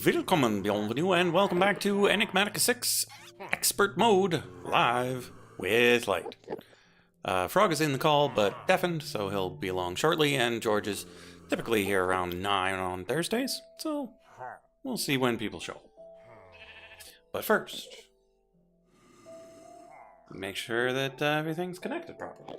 Willkommen, bienvenue, and welcome back to Enigmatica 6 Expert Mode, live with Light. Frog is in the call, but deafened, so he'll be along shortly, and George is typically here around 9 on Thursdays, so we'll see when people show. But first, make sure that everything's connected properly.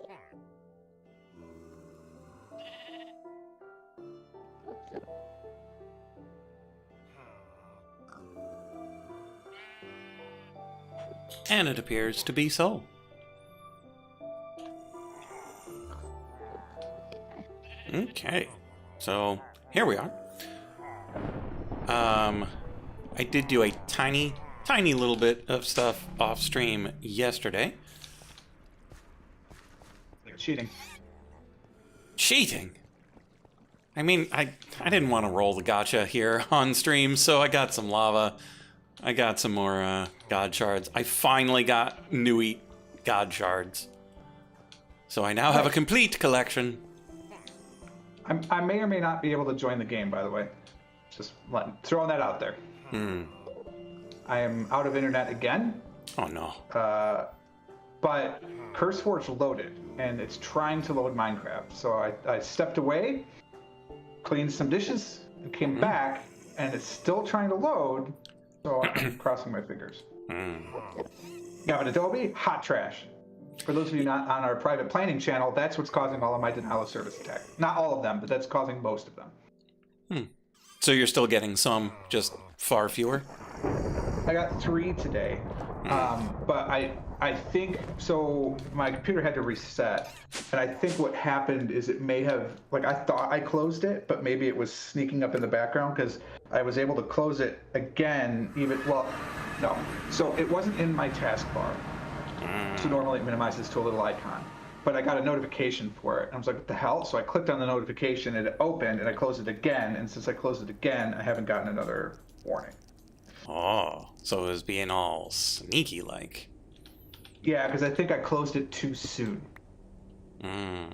And it appears to be so. Okay, so here we are. I did do a tiny little bit of stuff off stream yesterday. Cheating. Cheating? I mean, I didn't want to roll the gotcha here on stream, so I got some lava. I got some more god shards. I finally got Nui god shards. So I now have a complete collection. I may or may not be able to join the game, by the way. Just throwing that out there. I am out of internet again. Oh no. But CurseForge loaded, and it's trying to load Minecraft. So I stepped away, cleaned some dishes, and came back, and it's still trying to load. So I'm crossing my fingers. Yeah, but Adobe, hot trash. For those of you not on our private planning channel, that's what's causing all of my denial of service attacks. Not all of them, but that's causing most of them. So you're still getting some, just far fewer? I got 3 today. But I think, so my computer had to reset. And I think what happened is it may have, like I thought I closed it, but maybe it was sneaking up in the background because I was able to close it again, no. So it wasn't in my taskbar. So normally it minimizes to a little icon. But I got a notification for it. And I was like, what the hell? So I clicked on the notification and it opened and I closed it again. And since I closed it again, I haven't gotten another warning. Oh, so it was being all sneaky-like. Yeah, because I think I closed it too soon.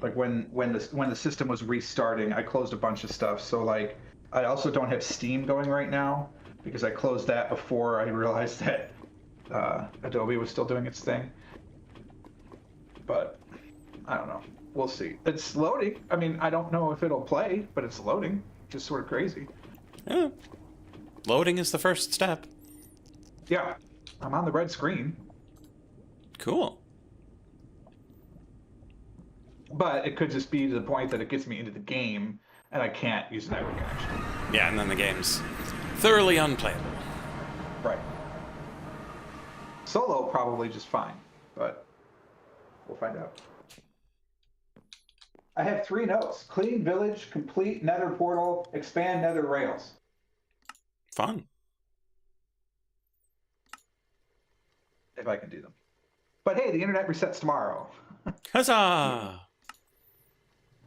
Like when the system was restarting, I closed a bunch of stuff. So like, I also don't have Steam going right now because I closed that before I realized that Adobe was still doing its thing. But I don't know. We'll see. It's loading. I mean, I don't know if it'll play, but it's loading. Just sort of crazy. Yeah. Loading is the first step. Yeah. I'm on the red screen. Cool. But it could just be to the point that it gets me into the game and I can't use the network connection. Yeah, and then the game's thoroughly unplayable. Right. Solo probably just fine, but we'll find out. I have 3 notes. Clean village, complete nether portal, expand nether rails. Fun. If I can do them. But hey, the internet resets tomorrow. Huzzah!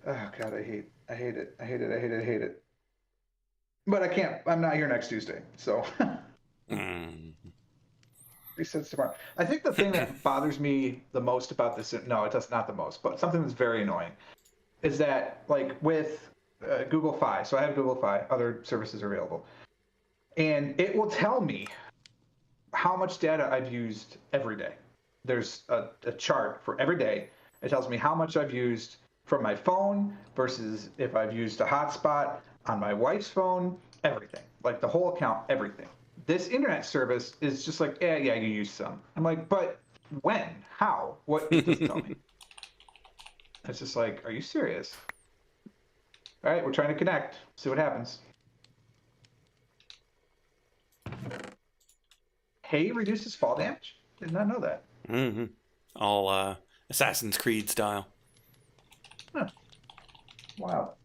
Oh god, I hate it. But I can't, I'm not here next Tuesday, so. Resets tomorrow. I think the thing that bothers me the most about this, no, it does not the most, but something that's very annoying, is that like with Google Fi, so I have Google Fi, other services are available, and it will tell me how much data I've used every day. There's a chart for every day. It tells me how much I've used from my phone versus if I've used a hotspot on my wife's phone, everything. Like the whole account, everything. This internet service is just like, yeah, you used some. I'm like, but when? How? What? It doesn't tell me. It's just like, are you serious? All right, we're trying to connect. See what happens. Hay reduces fall damage? Did not know that. All Assassin's Creed style. Huh. Wow.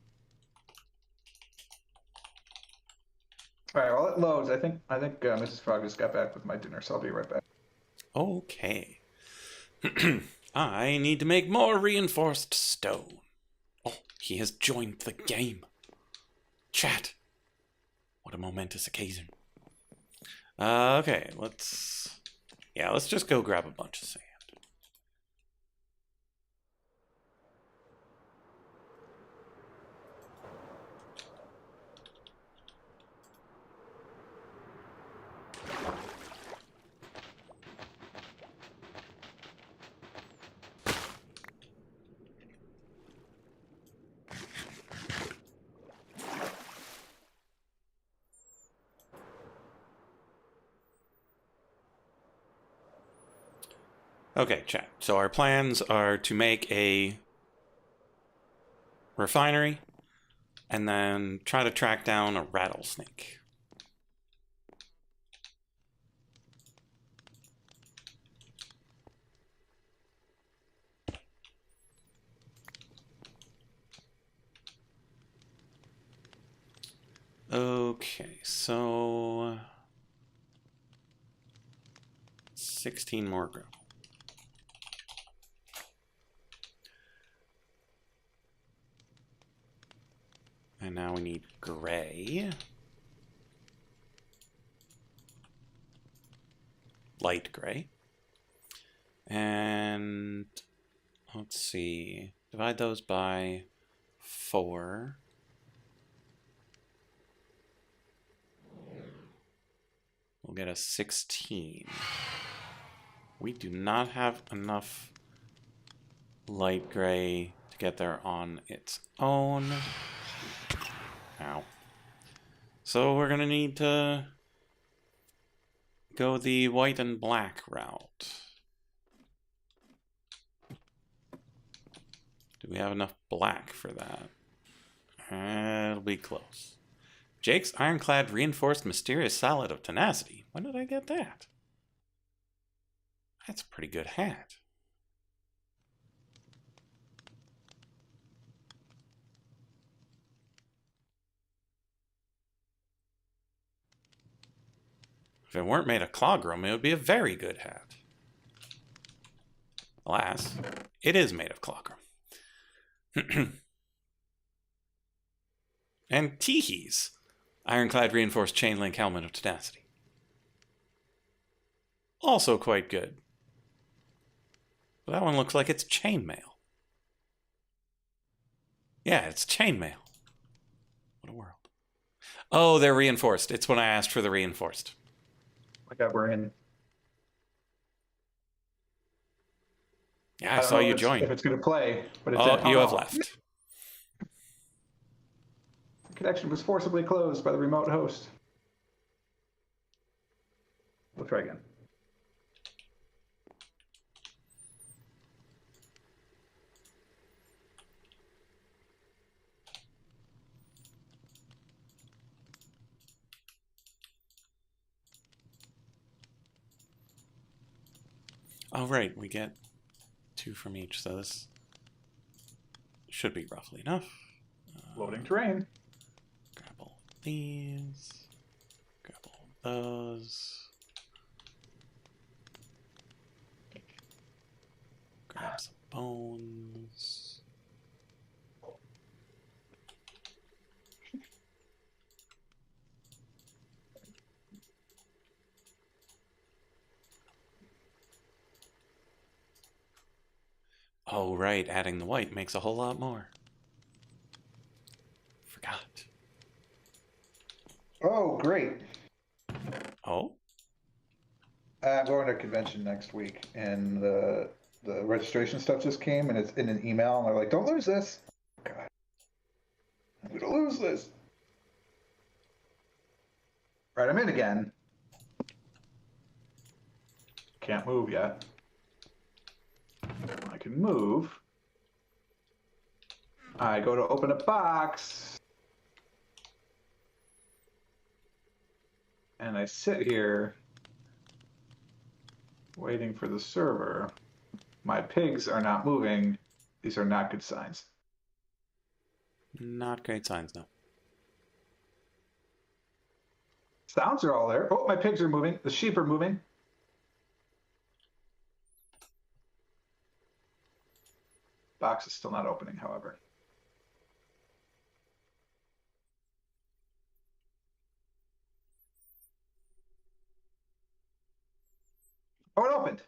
All right, well, it loads. I think Mrs. Frog just got back with my dinner, so I'll be right back. Okay. I need to make more reinforced stone. Oh, he has joined the game. Chat. What a momentous occasion. Okay, let's just go grab a bunch of sand. Okay, chat. So our plans are to make a refinery and then try to track down a rattlesnake. Okay, so 16 more gravel. And now we need gray. Light gray. And let's see. Divide those by 4. We'll get a 16. We do not have enough light gray to get there on its own. Ow. So we're gonna need to go the white and black route. Do we have enough black for that? It'll be close. Jake's ironclad reinforced mysterious salad of tenacity. When did I get that? That's a pretty good hat. If it weren't made of clogram, it would be a very good hat. Alas, it is made of clogram. And Teehee's ironclad reinforced chain link helmet of tenacity. Also quite good. But that one looks like it's chainmail. Yeah, it's chainmail. What a world. Oh, they're reinforced. It's when I asked for the reinforced. My God, we're in. Yeah, I saw you join. If it's going to play, but it's Oh, you have left. The connection was forcibly closed by the remote host. We'll try again. Oh, right, we get 2 from each, so this should be roughly enough. Loading terrain. Grab all these. Grab all those. Grab some bones. Oh, right, adding the white makes a whole lot more. Forgot. Oh, great. Oh? I'm going to a convention next week, and the registration stuff just came, and it's in an email, and they're like, "Don't lose this." God, I'm gonna lose this. Right, I'm in again. Can't move yet. I can move. I go to open a box, and I sit here waiting for the server. My pigs are not moving. These are not good signs. Not great signs, no. Sounds are all there. Oh, my pigs are moving. The sheep are moving. Box is still not opening, however. Oh, it opened.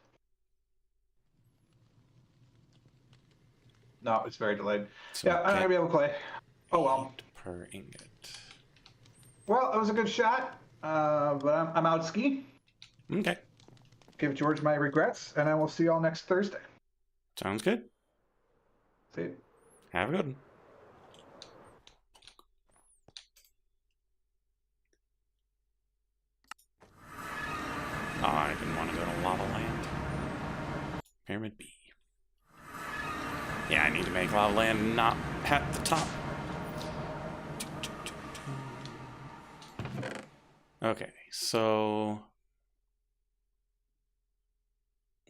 No, it's very delayed. So yeah, I'm not gonna be able to play. Oh well. 8 per ingot. Well, it was a good shot, but I'm out ski. Okay. Give George my regrets, and I will see you all next Thursday. Sounds good. See you. Have a good one. Oh, I didn't want to go to Lava Land. Pyramid B. Yeah, I need to make lava land not at the top. Okay, so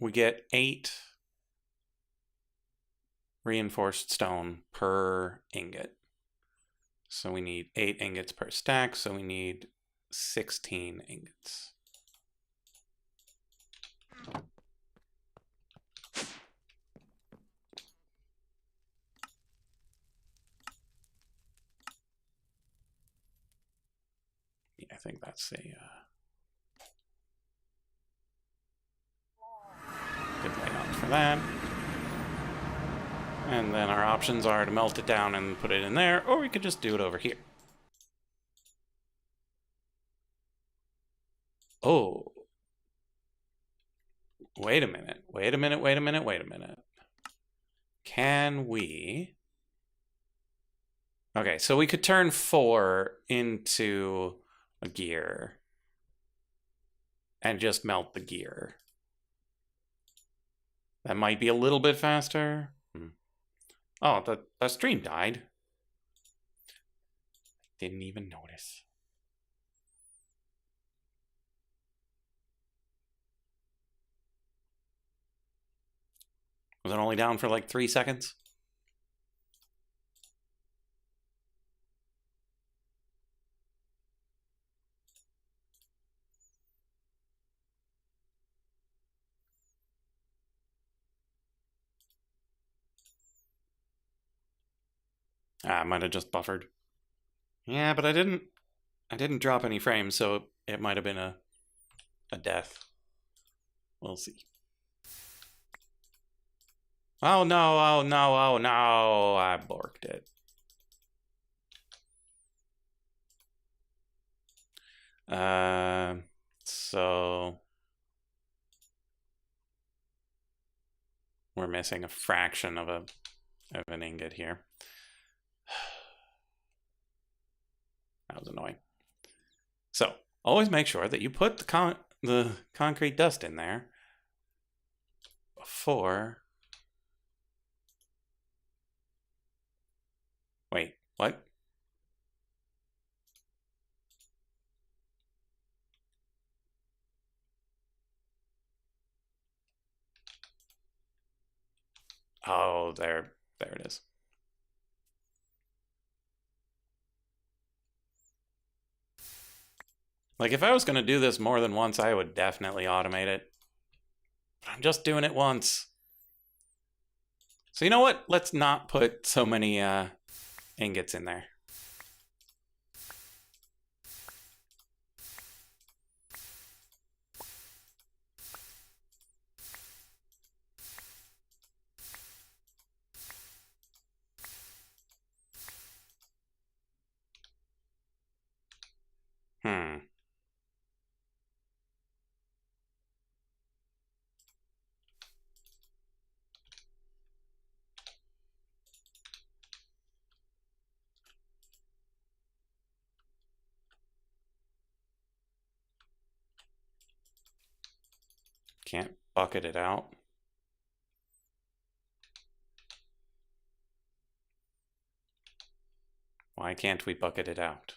we get 8 reinforced stone per ingot. So we need 8 ingots per stack, so we need 16 ingots. Yeah, I think that's a good layout for that. And then our options are to melt it down and put it in there, or we could just do it over here. Oh. Wait a minute. Can we... Okay, so we could turn 4 into a gear and just melt the gear. That might be a little bit faster. Oh, the stream died. Didn't even notice. Was it only down for like 3 seconds? Ah, I might have just buffered. Yeah, but I didn't drop any frames, so it might have been a death. We'll see. Oh no, oh no, oh no, I borked it. So we're missing a fraction of an ingot here. That was annoying. So always make sure that you put the concrete dust in there before. Wait, what? Oh, there it is. Like, if I was going to do this more than once, I would definitely automate it. But I'm just doing it once. So you know what? Let's not put so many ingots in there. Can't bucket it out. Why can't we bucket it out?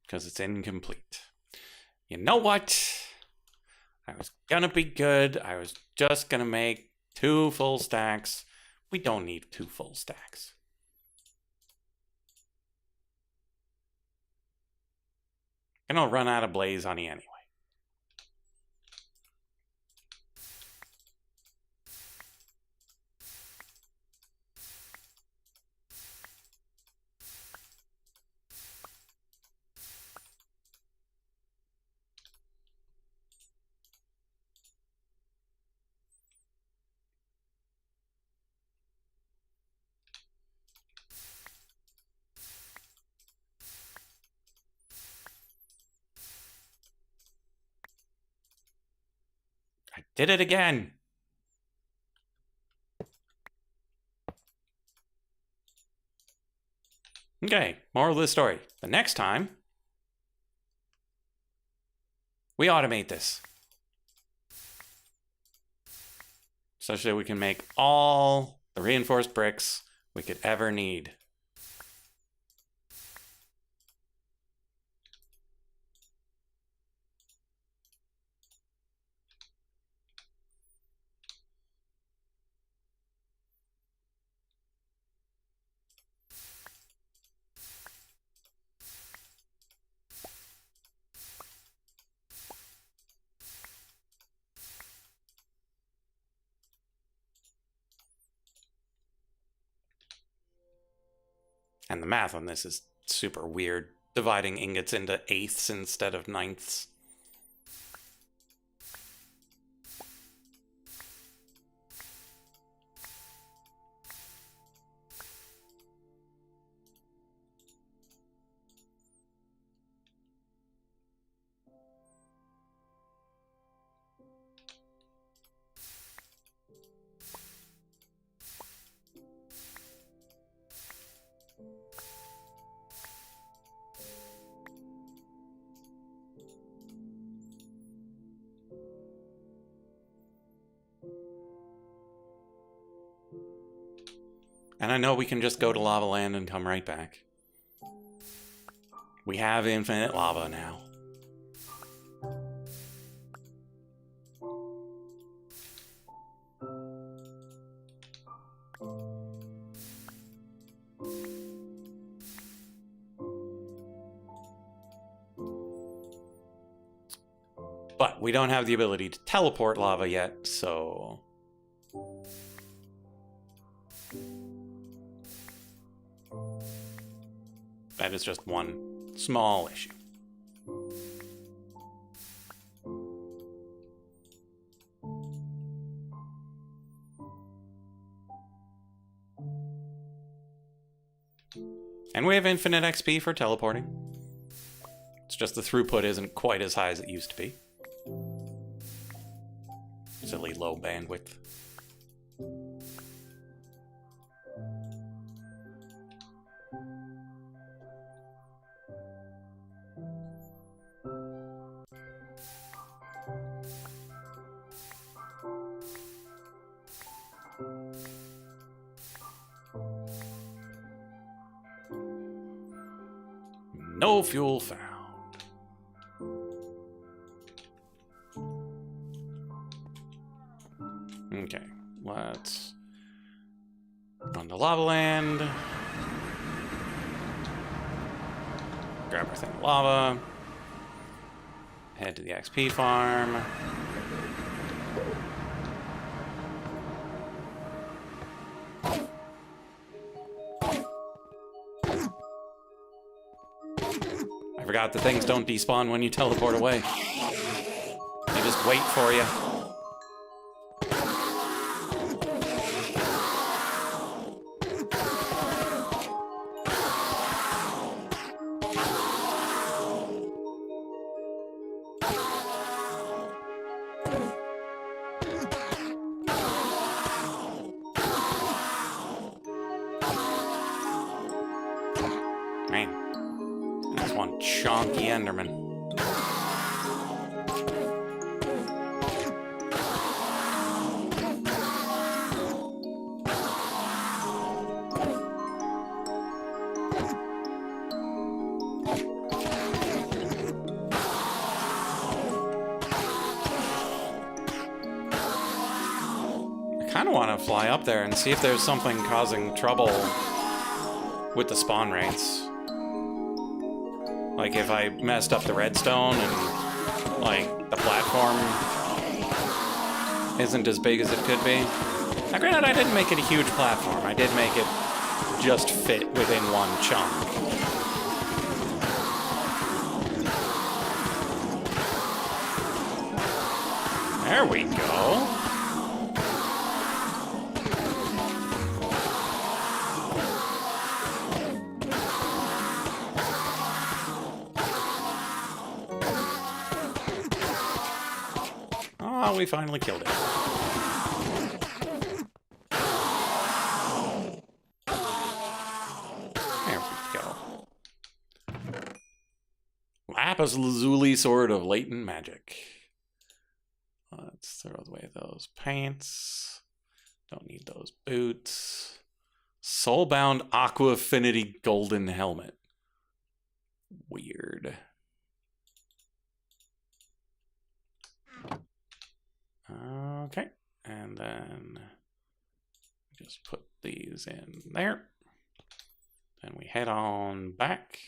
Because it's incomplete. You know what? I was gonna be good. I was just gonna make 2 full stacks. We don't need 2 full stacks. And I'll run out of blaze honey anyway. I did it again. Okay, moral of the story. The next time, We automate this. Such that we can make all the reinforced bricks we could ever need. And the math on this is super weird, dividing ingots into eighths instead of ninths. And I know we can just go to Lava Land and come right back. We have infinite lava now. But we don't have the ability to teleport lava yet, so... that is just one small issue. And we have infinite XP for teleporting. It's just the throughput isn't quite as high as it used to be. Silly low bandwidth. No fuel found. Okay, let's run to Lava Land. Grab our thing of lava. Head to the XP farm. I forgot that things don't despawn when you teleport away. They just wait for you. Man, that's one chonky Enderman. I kind of want to fly up there and see if there's something causing trouble with the spawn rates. Like if I messed up the redstone and like the platform isn't as big as it could be. Now granted, I didn't make it a huge platform. I did make it just fit within one chunk. There we go. Oh, we finally killed it. There we go. lapis lazuli sword of latent magic. Let's throw away those pants. Don't need those boots. Soulbound aqua affinity golden helmet. Weird. Okay, and then just put these in there. Then we head on back.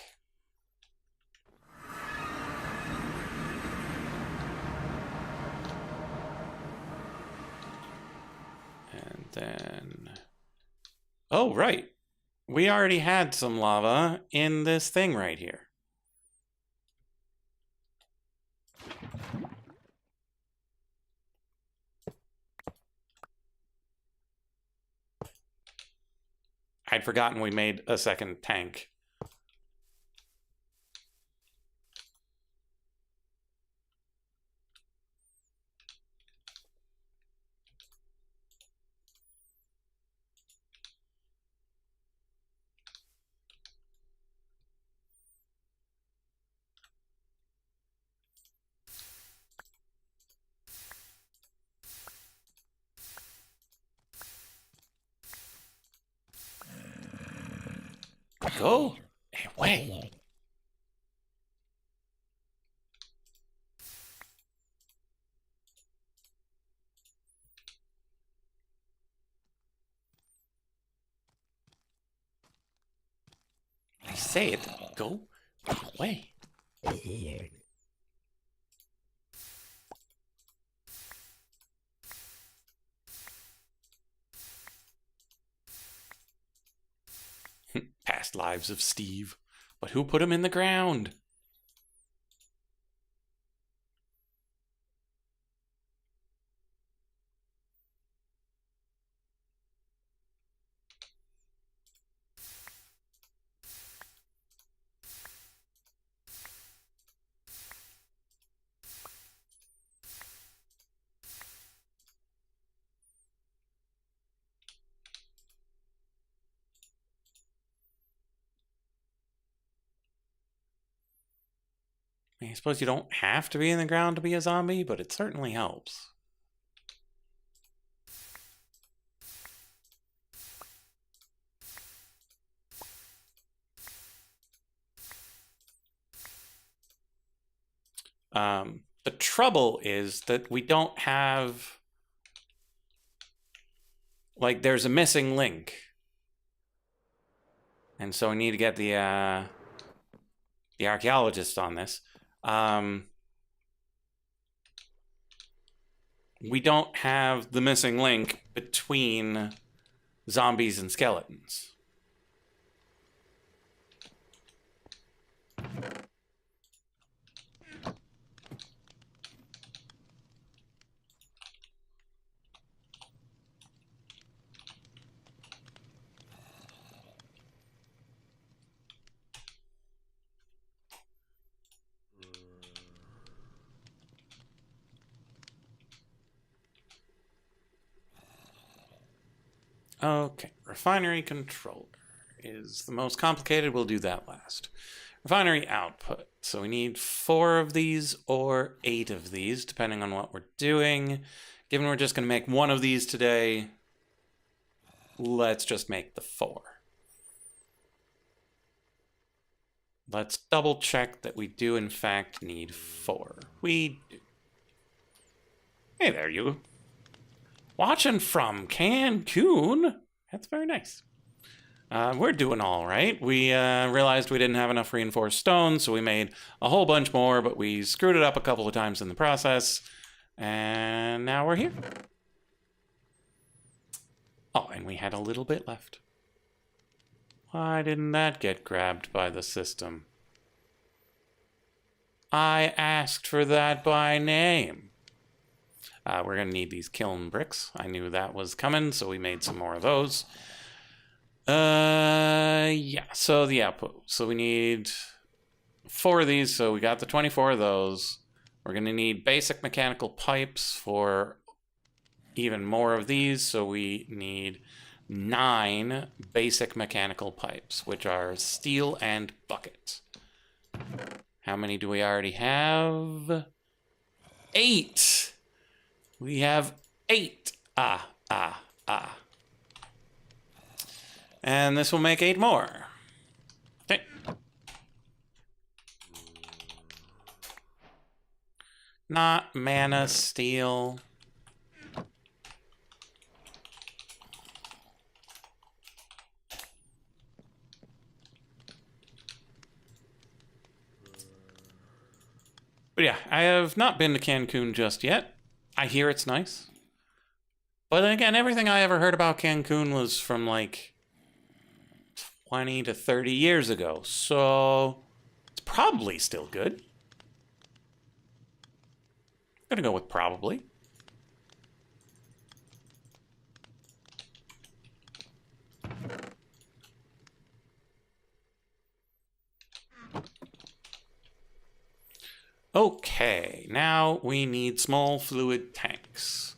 And then... Oh, right. We already had some lava in this thing right here. I'd forgotten we made a second tank. Go away. I say it. Go away. Past lives of Steve. But who put him in the ground? I suppose you don't have to be in the ground to be a zombie, but it certainly helps. The trouble is that we don't have... Like, there's a missing link. And so we need to get the archaeologist on this. We don't have the missing link between zombies and skeletons. Okay, refinery controller is the most complicated. We'll do that last. Refinery output. So we need 4 of these or 8 of these, depending on what we're doing. Given we're just going to make 1 of these today, let's just make the 4. Let's double check that we do in fact need 4. We do. Hey there, you. Watching from Cancun. That's very nice. We're doing all right. We realized we didn't have enough reinforced stone, so we made a whole bunch more, but we screwed it up a couple of times in the process. And now we're here. Oh, and we had a little bit left. Why didn't that get grabbed by the system? I asked for that by name. We're going to need these kiln bricks. I knew that was coming, so we made some more of those. Yeah, so the output. So we need 4 of these, so we got the 24 of those. We're going to need basic mechanical pipes for even more of these, so we need 9 basic mechanical pipes, which are steel and bucket. How many do we already have? 8! We have 8! Ah. And this will make 8 more. Okay. Not mana steel. But yeah, I have not been to Cancun just yet. I hear it's nice. But again, everything I ever heard about Cancun was from like 20 to 30 years ago. So it's probably still good. I'm gonna go with probably. Okay, now we need small fluid tanks.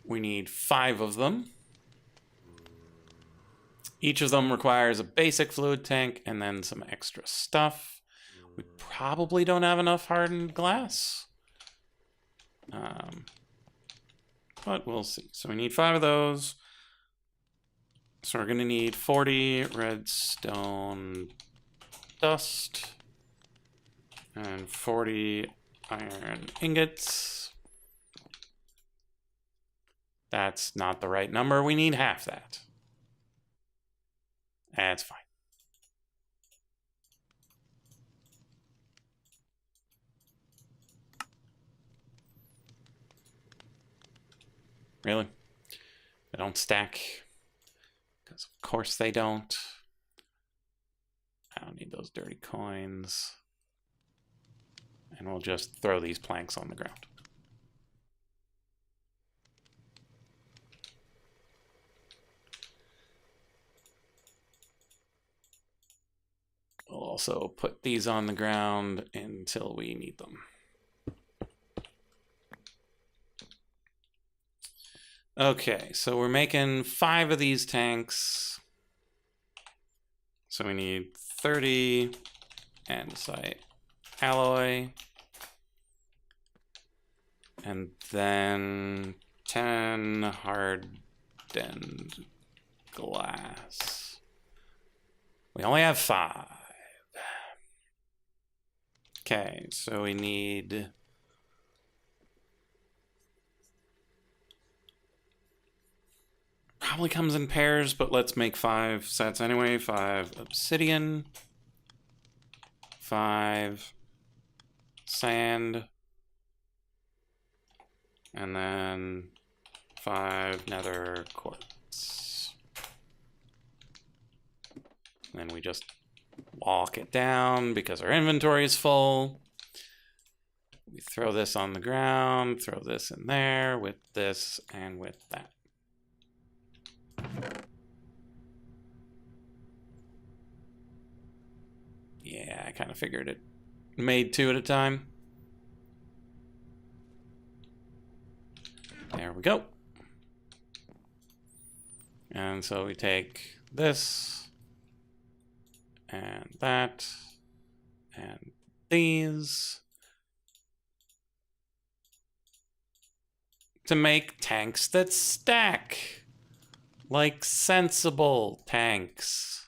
We need 5 of them. Each of them requires a basic fluid tank and then some extra stuff. We probably don't have enough hardened glass. But we'll see. So we need 5 of those. So we're going to need 40 redstone dust and 40 iron ingots. That's not the right number. We need half that. That's fine. Really? They don't stack? Because of course they don't. I don't need those dirty coins. And we'll just throw these planks on the ground. We'll also put these on the ground until we need them. Okay, so we're making 5 of these tanks. So we need 30 andesite alloy. And then 10 hardened glass. We only have 5. Okay, so we need... Probably comes in pairs, but let's make 5 sets anyway. 5 obsidian, 5 sand, and then 5 nether quartz. Then we just walk it down because our inventory is full. We throw this on the ground, throw this in there with this and with that. Yeah, I kind of figured it. Made 2 at a time. There we go. And so we take this and that and these to make tanks that stack. Like sensible tanks.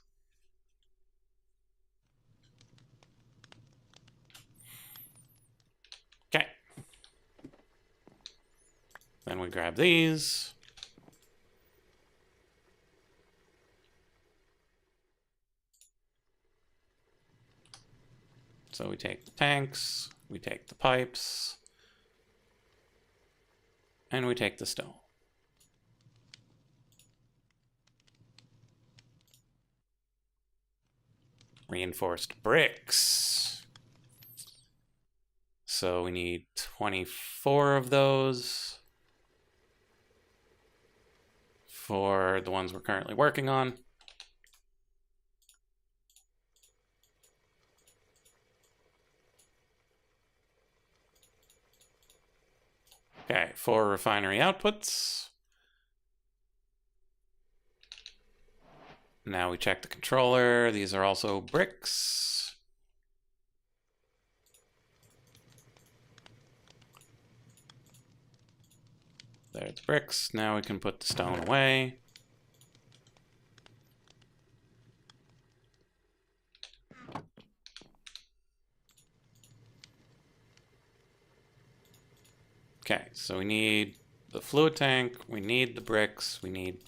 Okay. Then we grab these. So we take the tanks, we take the pipes, and we take the stone. Reinforced bricks. So we need 24 of those for the ones we're currently working on. Okay, 4 refinery outputs. Now we check the controller. These are also bricks. There's bricks. Now we can put the stone away. Okay, so we need the fluid tank, we need the bricks, we need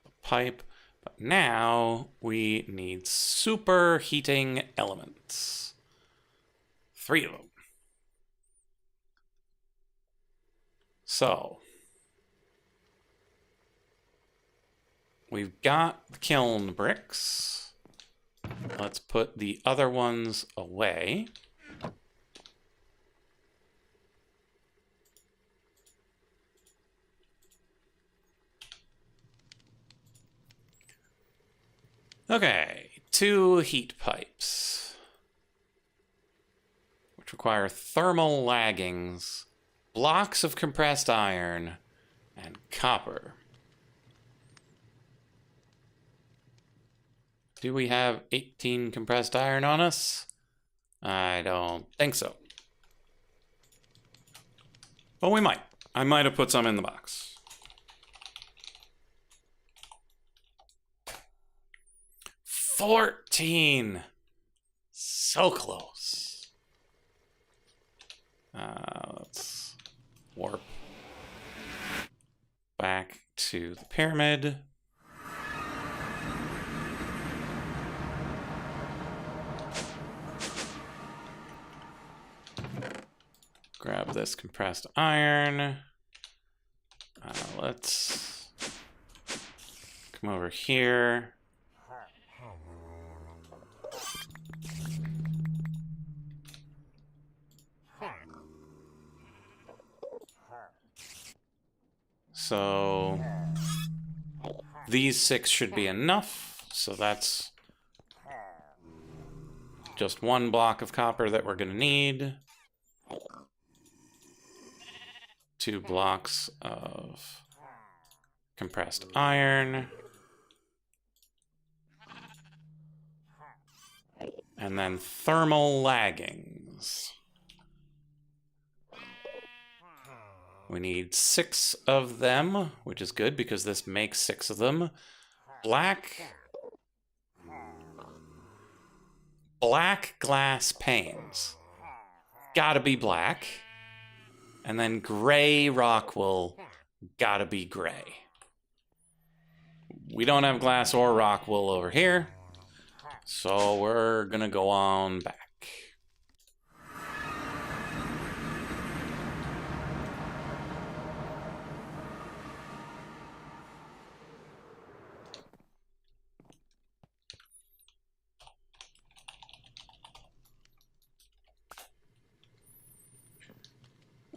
the pipe, but now we need superheating elements. 3 of them. So, we've got the kiln bricks. Let's put the other ones away. Okay, 2 heat pipes, which require thermal laggings, blocks of compressed iron, and copper. Do we have 18 compressed iron on us? I don't think so. Well, we might. I might have put some in the box. 14! So close. Let's warp back to the pyramid. Grab this compressed iron. Let's come over here. So these 6 should be enough. So that's just 1 block of copper that we're going to need. 2 blocks of compressed iron. And then thermal laggings. We need 6 of them, which is good because this makes 6 of them. Black glass panes. Gotta be black. And then gray rock wool. Gotta be gray. We don't have glass or rock wool over here. So we're gonna go on back.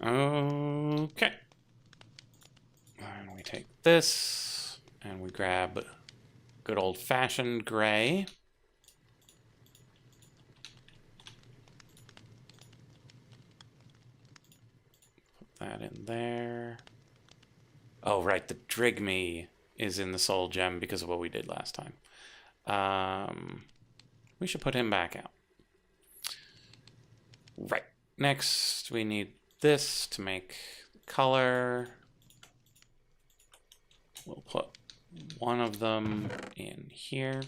Okay. And we take this and we grab good old-fashioned gray. Put that in there. Oh, right, the Drigme is in the soul gem because of what we did last time. We should put him back out. Right. Next, we need this to make color. We'll put 1 of them in here.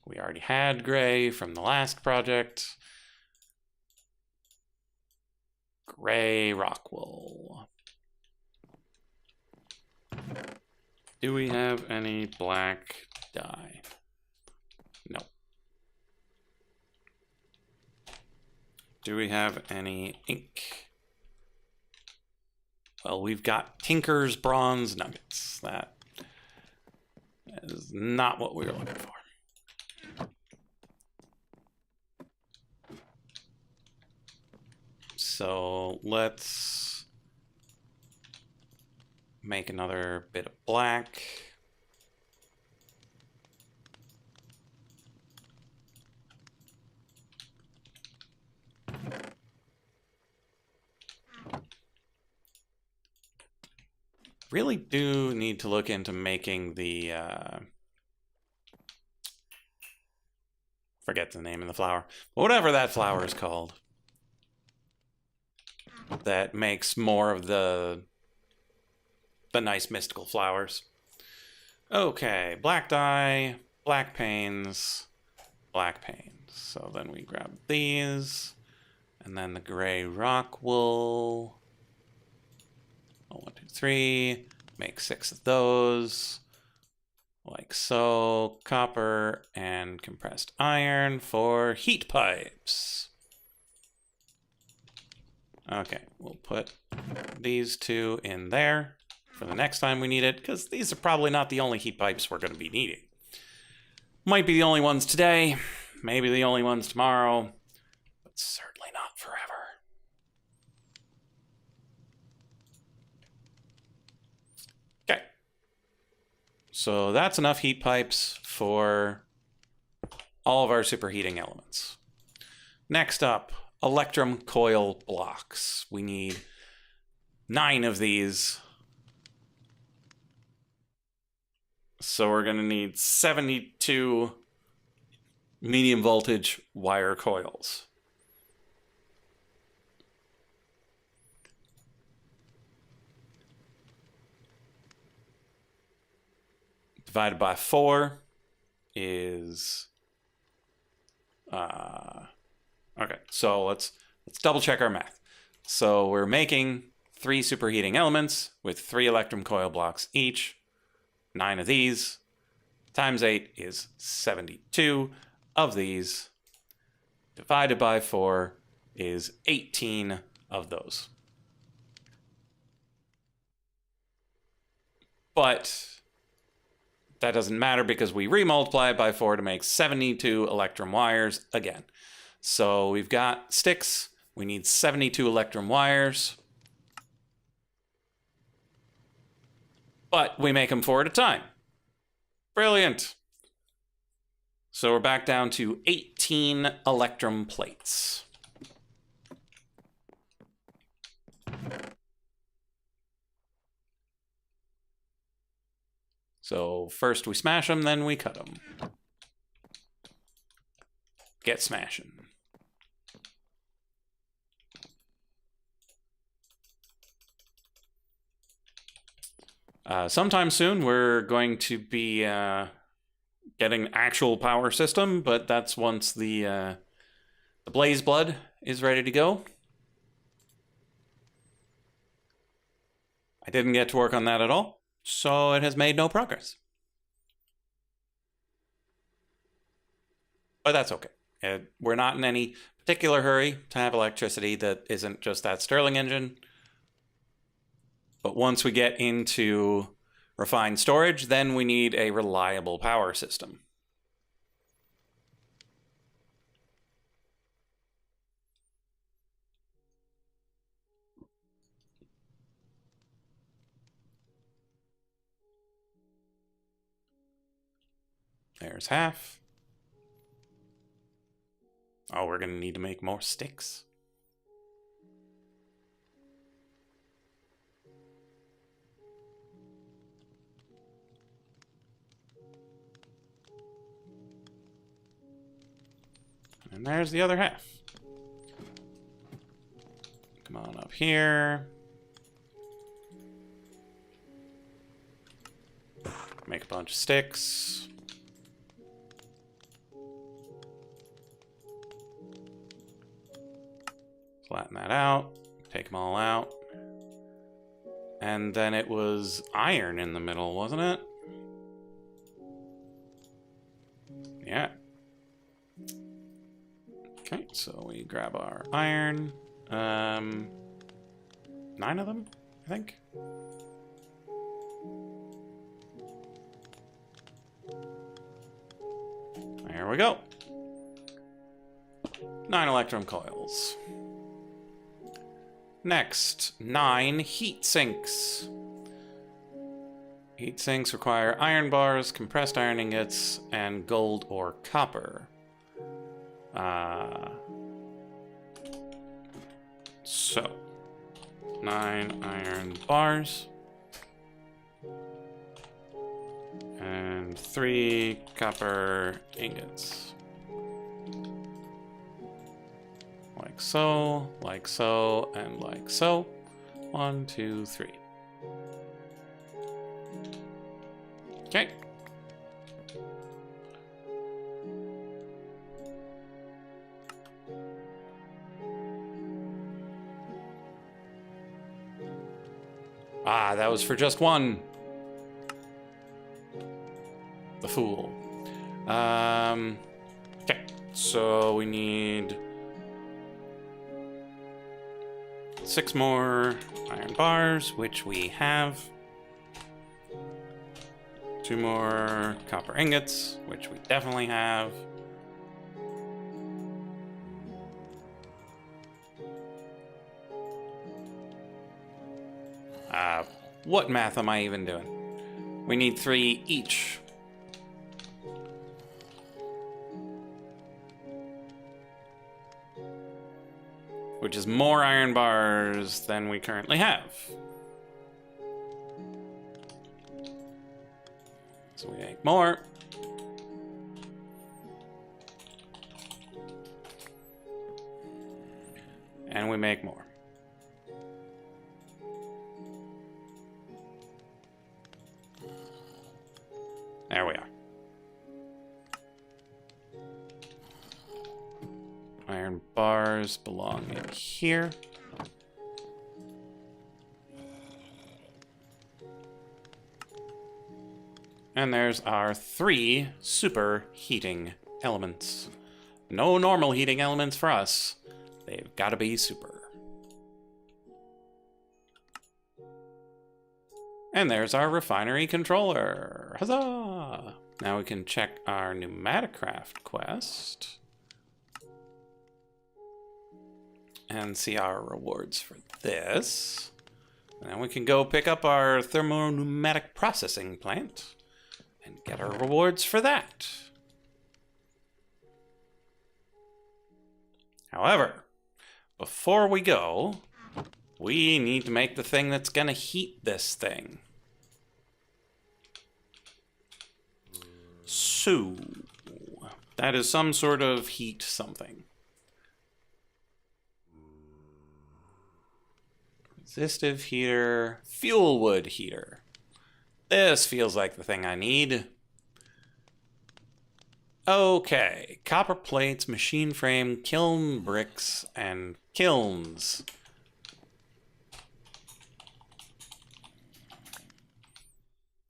We already had gray from the last project. Gray rock wool. Do we have any black dye? No. Do we have any ink? Well, we've got Tinker's Bronze Nuggets. That is not what we were looking for. So let's make another bit of black. Really do need to look into making the forget the name of the flower, but whatever that flower is called. that makes more of the nice mystical flowers. Okay, black dye, black panes, black panes. So then we grab these, and then the gray rock wool. 1, 2, 3. Make 6 of those. Like so. Copper and compressed iron for heat pipes. Okay, we'll put these 2 in there for the next time we need it, because these are probably not the only heat pipes we're going to be needing. Might be the only ones today, maybe the only ones tomorrow, but certainly not forever. Okay. So that's enough heat pipes for all of our superheating elements. Next up, electrum coil blocks. We need 9 of these. So we're going to need 72 medium voltage wire coils. Divided by 4 is... okay, so let's double check our math. So we're making 3 superheating elements with 3 electrum coil blocks each. 9 of these times 8 is 72 of these. Divided by 4 is 18 of those. But that doesn't matter because we remultiply it by 4 to make 72 electrum wires again. So we've got sticks. We need 72 electrum wires. But we make them 4 at a time. Brilliant. So we're back down to 18 electrum plates. So first we smash them, then we cut them. Get smashing. Sometime soon, we're going to be getting an actual power system, but that's once the Blaze Blood is ready to go. I didn't get to work on that at all, so it has made no progress. But that's okay. We're not in any particular hurry to have electricity that isn't just that Stirling engine. But once we get into refined storage, then we need a reliable power system. There's half. Oh, we're going to need to make more sticks. And there's the other half. Come on up here. Make a bunch of sticks. Flatten that out. Take them all out. And then it was iron in the middle, wasn't it? Yeah. Okay, so we grab our iron. 9 of them, I think. There we go. 9 electrum coils. Next, 9 heat sinks. Heat sinks require iron bars, compressed iron ingots, and gold or copper. So, 9 iron bars. And 3 copper ingots. like so, and like so. 1, 2, 3. Okay. Ah, that was for just one. The fool. Okay, so we need 6 more iron bars, which we have. 2 more copper ingots, which we definitely have. What math am I even doing? We need 3 each. Which is more iron bars than we currently have. So we make more. And we make more. There we are. Iron bars belong in here. And there's our 3 super heating elements. No normal heating elements for us. They've got to be super. And there's our refinery controller. Huzzah! Now we can check our pneumatic craft quest. And see our rewards for this. And then we can go pick up our thermopneumatic processing plant and get our rewards for that. However, before we go, we need to make the thing that's gonna heat this thing. So, that is some sort of heat something. Resistive heater, fuel wood heater. This feels like the thing I need. Okay, copper plates, machine frame, kiln bricks, and kilns.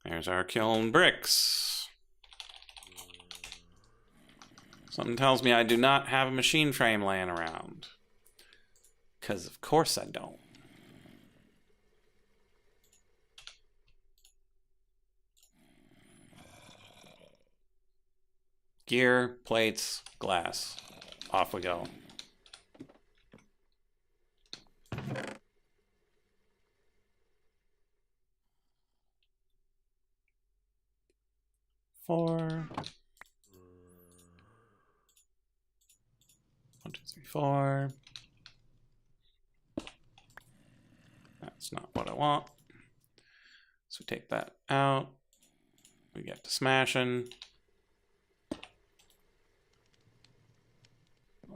There's our kiln bricks. Something tells me I do not have a machine frame laying around. Because of course I don't. Gear, plates, glass. Off we go. Four. 1, 2, 3, 4. That's not what I want. So we take that out. We get to smashing.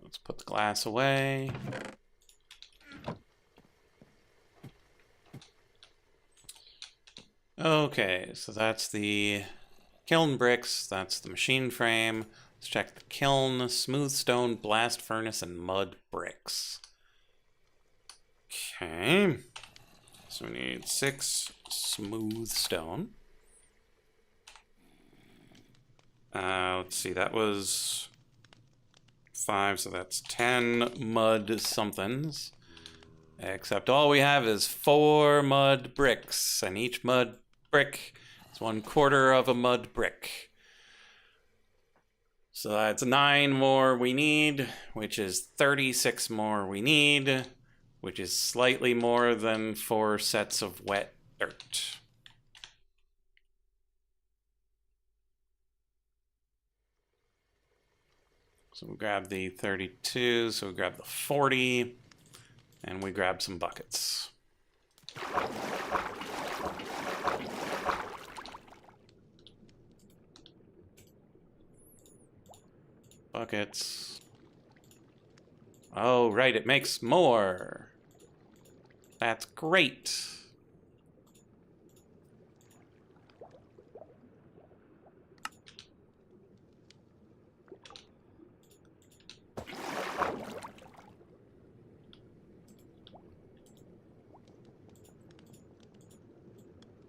Let's put the glass away. Okay, so that's the kiln bricks, that's the machine frame. Let's check the kiln, smooth stone, blast furnace, and mud bricks. Okay, so we need 6 smooth stone. Let's see, that was 5, so that's 10 mud somethings. Except all we have is 4 mud bricks, and each mud brick is 1/4 of a mud brick. So that's 9 more we need, which is 36 more we need, which is slightly more than 4 sets of wet dirt. So we grab the 32, so we grab the 40, and we grab some buckets. Buckets. Oh, right, it makes more. That's great.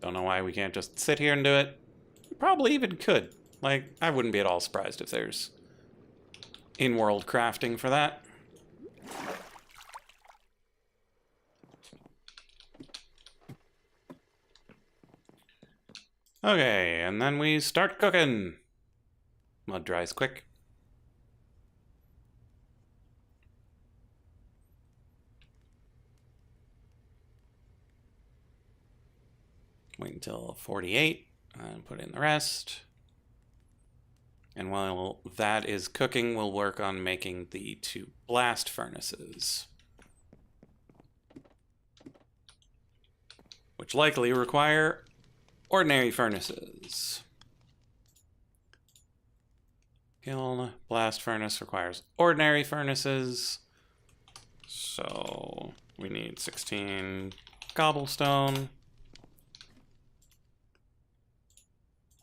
Don't know why we can't just sit here and do it. We probably even could. Like, I wouldn't be at all surprised if there's in-world crafting for that. Okay, and then we start cooking. Mud dries quick. Wait until 48 and put in the rest. And while that is cooking, we'll work on making the 2 blast furnaces, which likely require ordinary furnaces. Kiln blast furnace requires ordinary furnaces. So we need 16 cobblestone.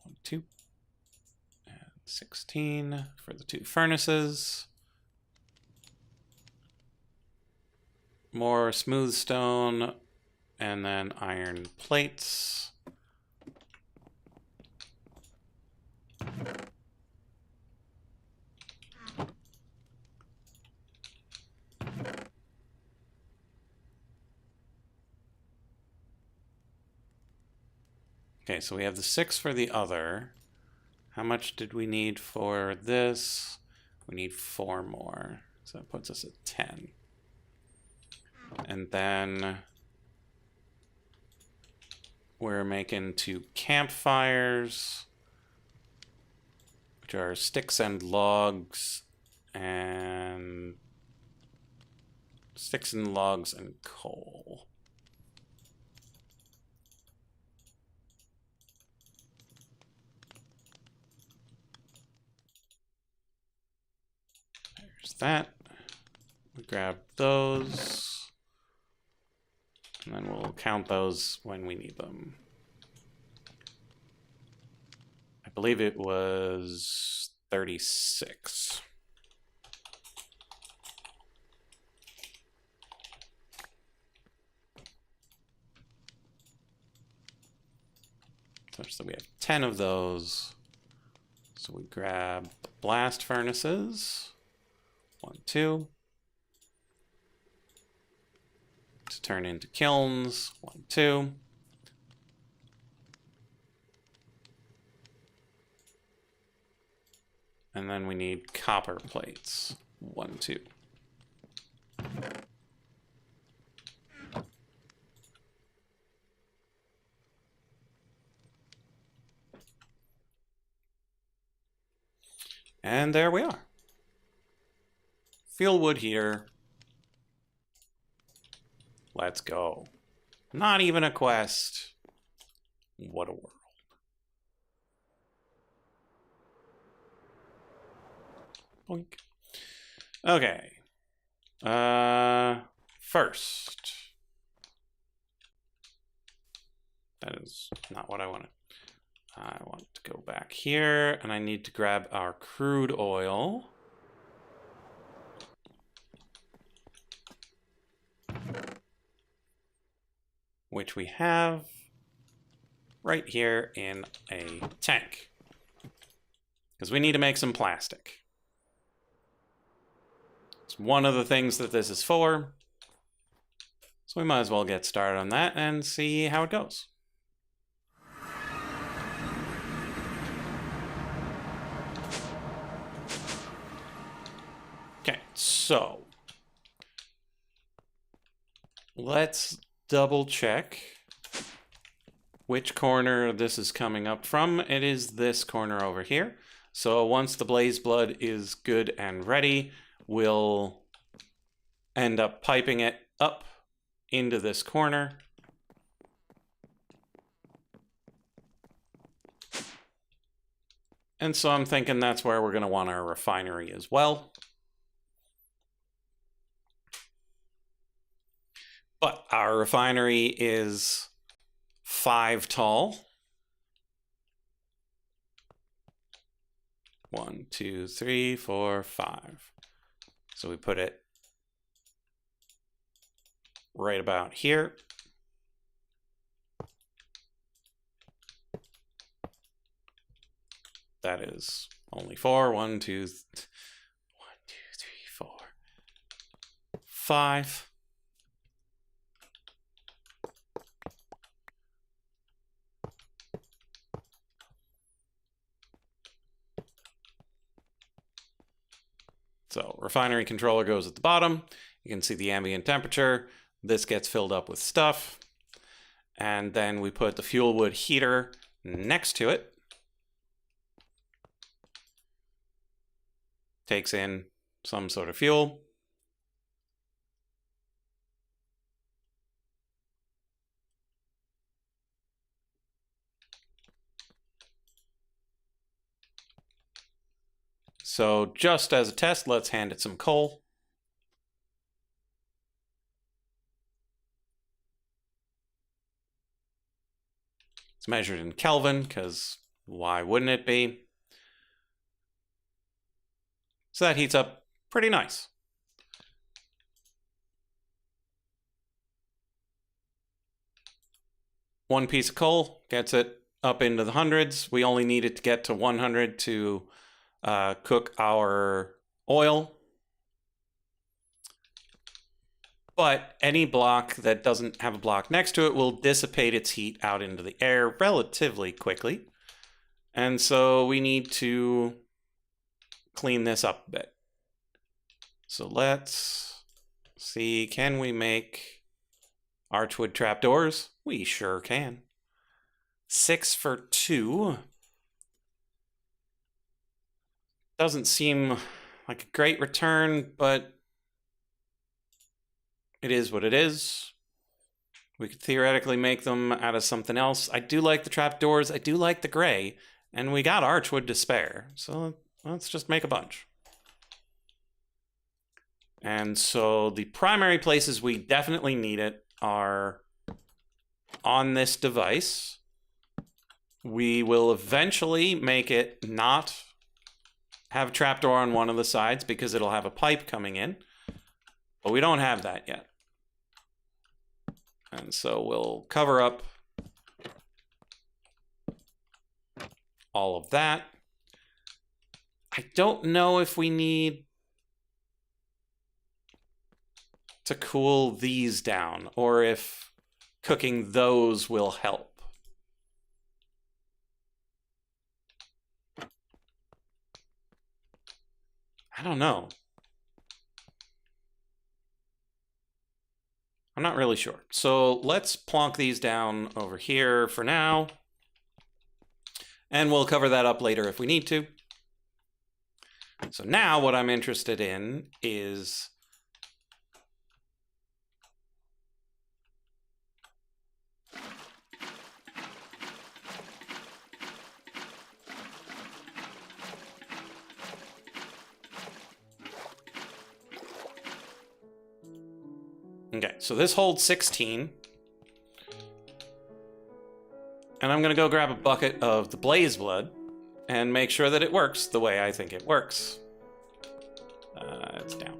1, 2. And 16 for the 2 furnaces. More smooth stone. And then iron plates. Okay, so we have the 6 for the other. How much did we need for this? We need 4 more. So that puts us at 10. And then we're making 2 campfires, which are sticks and logs, and coal. There's that. We grab those, and then we'll count those when we need them. I believe it was 36. Such that we have 10 of those. So we grab the blast furnaces. 1, 2. To turn into kilns. 1, 2. And then we need copper plates. 1, 2. And there we are. Fuel wood here. Let's go. Not even a quest. What a world. Boink. Okay. First. That is not what I wanted. I want to go back here, and I need to grab our crude oil. Which we have right here in a tank. Because we need to make some plastic. It's one of the things that this is for. So we might as well get started on that and see how it goes. Okay, so let's double check which corner this is coming up from. It is this corner over here. So once the blaze blood is good and ready, we'll end up piping it up into this corner. And so I'm thinking that's where we're going to want our refinery as well. But our refinery is 5 tall. 1, 2, 3, 4, 5. So we put it right about here. That is only 4. 1, 2, 3, 4, 5. So refinery controller goes at the bottom. You can see the ambient temperature. This gets filled up with stuff. And then we put the fuel wood heater next to it. Takes in some sort of fuel. So just as a test, let's hand it some coal. It's measured in Kelvin, because why wouldn't it be? So that heats up pretty nice. One piece of coal gets it up into the hundreds. We only need it to get to 100 to cook our oil. But any block that doesn't have a block next to it will dissipate its heat out into the air relatively quickly. And so we need to clean this up a bit. So let's see, can we make archwood trapdoors? We sure can. 6 for 2. Doesn't seem like a great return, but it is what it is. We could theoretically make them out of something else. I do like the trapdoors. I do like the gray. And we got archwood to spare. So let's just make a bunch. And so the primary places we definitely need it are on this device. We will eventually make it not have a trapdoor on one of the sides because it'll have a pipe coming in. But we don't have that yet. And so we'll cover up all of that. I don't know if we need to cool these down or if cooking those will help. I don't know. I'm not really sure. So let's plonk these down over here for now. And we'll cover that up later if we need to. So now what I'm interested in is okay, so this holds 16. And I'm going to go grab a bucket of the blaze blood and make sure that it works the way I think it works. It's down.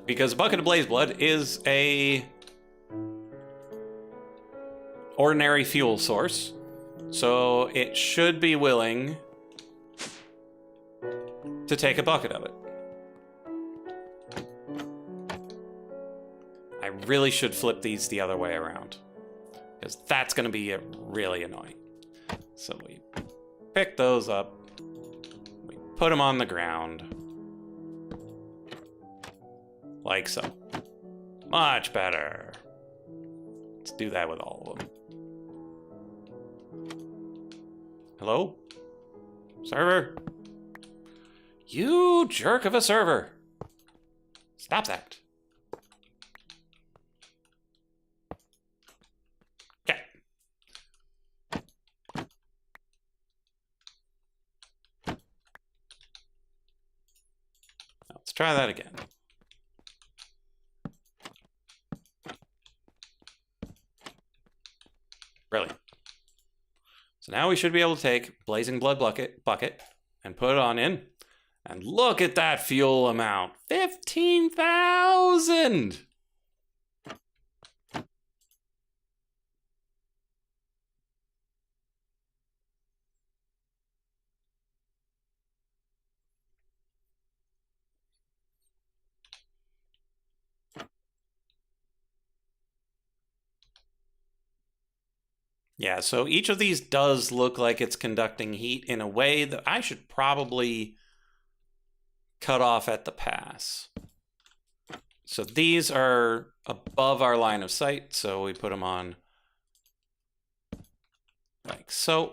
Because a bucket of blaze blood is a ordinary fuel source. So it should be willing to take a bucket of it. I really should flip these the other way around, because that's going to be really annoying. So we pick those up, we put them on the ground, like so. Much better. Let's do that with all of them. Hello? Server? You jerk of a server! Stop that. Okay. try that again. Brilliant. So now we should be able to take Blazing Blood bucket and put it on in. And look at that fuel amount. 15,000! Yeah, so each of these does look like it's conducting heat in a way that I should probably cut off at the pass. So these are above our line of sight, so we put them on like so.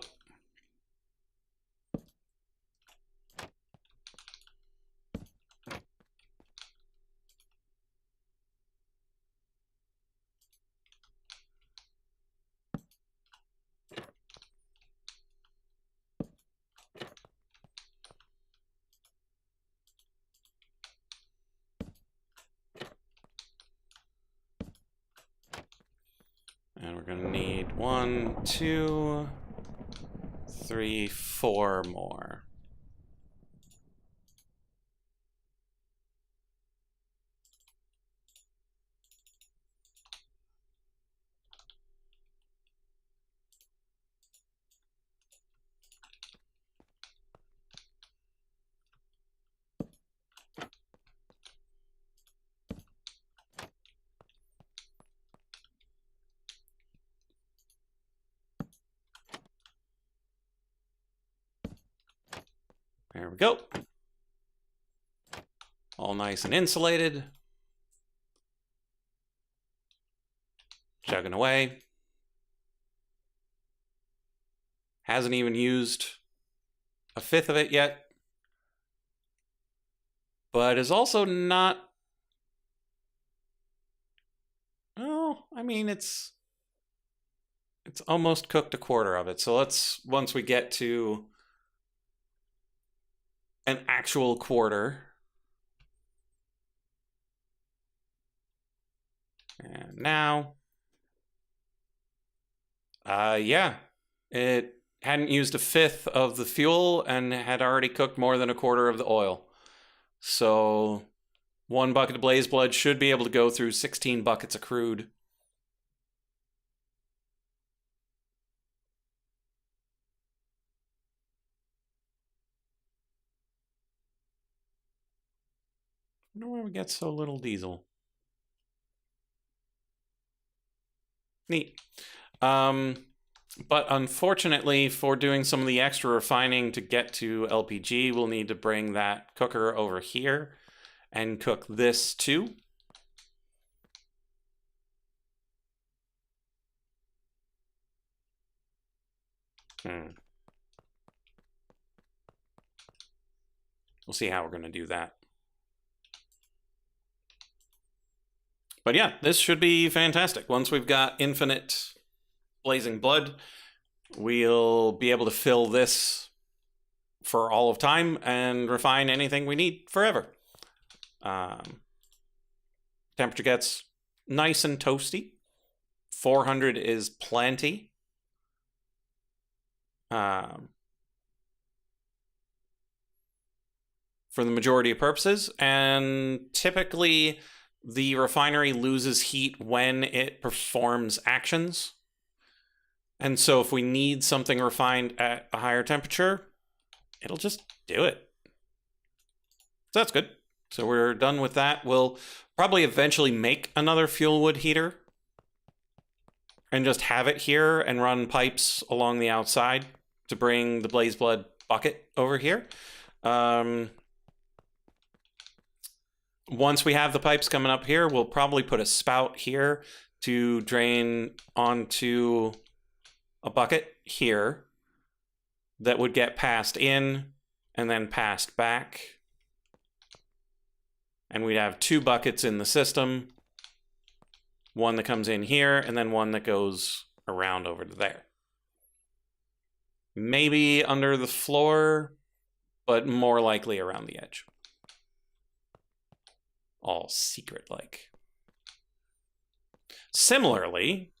And we're gonna need 1, 2, 3, 4 more. There we go. All nice and insulated. Chugging away. Hasn't even used a fifth of it yet. But is also not... Well, I mean, it's almost cooked a quarter of it. So let's, once we get to an actual quarter. And now, yeah, it hadn't used a fifth of the fuel and had already cooked more than a quarter of the oil. So 1 bucket of blaze blood should be able to go through 16 buckets of crude. I wonder why we get so little diesel. Neat. But unfortunately, for doing some of the extra refining to get to LPG, we'll need to bring that cooker over here and cook this too. We'll see how we're going to do that. But yeah, this should be fantastic. Once we've got infinite blazing blood, we'll be able to fill this for all of time and refine anything we need forever. Temperature gets nice and toasty. 400 is plenty. For the majority of purposes, and typically the refinery loses heat when it performs actions. And so if we need something refined at a higher temperature, it'll just do it. So that's good. So we're done with that. We'll probably eventually make another fuel wood heater and just have it here and run pipes along the outside to bring the blaze blood bucket over here. Once we have the pipes coming up here, we'll probably put a spout here to drain onto a bucket here that would get passed in and then passed back. And we'd have 2 buckets in the system. One that comes in here and then one that goes around over to there. Maybe under the floor, but more likely around the edge. all secret-like. Similarly,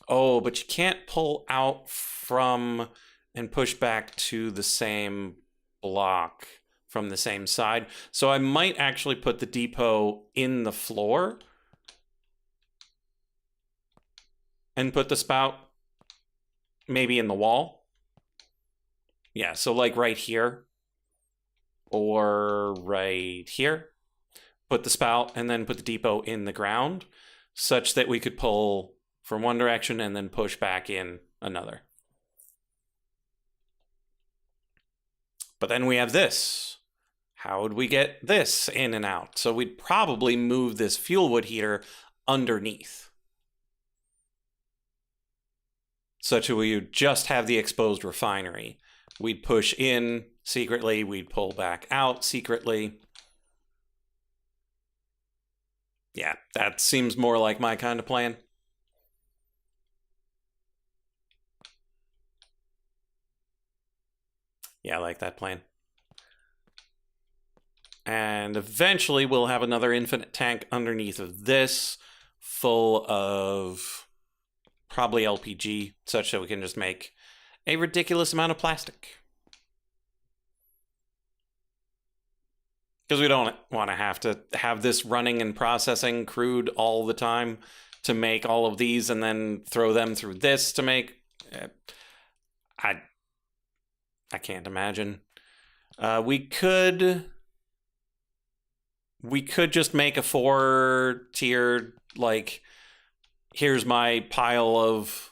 oh, but you can't pull out from and push back to the same block from the same side. So I might actually put the depot in the floor and put the spout maybe in the wall. Yeah, so like right here or right here. Put the spout and then put the depot in the ground such that we could pull from one direction and then push back in another. But then we have this. How would we get this in and out? So we'd probably move this fuel wood heater underneath, such that we would just have the exposed refinery. We'd push in secretly, we'd pull back out secretly. Yeah, that seems more like my kind of plan. Yeah, I like that plan. And eventually we'll have another infinite tank underneath of this, full of probably LPG, such that we can just make a ridiculous amount of plastic. Because we don't want to have this running and processing crude all the time to make all of these and then throw them through this to make... I can't imagine. We could just make a 4-tiered, like, here's my pile of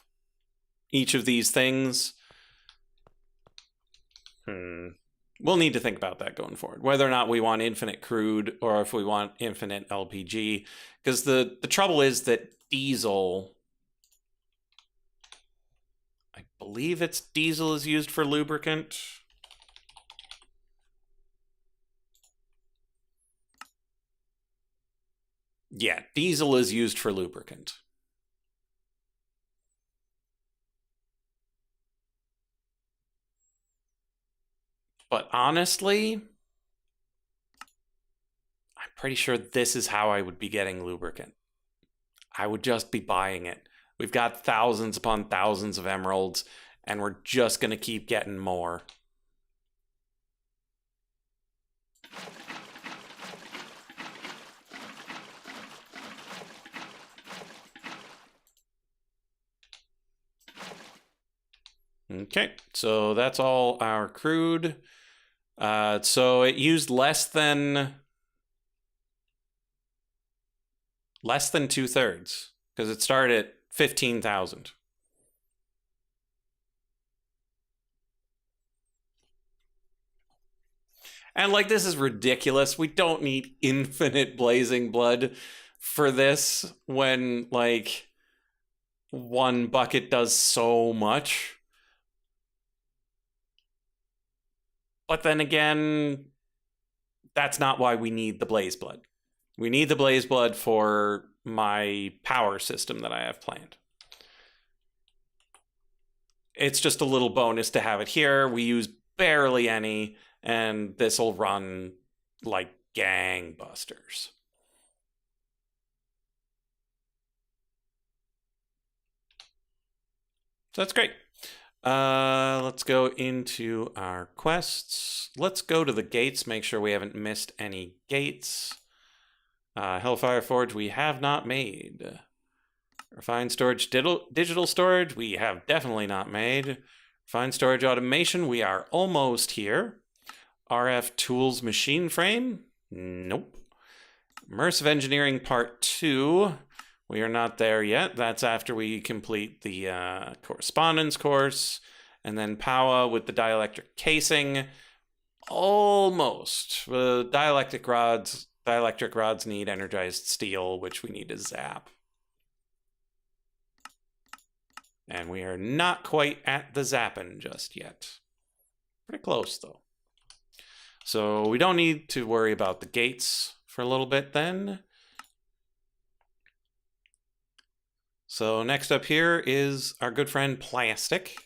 each of these things. We'll need to think about that going forward, whether or not we want infinite crude or if we want infinite LPG. Because the trouble is that diesel, I believe it's diesel is used for lubricant. Yeah, diesel is used for lubricant. But honestly, I'm pretty sure this is how I would be getting lubricant. I would just be buying it. We've got thousands upon thousands of emeralds, and we're just going to keep getting more. Okay, so that's all our crude. So it used less than 2/3 because it started at 15,000. And like, this is ridiculous. We don't need infinite blazing blood for this when like one bucket does so much. But then again, that's not why we need the blaze blood. We need the blaze blood for my power system that I have planned. It's just a little bonus to have it here. We use barely any, and this will run like gangbusters. So that's great. Let's go into our quests. Let's go to the gates, make sure we haven't missed any gates. Hellfire Forge we have not made. Refined Storage Digital Storage we have definitely not made. Refined Storage Automation we are almost here. RF Tools Machine Frame? Nope. Immersive Engineering Part 2. We are not there yet. That's after we complete the correspondence course. And then Power with the dielectric casing. Almost. Dielectric rods need energized steel, which we need to zap. And we are not quite at the zapping just yet. Pretty close, though. So we don't need to worry about the gates for a little bit then. So next up here is our good friend Plastic.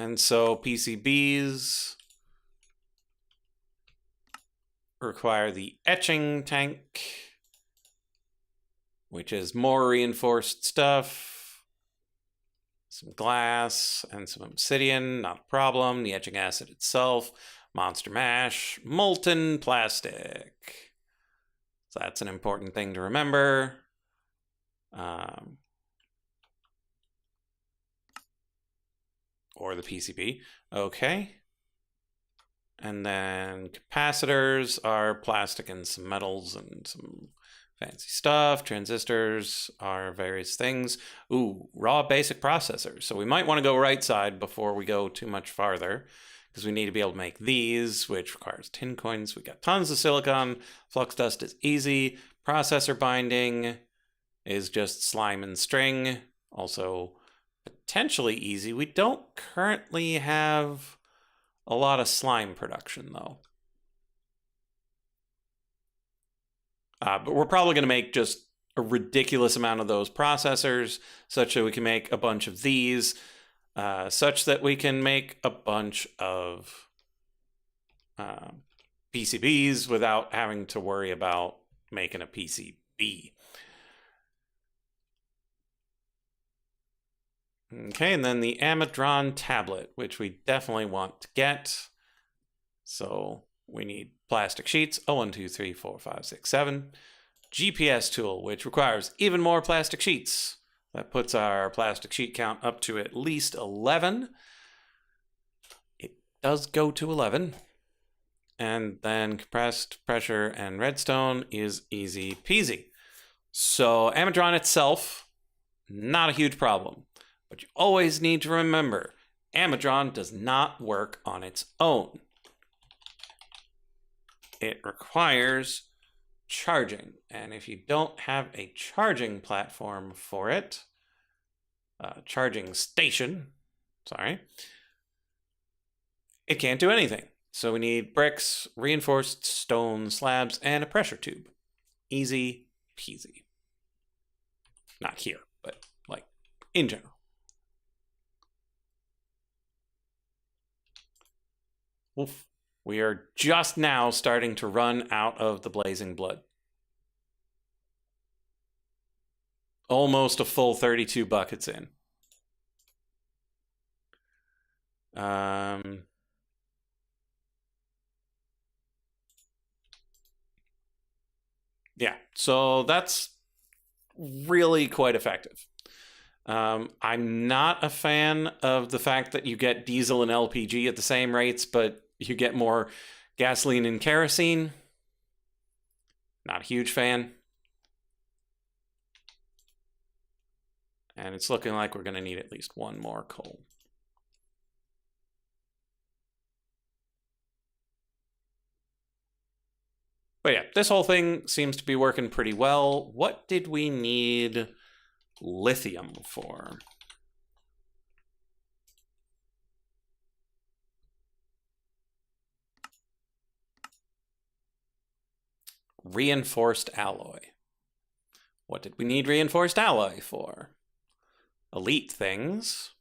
And so PCBs require the etching tank, which is more reinforced stuff, some glass, and some obsidian, not a problem. The etching acid itself, monster mash, molten plastic. So that's an important thing to remember. Or the PCB. Okay. And then capacitors are plastic and some metals and some fancy stuff. Transistors are various things. Ooh, raw basic processors. So we might want to go right side before we go too much farther, because we need to be able to make these, which requires tin coins. We got tons of silicon. Flux dust is easy. Processor binding is just slime and string. Also potentially easy. We don't currently have a lot of slime production, though. But we're probably going to make just a ridiculous amount of those processors, such that we can make a bunch of these, such that we can make a bunch of PCBs without having to worry about making a PCB. Okay, and then the Amadron tablet, which we definitely want to get. So we need plastic sheets. 1, 2, 3, 4, 5, 6, 7. GPS tool, which requires even more plastic sheets. That puts our plastic sheet count up to at least 11. It does go to 11. And then compressed pressure and redstone is easy peasy. So Amadron itself, not a huge problem. But you always need to remember, Amadron does not work on its own. It requires charging. And if you don't have a charging platform for it, charging station, sorry, it can't do anything. So we need bricks, reinforced stone slabs, and a pressure tube. Easy peasy. Not here, but like in general. Oof. We are just now starting to run out of the blazing blood. Almost a full 32 buckets in. Yeah, so that's really quite effective. I'm not a fan of the fact that you get diesel and LPG at the same rates, but you get more gasoline and kerosene. Not a huge fan. And it's looking like we're going to need at least one more coal. But yeah, this whole thing seems to be working pretty well. What did we need lithium for? Reinforced alloy. What did we need reinforced alloy for? Elite things.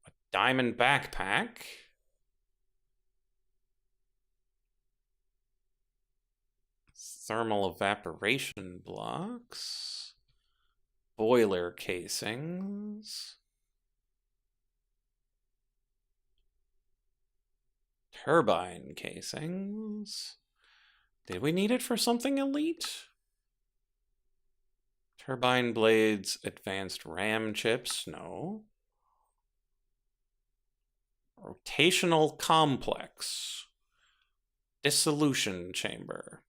A diamond backpack. Thermal evaporation blocks. Boiler casings. Turbine casings. Did we need it for something elite? Turbine blades, advanced RAM chips, no. Rotational complex. Dissolution chamber.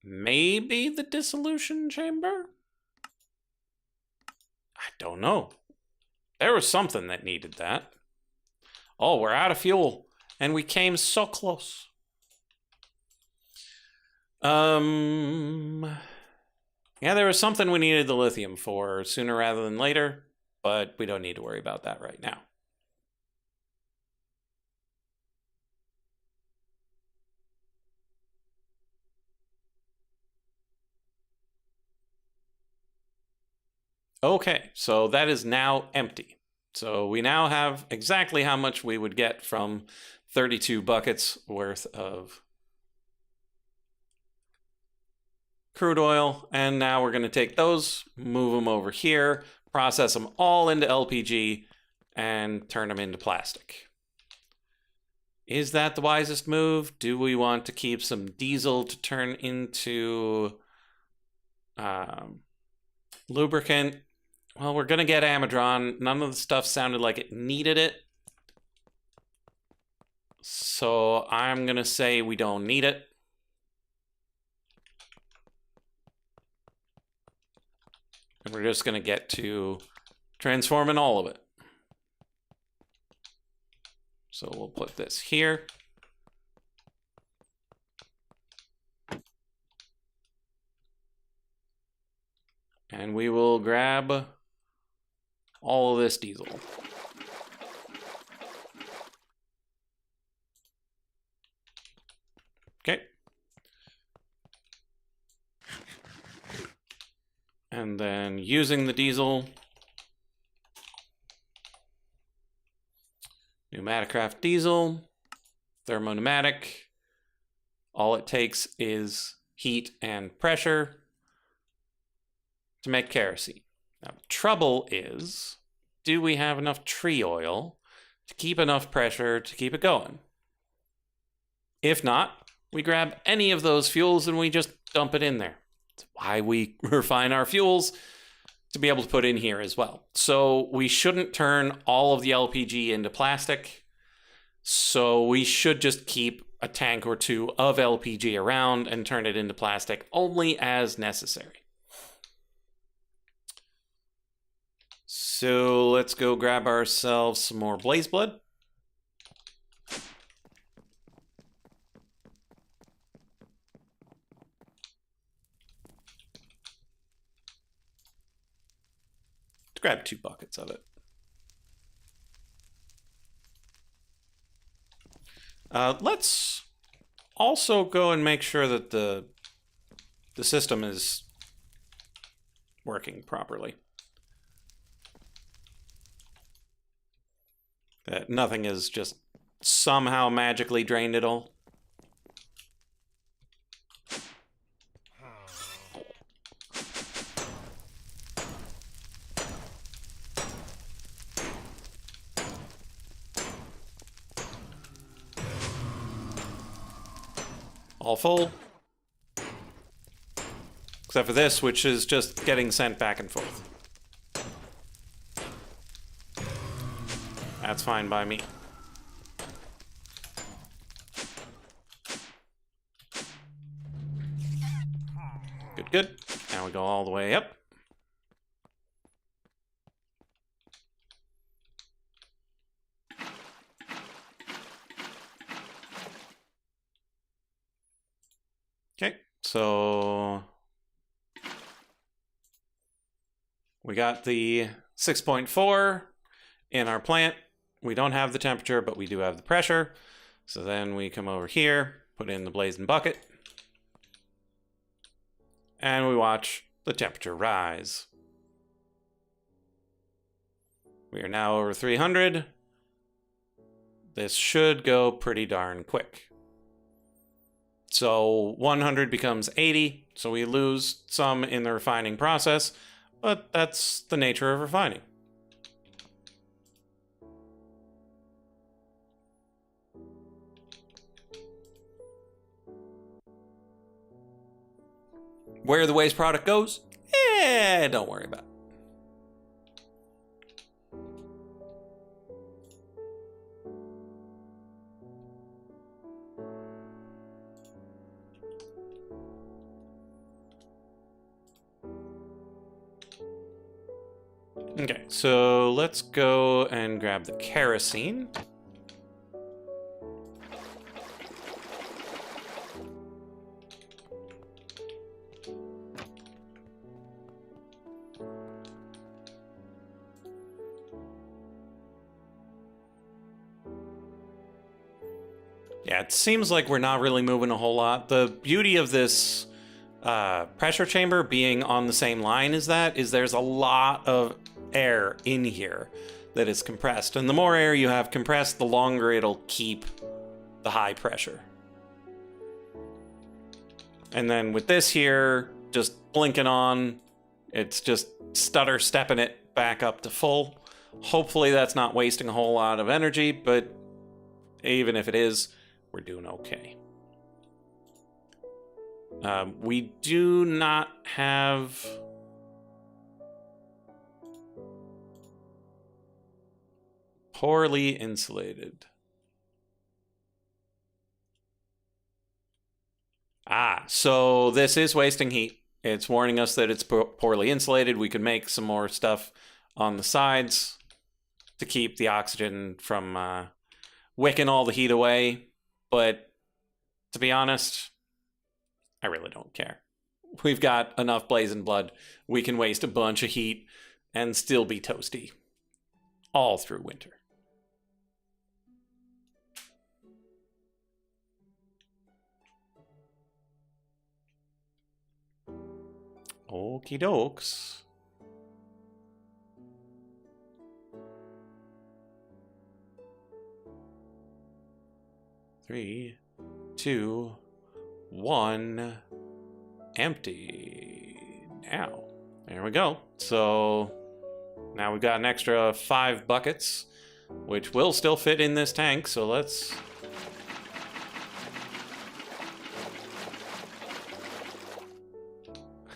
Maybe the dissolution chamber? I don't know. There was something that needed that. Oh, we're out of fuel. And we came so close. Yeah, there was something we needed the lithium for sooner rather than later, but we don't need to worry about that right now. Okay, so that is now empty. So we now have exactly how much we would get from 32 buckets worth of crude oil. And now we're going to take those, move them over here, process them all into LPG, and turn them into plastic. Is that the wisest move? Do we want to keep some diesel to turn into lubricant? Well, we're going to get Amadron. None of the stuff sounded like it needed it. So I'm going to say we don't need it. And we're just going to get to transforming all of it. So we'll put this here. And we will grab all of this diesel. Okay. And then using the diesel, Pneumaticraft diesel, thermoneumatic. All it takes is heat and pressure to make kerosene. Now, the trouble is, do we have enough tree oil to keep enough pressure to keep it going? If not, we grab any of those fuels and we just dump it in there. That's why we refine our fuels, to be able to put in here as well. So we shouldn't turn all of the LPG into plastic. So we should just keep a tank or two of LPG around and turn it into plastic only as necessary. So let's go grab ourselves some more Blaze Blood. Let's grab 2 buckets of it. Let's also go and make sure that the system is working properly. That nothing is just somehow magically drained at all. All full. Except for this, which is just getting sent back and forth. That's fine by me. Good, good. Now we go all the way up. Okay, so we got the 6.4 in our plant. We don't have the temperature, but we do have the pressure. So then we come over here, put in the blazing bucket, and we watch the temperature rise. We are now over 300. This should go pretty darn quick. So 100 becomes 80, so we lose some in the refining process, but that's the nature of refining. Where the waste product goes, don't worry about it. Okay, so let's go and grab the kerosene. Yeah, it seems like we're not really moving a whole lot. The beauty of this pressure chamber being on the same line as that is there's a lot of air in here that is compressed. And the more air you have compressed, the longer it'll keep the high pressure. And then with this here, just blinking on, it's just stutter stepping it back up to full. Hopefully that's not wasting a whole lot of energy, but even if it is, we're doing okay. We do not have... poorly insulated. So this is wasting heat. It's warning us that it's poorly insulated. We could make some more stuff on the sides to keep the oxygen from wicking all the heat away. But to be honest, I really don't care. We've got enough blazing blood. We can waste a bunch of heat and still be toasty all through winter. Okie dokes. Three, two, one, empty. Now, there we go. So now we've got an extra 5 buckets, which will still fit in this tank. So let's...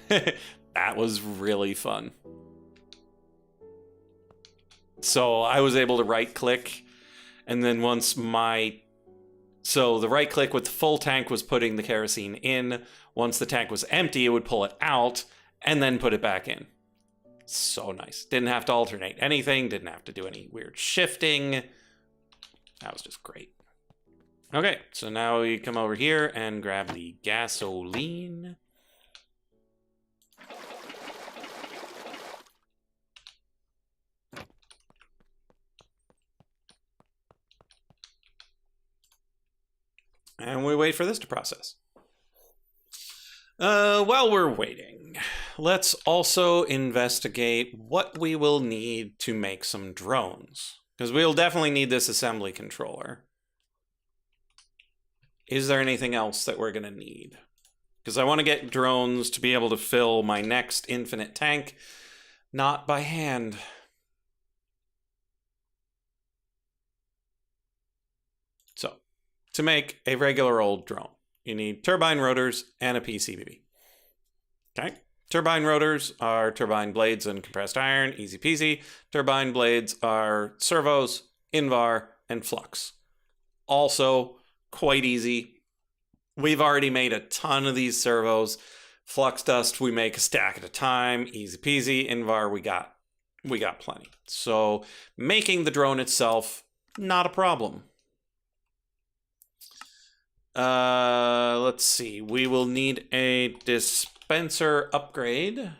That was really fun. So I was able to right click, and then once my... So the right click with the full tank was putting the kerosene in. Once the tank was empty, it would pull it out and then put it back in. So nice. Didn't have to alternate anything. Didn't have to do any weird shifting. That was just great. Okay, so now we come over here and grab the gasoline. And we wait for this to process. While we're waiting, let's also investigate what we will need to make some drones. Because we'll definitely need this assembly controller. Is there anything else that we're going to need? Because I want to get drones to be able to fill my next infinite tank, not by hand. So, to make a regular old drone, you need turbine rotors and a PCB. Okay? Turbine rotors are turbine blades and compressed iron, easy peasy. Turbine blades are servos, invar, and flux. Also, quite easy. We've already made a ton of these servos. Flux dust, we make a stack at a time. Easy peasy. Invar, we got plenty. So, making the drone itself, not a problem. Let's see. We will need a dispenser upgrade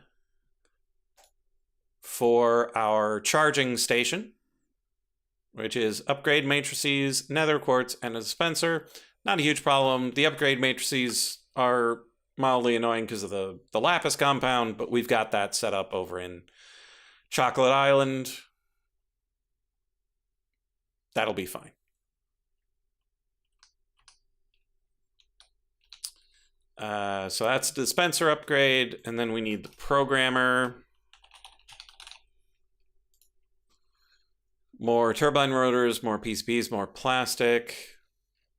for our charging station, which is upgrade matrices, nether quartz, and a dispenser. Not a huge problem. The upgrade matrices are mildly annoying because of the lapis compound, but we've got that set up over in Chocolate Island. That'll be fine. So that's the dispenser upgrade, and then we need the programmer. More turbine rotors, more PCBs, more plastic,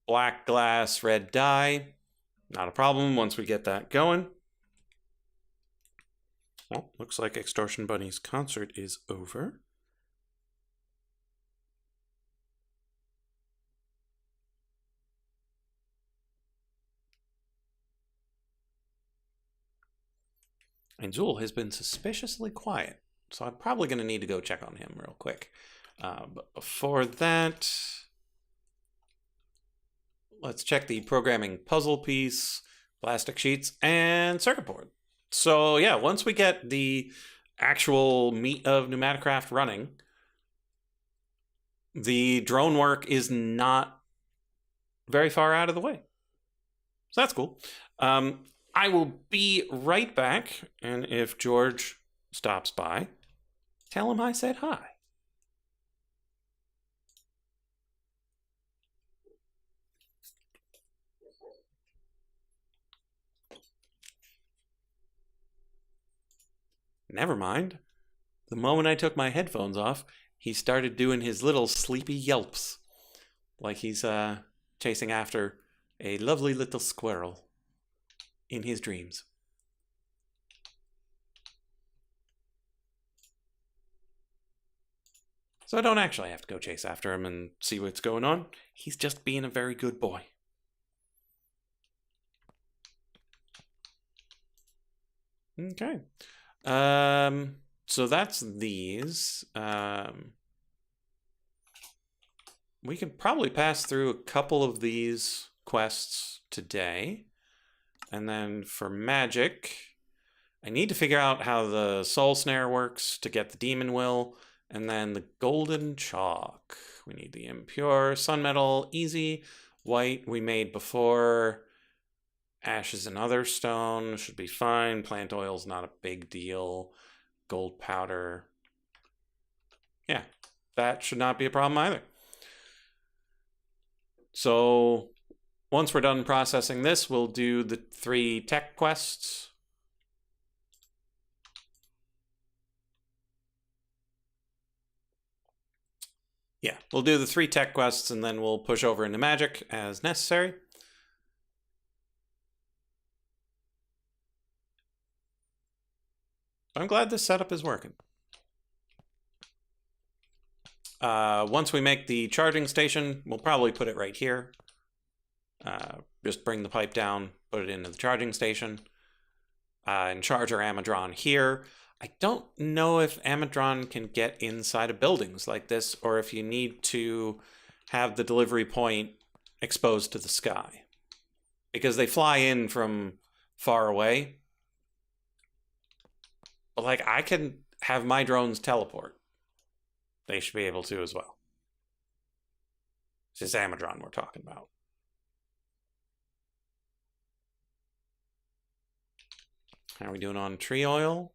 black glass, red dye. Not a problem once we get that going. Well, looks like Extortion Bunny's concert is over. And Zool has been suspiciously quiet, so I'm probably going to need to go check on him real quick. But before that, let's check the programming puzzle piece, plastic sheets, and circuit board. So yeah, once we get the actual meat of Pneumaticraft running, the drone work is not very far out of the way. So that's cool. I will be right back, and if George stops by, tell him I said hi. never mind. The moment I took my headphones off, he started doing his little sleepy yelps, like he's chasing after a lovely little squirrel in his dreams. So I don't actually have to go chase after him and see what's going on. He's just being a very good boy. Okay. So that's these. We can probably pass through a couple of these quests today. And then for magic, I need to figure out how the soul snare works to get the demon will. And then the golden chalk. We need the impure sunmetal, easy. White we made before. Ashes and other stone should be fine. Plant oil's not a big deal. Gold powder. Yeah, that should not be a problem either. So once we're done processing this, we'll do the 3 tech quests. Yeah, we'll do the 3 tech quests and then we'll push over into magic as necessary. I'm glad this setup is working. Once we make the charging station, we'll probably put it right here. Just bring the pipe down, put it into the charging station, and charge our Amadron here. I don't know if Amadron can get inside of buildings like this, or if you need to have the delivery point exposed to the sky. Because they fly in from far away. But, like, I can have my drones teleport. They should be able to as well. It's just Amadron we're talking about. How are we doing on tree oil?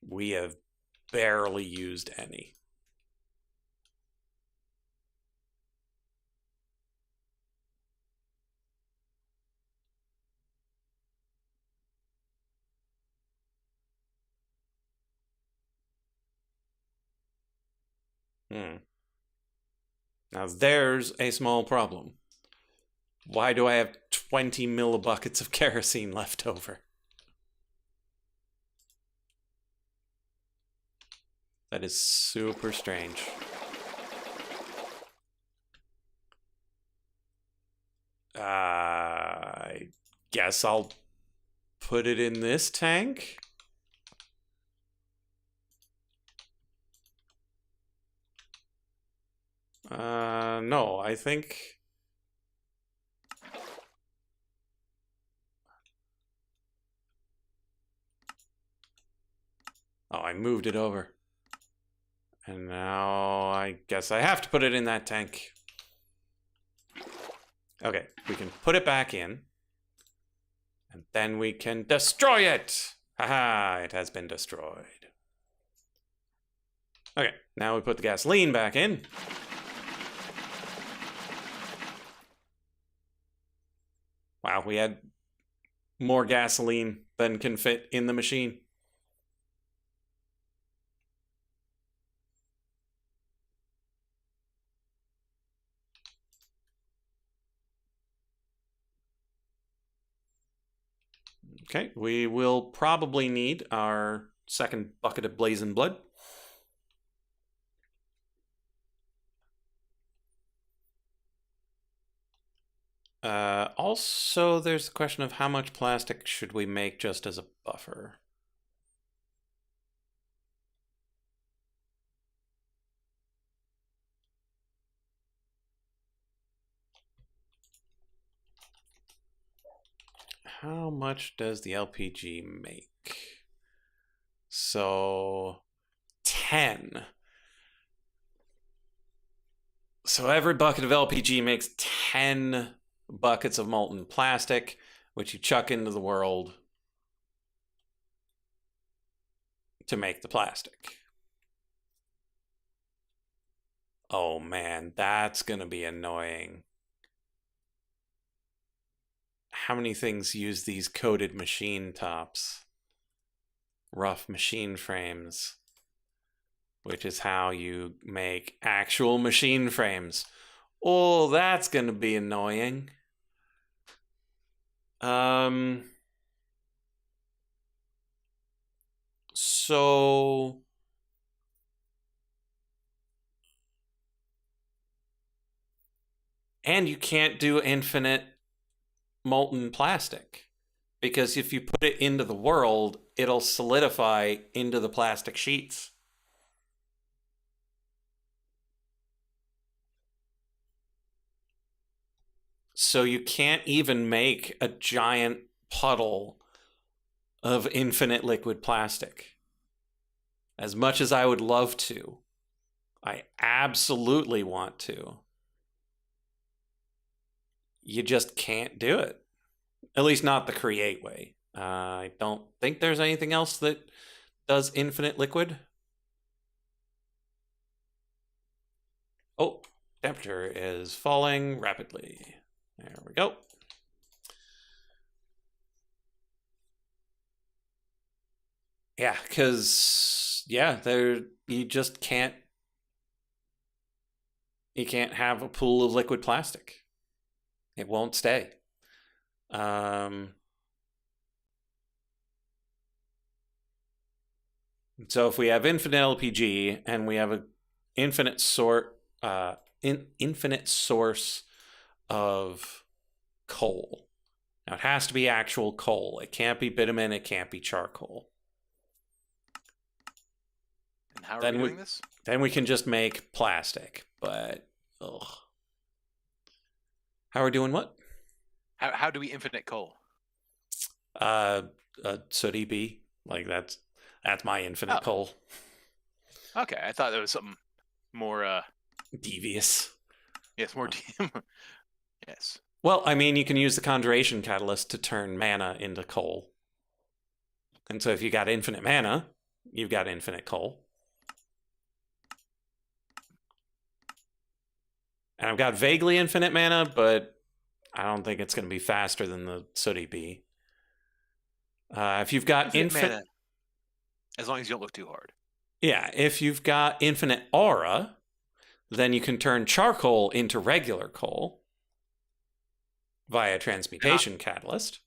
We have barely used any. Now there's a small problem. Why do I have 20 millibuckets of kerosene left over? That is super strange. I guess I'll put it in this tank. No, I think... Oh, I moved it over. And now I guess I have to put it in that tank. Okay, we can put it back in. And then we can destroy it! Haha, it has been destroyed. Okay, now we put the gasoline back in. Wow, we had more gasoline than can fit in the machine. Okay, we will probably need our second bucket of blazing blood. Also, there's the question of how much plastic should we make just as a buffer? How much does the LPG make? So, 10. So every bucket of LPG makes 10 buckets of molten plastic, which you chuck into the world to make the plastic. Oh man, that's gonna be annoying. How many things use these coated machine tops? rough machine frames, which is how you make actual machine frames. Oh, that's going to be annoying. So and you can't do infinite molten plastic because if you put it into the world, it'll solidify into the plastic sheets. So you can't even make a giant puddle of infinite liquid plastic. As much as I would love to, I absolutely want to. You just can't do it. At least not the create way. I don't think there's anything else that does infinite liquid. Oh, temperature is falling rapidly. There we go. Yeah, because there you just can't. You can't have a pool of liquid plastic. It won't stay. So if we have infinite LPG and we have an infinite infinite source of coal. Now it has to be actual coal. It can't be bitumen. It can't be charcoal. And how are we doing this? Then we can just make plastic. But ugh. How are we doing what? How do we infinite coal? Sooty B. Like that's my infinite coal. Okay, I thought there was something more devious. Yes, more yes. Well, I mean, you can use the conjuration catalyst to turn mana into coal. And so if you got infinite mana, you've got infinite coal. And I've got vaguely infinite mana, but I don't think it's going to be faster than the Sooty B. If you've got infinite mana, as long as you don't look too hard. Yeah, if you've got infinite aura, then you can turn charcoal into regular coal via transmutation catalyst.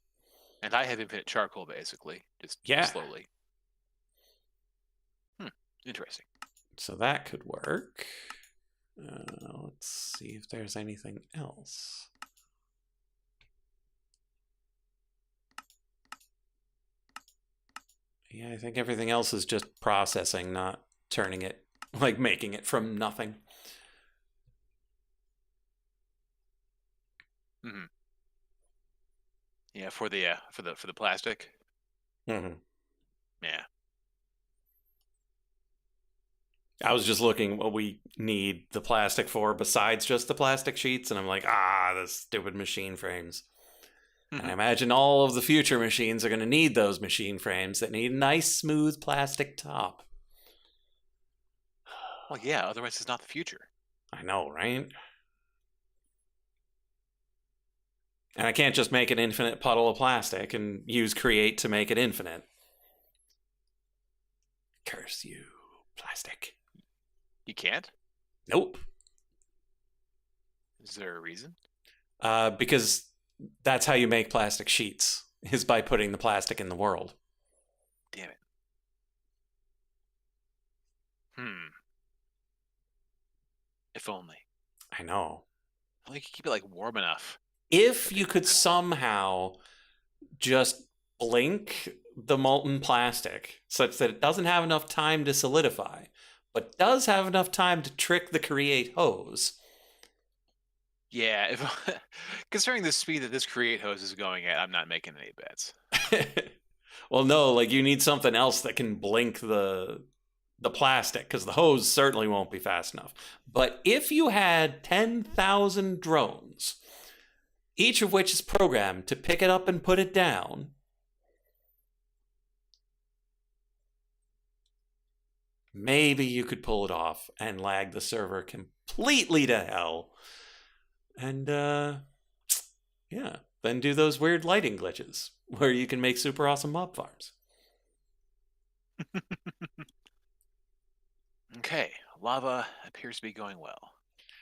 And I have infinite charcoal, basically, just slowly. Interesting. So that could work. Let's see if there's anything else. Yeah, I think everything else is just processing, not turning it, like making it from nothing. Mm-hmm. Yeah, for the plastic. Mm-hmm. Yeah. I was just looking what we need the plastic for besides just the plastic sheets, and I'm like, the stupid machine frames. Mm-hmm. And I imagine all of the future machines are going to need those machine frames that need a nice, smooth plastic top. Well, yeah, otherwise it's not the future. I know, right? And I can't just make an infinite puddle of plastic and use create to make it infinite. Curse you, plastic. You can't? Nope. Is there a reason? Because that's how you make plastic sheets, is by putting the plastic in the world. Damn it. If only. I know. Well, you could keep it like warm enough. If you could somehow just blink the molten plastic such that it doesn't have enough time to solidify, but does have enough time to trick the create hose. Yeah, if considering the speed that this create hose is going at, I'm not making any bets. Well, no, like you need something else that can blink the plastic, because the hose certainly won't be fast enough. But if you had 10,000 drones, each of which is programmed to pick it up and put it down, maybe you could pull it off and lag the server completely to hell. And, then do those weird lighting glitches where you can make super awesome mob farms. Okay, lava appears to be going well.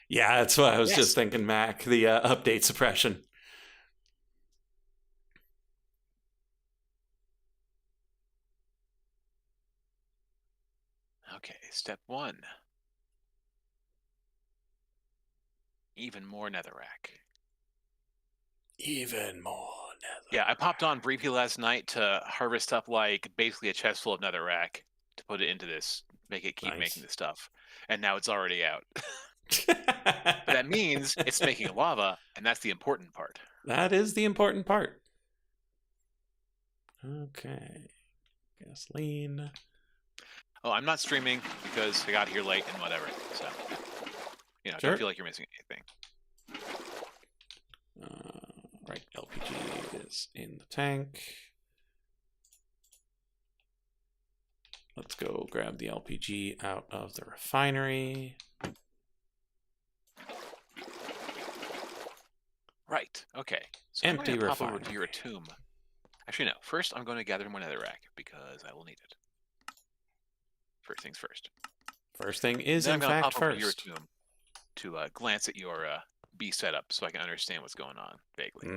Yeah, that's what I was Yes. just thinking, Mac. The update suppression. Okay, step 1. Even more netherrack. Even more nether. Yeah, I popped on briefly last night to harvest up like basically a chest full of netherrack to put it into this, make it keep making Nice. the stuff. And now it's already out. But that means it's making lava, and that's the important part. That is the important part. Okay. Gasoline. Oh, I'm not streaming because I got here late and whatever. So, Sure. don't feel like you're missing anything. Right, LPG is in the tank. Let's go grab the LPG out of the refinery. Right. Okay. So Empty I'm going to pop over to refinery. your tomb. Actually, no. First, I'm going to gather more netherrack because I will need it. First things first. First thing is, Then in I'm going to fact, pop over to your first. tomb to glance at your B setup so I can understand what's going on vaguely.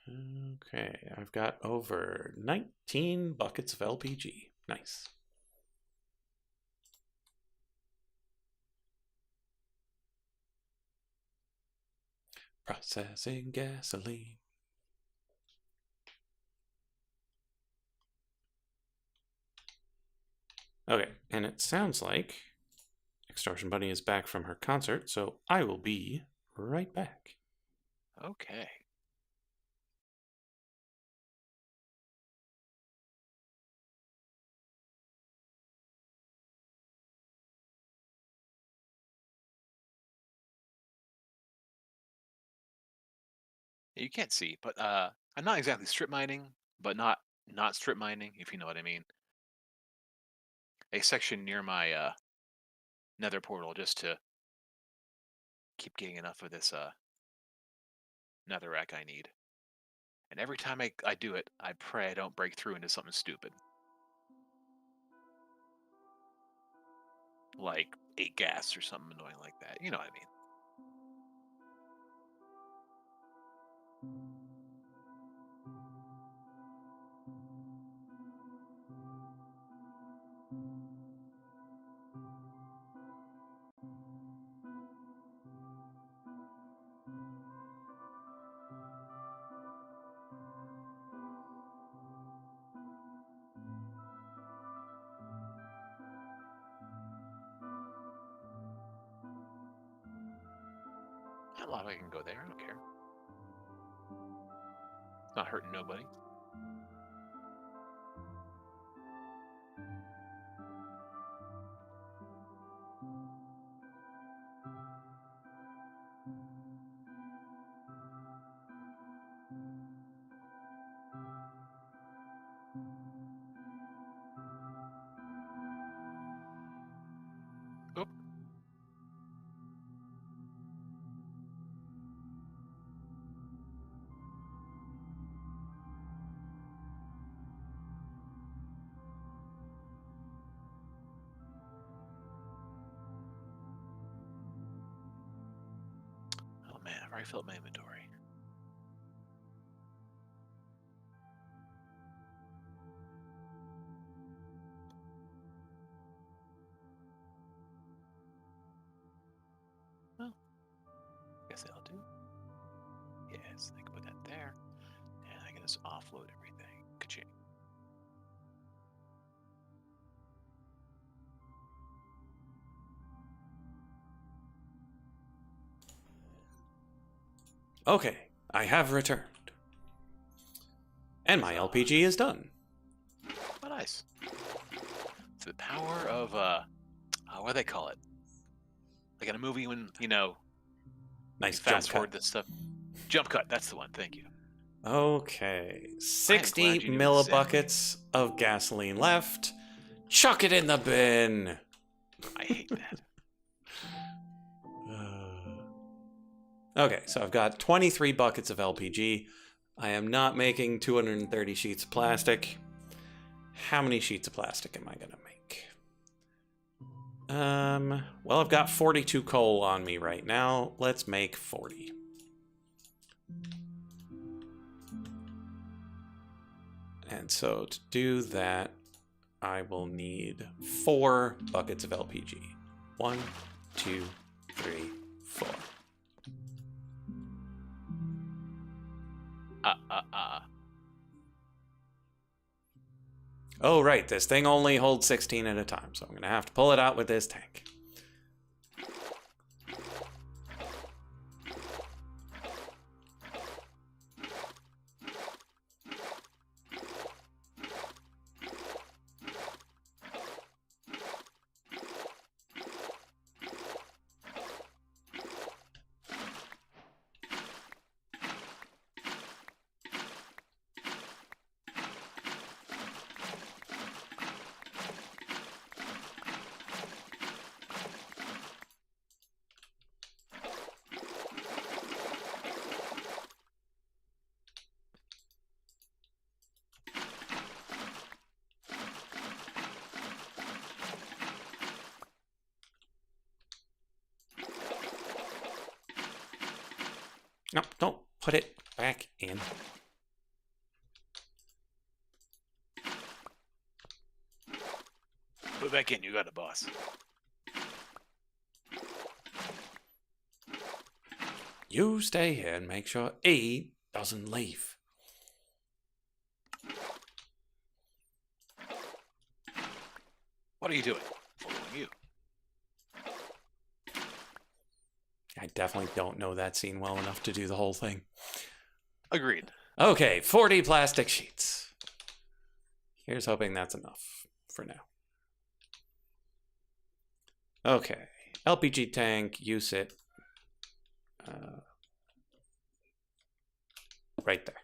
Okay, I've got over 19 buckets of LPG. Nice. Processing gasoline. Okay, and it sounds like Extortion Bunny is back from her concert, so I will be right back. Okay. You can't see, but I'm not exactly strip mining, but not strip mining, if you know what I mean. A section near my nether portal just to keep getting enough of this netherrack I need. And every time I do it, I pray I don't break through into something stupid. Like 8 gas or something annoying like that. You know what I mean. A lot I can go there, I don't care. It's not hurting nobody. Oop. Oh man, I've already filled my inventory. Well, guess that'll do. Yes, I can put that there. And I can just offload everything. Ka-ching. Okay, I have returned. And my LPG is done. Oh, nice. It's the power of, what do they call it? Like in a movie when, Nice you fast jump forward cut. this stuff. Jump cut, that's the one, thank you. Okay, 60 glad you knew Zen. millibuckets of gasoline left. Chuck it in the bin. I hate that. Okay, so I've got 23 buckets of LPG. I am not making 230 sheets of plastic. How many sheets of plastic am I gonna make? Well, I've got 42 coal on me right now. Let's make 40. And so to do that, I will need 4 buckets of LPG. 1, 2, 3, 4. Oh, right. This thing only holds 16 at a time, so I'm going to have to pull it out with this tank. No, don't put it back in. Put it back in. You got it, boss. You stay here and make sure E doesn't leave. What are you doing? Following you. I definitely don't know that scene well enough to do the whole thing. Agreed. Okay, 40 plastic sheets. Here's hoping that's enough for now. Okay, LPG tank, use it. Right there.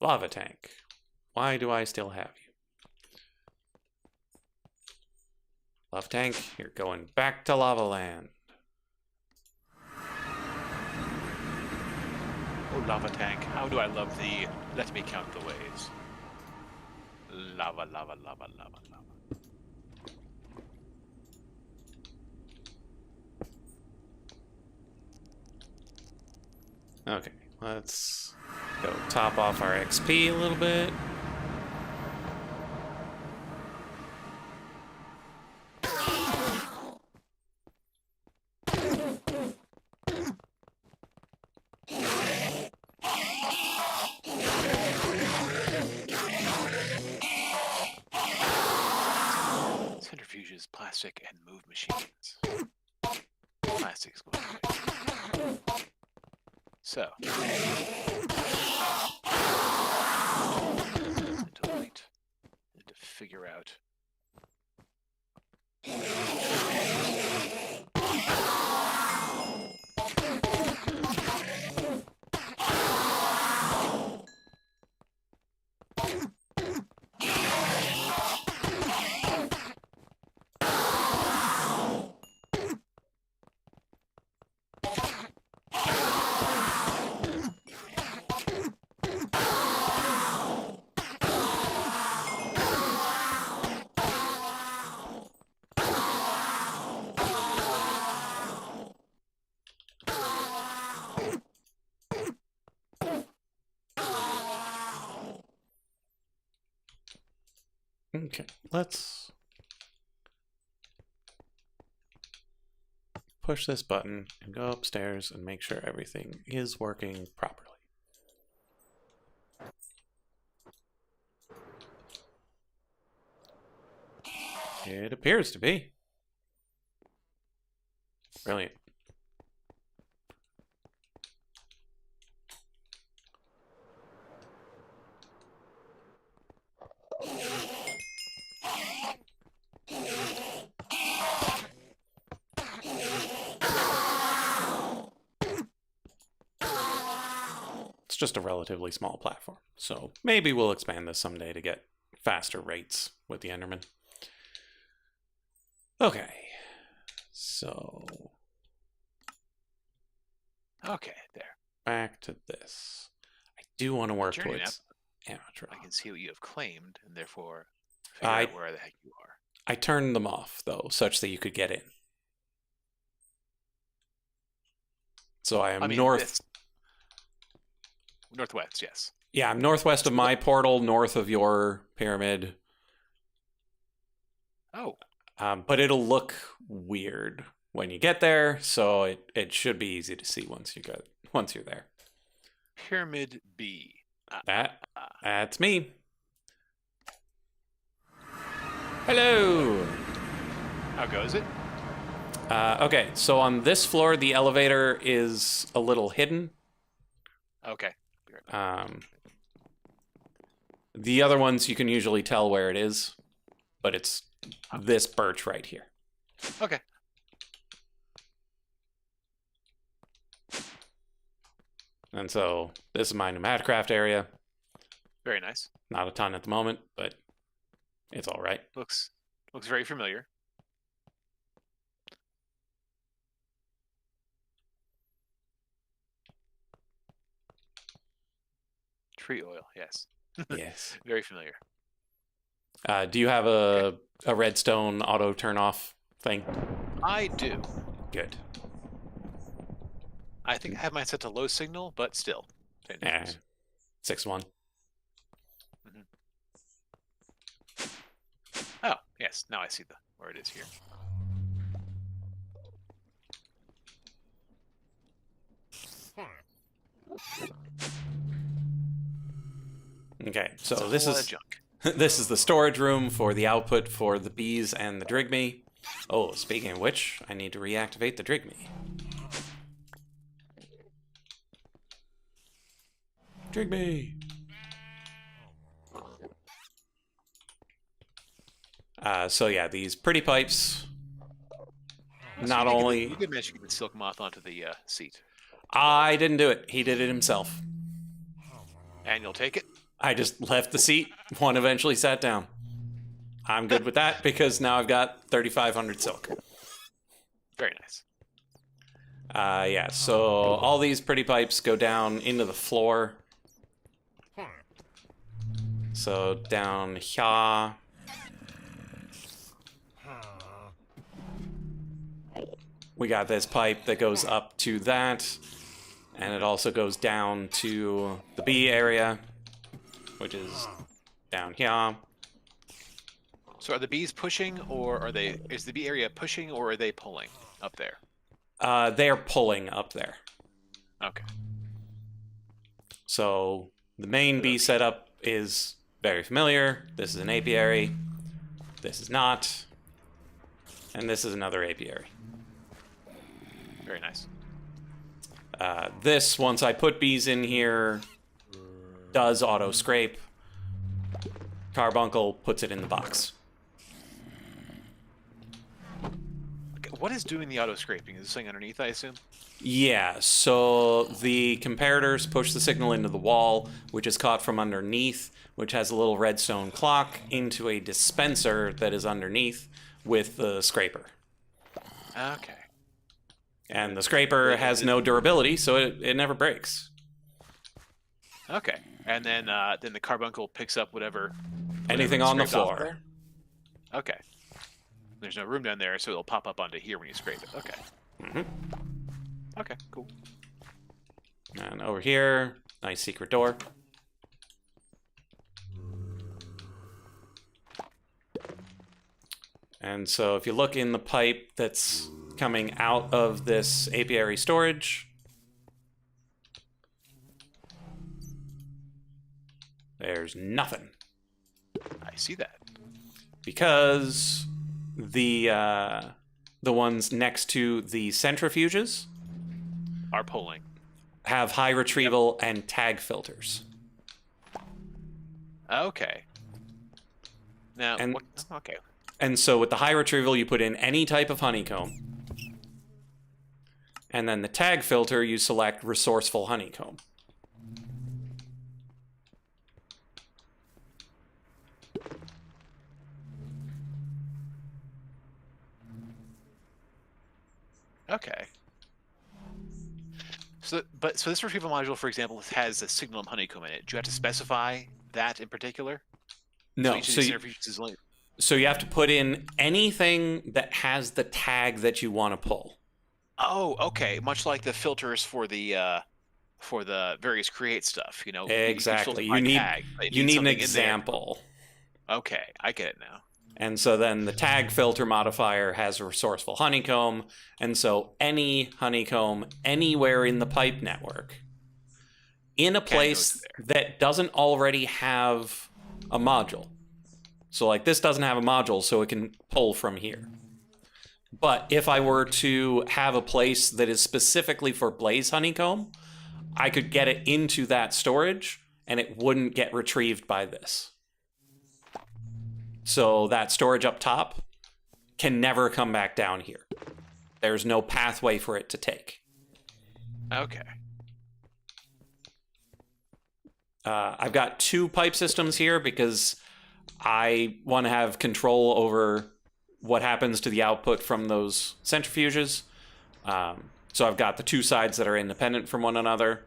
Lava tank. Why do I still have you? Lava tank, you're going back to lava land. Oh, lava tank. How do I love thee? Let me count the ways. Lava, lava, lava, lava, lava. Okay, let's go top off our XP a little bit. Centrifuges, plastic, and move machines. Plastic's going away. So. Until late. Need to figure out. Okay, let's push this button and go upstairs and make sure everything is working properly. It appears to be. Brilliant. It's just a relatively small platform, so maybe we'll expand this someday to get faster rates with the Enderman. Okay, so Okay, there. back to this. I do want to work Journey towards Amateur. I can see what you have claimed, and therefore figure out where the heck you are. I turned them off, though, such that you could get in. So I am northwest, yes. Yeah, I'm northwest of my portal, north of your pyramid. Oh. But it'll look weird when you get there, so it should be easy to see once you're there. Pyramid B. That's me. Hello. How goes it? Okay, so on this floor, the elevator is a little hidden. Okay. The other ones, you can usually tell where it is, but it's this birch right here. Okay. And so this is my pneumaticraft area. Very nice. Not a ton at the moment, but it's all right. Looks very familiar. Tree oil, yes. Yes. Very familiar. Do you have a redstone auto turn off thing? I do. Good. I think I have mine set to low signal, but still. 6-1. Oh, yes. Now I see where it is here. Okay, so this is junk. This is the storage room for the output for the bees and the drigme. Oh, speaking of which, I need to reactivate the drigme. Drigme. So yeah, these pretty pipes. Not only you did mention you could silk moth onto the seat. I didn't do it. He did it himself. And you'll take it? I just left the seat. One eventually sat down. I'm good with that because now I've got 3,500 silk. Very nice. Yeah, so all these pretty pipes go down into the floor. So down here. We got this pipe that goes up to that. And it also goes down to the bee area, which is down here. So are the bees pushing, or is the bee area pushing, or are they pulling up there? They're pulling up there. Okay. So the main bee setup is very familiar. This is an apiary. This is not. And this is another apiary. Very nice. This, once I put bees in here, does auto scrape. Carbuncle puts it in the box. Okay, what is doing the auto scraping? Is this thing underneath, I assume? Yeah, so the comparators push the signal into the wall, which is caught from underneath, which has a little redstone clock, into a dispenser that is underneath with the scraper. Okay. And the scraper has no durability, so it never breaks. Okay. And then the carbuncle picks up whatever Anything on the scraped off floor. there? Okay. There's no room down there, so it'll pop up onto here when you scrape it. Okay. Mm-hmm. Okay, cool. And over here, nice secret door. And so if you look in the pipe that's coming out of this apiary storage, there's nothing. I see that. Because the ones next to the centrifuges Are pulling. have high retrieval and tag filters. Okay. Now, And- okay. And so with the high retrieval, you put in any type of honeycomb. And then the tag filter, you select resourceful honeycomb. Okay. So this retrieval module, for example, has a signal honeycomb in it. Do you have to specify that in particular? No, So each of these centrifuges is only... So you have to put in anything that has the tag that you want to pull. Oh, okay. Much like the filters for the various create stuff, you know. Exactly. You need tag. You need an example. Okay, I get it now. And so then the tag filter modifier has a resourceful honeycomb, and so any honeycomb anywhere in the pipe network, in a place that doesn't already have a module. So like this doesn't have a module, so it can pull from here. But if I were to have a place that is specifically for blaze honeycomb, I could get it into that storage and it wouldn't get retrieved by this. So that storage up top can never come back down here. There's no pathway for it to take. Okay. I've got 2 pipe systems here because I want to have control over what happens to the output from those centrifuges. So I've got the 2 sides that are independent from one another.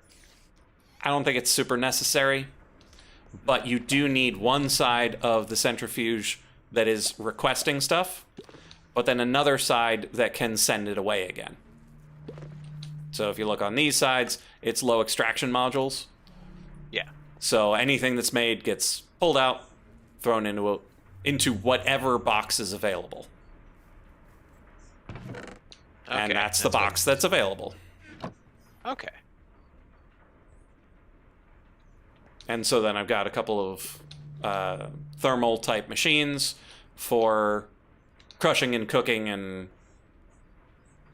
I don't think it's super necessary, but you do need one side of the centrifuge that is requesting stuff, but then another side that can send it away again. So if you look on these sides, it's low extraction modules. Yeah. So anything that's made gets pulled out, thrown into whatever box is available. Okay, and that's the box that's available. Okay. And so then I've got a couple of thermal type machines for crushing and cooking and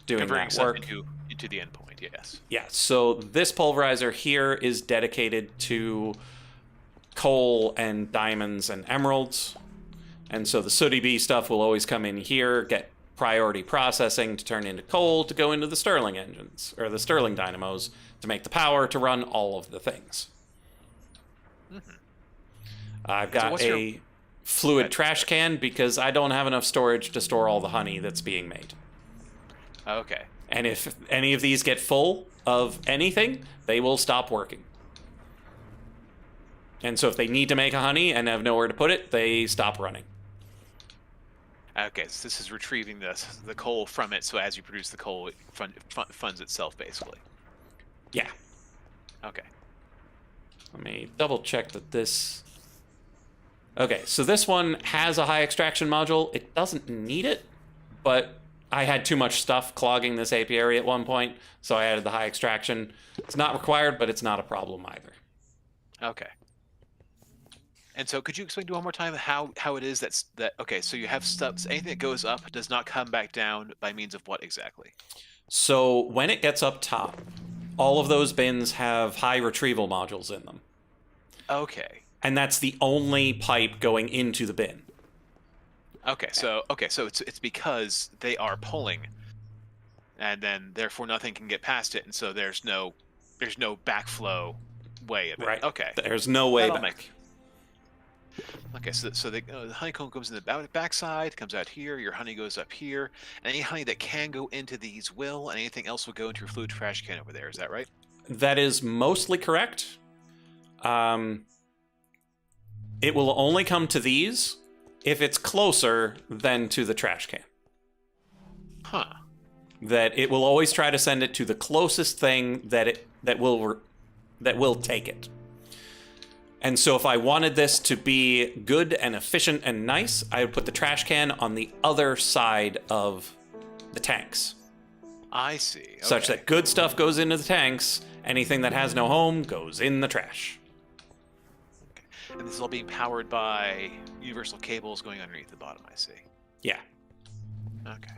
doing that work. Into the endpoint, yes. Yeah, so this pulverizer here is dedicated to coal and diamonds and emeralds. And so the sooty bee stuff will always come in here, get priority processing to turn into coal to go into the Stirling engines, or the Stirling dynamos, to make the power to run all of the things. Mm-hmm. I've got a fluid trash can because I don't have enough storage to store all the honey that's being made. Okay. And if any of these get full of anything, they will stop working. And so if they need to make a honey and have nowhere to put it, they stop running. Okay, so this is retrieving the coal from it, so as you produce the coal, it funds itself, basically. Yeah. Okay. Let me double check that this... Okay, so this one has a high extraction module. It doesn't need it, but I had too much stuff clogging this apiary at one point, so I added the high extraction. It's not required, but it's not a problem either. Okay. And so could you explain to one more time how it is that okay, so you have stuff, anything that goes up does not come back down by means of what exactly? So when it gets up top, all of those bins have high retrieval modules in them. Okay. And that's the only pipe going into the bin. Okay, so it's because they are pulling, and then therefore nothing can get past it, and so there's no backflow way of it. Right. Okay. There's no way back. Okay, so the honeycomb goes in the backside, comes out here, your honey goes up here, and any honey that can go into these will, and anything else will go into your fluid trash can over there, is that right? That is mostly correct. It will only come to these if it's closer than to the trash can. Huh. That it will always try to send it to the closest thing that will take it. And so if I wanted this to be good and efficient and nice, I would put the trash can on the other side of the tanks. I see. Okay. Such that good stuff goes into the tanks, anything that has no home goes in the trash. Okay. And this is all being powered by universal cables going underneath the bottom, I see. Yeah. Okay.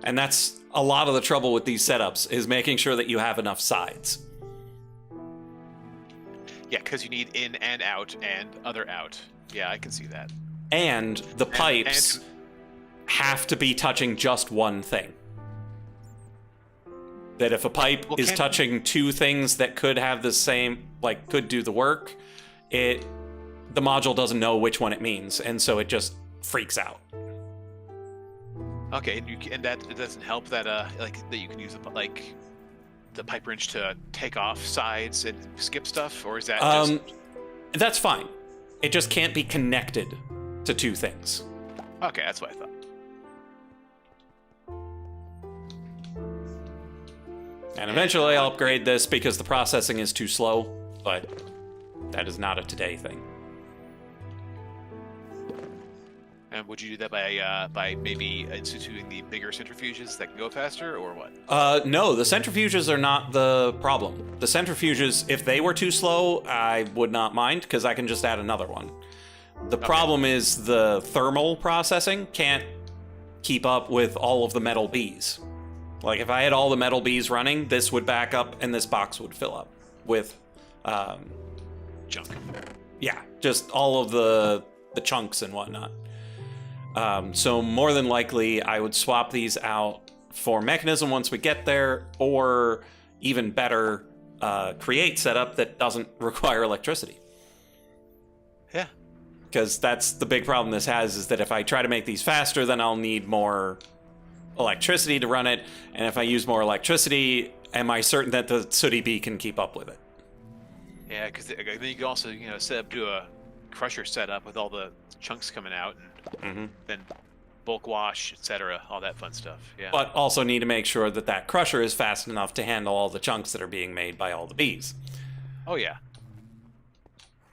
And that's a lot of the trouble with these setups, is making sure that you have enough sides. Yeah, because you need in and out and other out. Yeah, I can see that. And the pipes have to be touching just one thing. That if a pipe is touching 2 things that could have the same, like, could do the work, the module doesn't know which one it means, and so it just freaks out. Okay, and that it doesn't help that that you can use the pipe wrench to take off sides and skip stuff, or is that just... That's fine. It just can't be connected to two things. Okay, that's what I thought. And eventually I'll upgrade this because the processing is too slow, but that is not a today thing. And would you do that by maybe instituting the bigger centrifuges that can go faster, or what? No, the centrifuges are not the problem. The centrifuges, if they were too slow, I would not mind, because I can just add another one. The problem is the thermal processing can't keep up with all of the metal bees. Like, if I had all the metal bees running, this would back up and this box would fill up with... Junk. Yeah, just all of the chunks and whatnot. So more than likely, I would swap these out for mechanism once we get there, or even better, create setup that doesn't require electricity. Yeah. Because that's the big problem this has, is that if I try to make these faster, then I'll need more electricity to run it, and if I use more electricity, am I certain that the sooty bee can keep up with it? Yeah, because then you can also, set up, do a crusher setup with all the chunks coming out, and then bulk wash, etc., all that fun stuff. Yeah. But also need to make sure that that crusher is fast enough to handle all the chunks that are being made by all the bees. Oh yeah.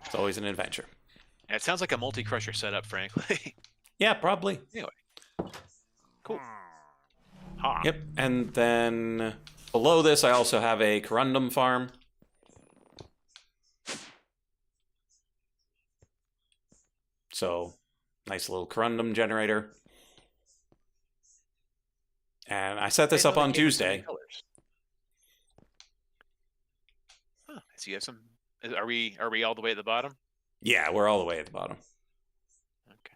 It's always an adventure. Yeah, it sounds like a multi-crusher setup, frankly. Yeah, probably. Anyway. Cool. Ha. Yep, and then below this I also have a corundum farm. So, nice little corundum generator. And I set this up on Tuesday. Huh, so you have some... Are we all the way at the bottom? Yeah, we're all the way at the bottom. Okay.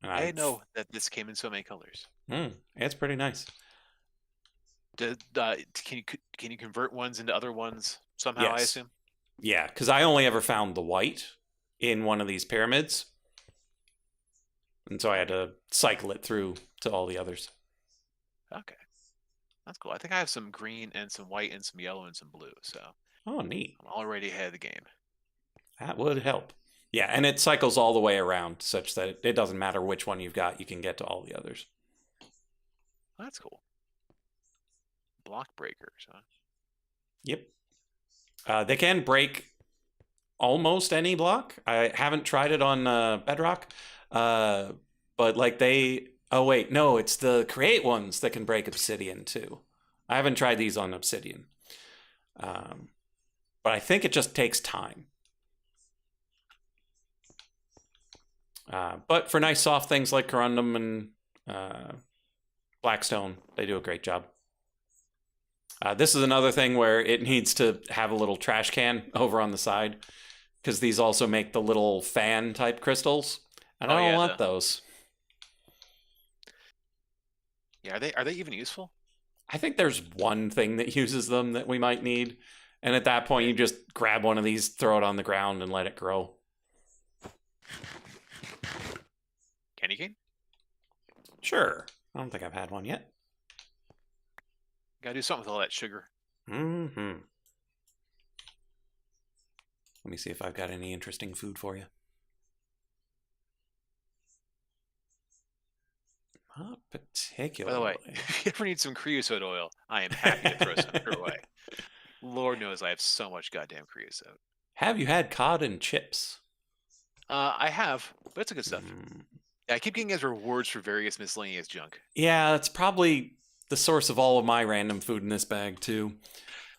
And I didn't know that this came in so many colors. It's pretty nice. Can you convert ones into other ones somehow? Yes. I assume. Yeah, because I only ever found the white in one of these pyramids, and so I had to cycle it through to all the others. Okay, that's cool. I think I have some green and some white and some yellow and some blue. So. Oh, neat. I'm already ahead of the game. That would help. Yeah, and it cycles all the way around, such that it doesn't matter which one you've got; you can get to all the others. That's cool. Block breakers, huh? Yep. They can break almost any block. I haven't tried it on Bedrock, but like they... Oh, wait, no, it's the create ones that can break obsidian, too. I haven't tried these on obsidian. But I think it just takes time. But for nice soft things like corundum and blackstone, they do a great job. This is another thing where it needs to have a little trash can over on the side, because these also make the little fan type crystals, and I don't want those. Yeah, are they even useful? I think there's one thing that uses them that we might need, and at that point you just grab one of these, throw it on the ground, and let it grow. Candy cane? Sure. I don't think I've had one yet. Gotta do something with all that sugar. Let me see if I've got any interesting food for you. Not particularly. By the way, if you ever need some creosote oil, I am happy to throw some your way. Lord knows I have so much goddamn creosote. Have you had cod and chips? I have, but it's a good stuff. Yeah, I keep getting as rewards for various miscellaneous junk. Yeah, that's probably the source of all of my random food in this bag, too.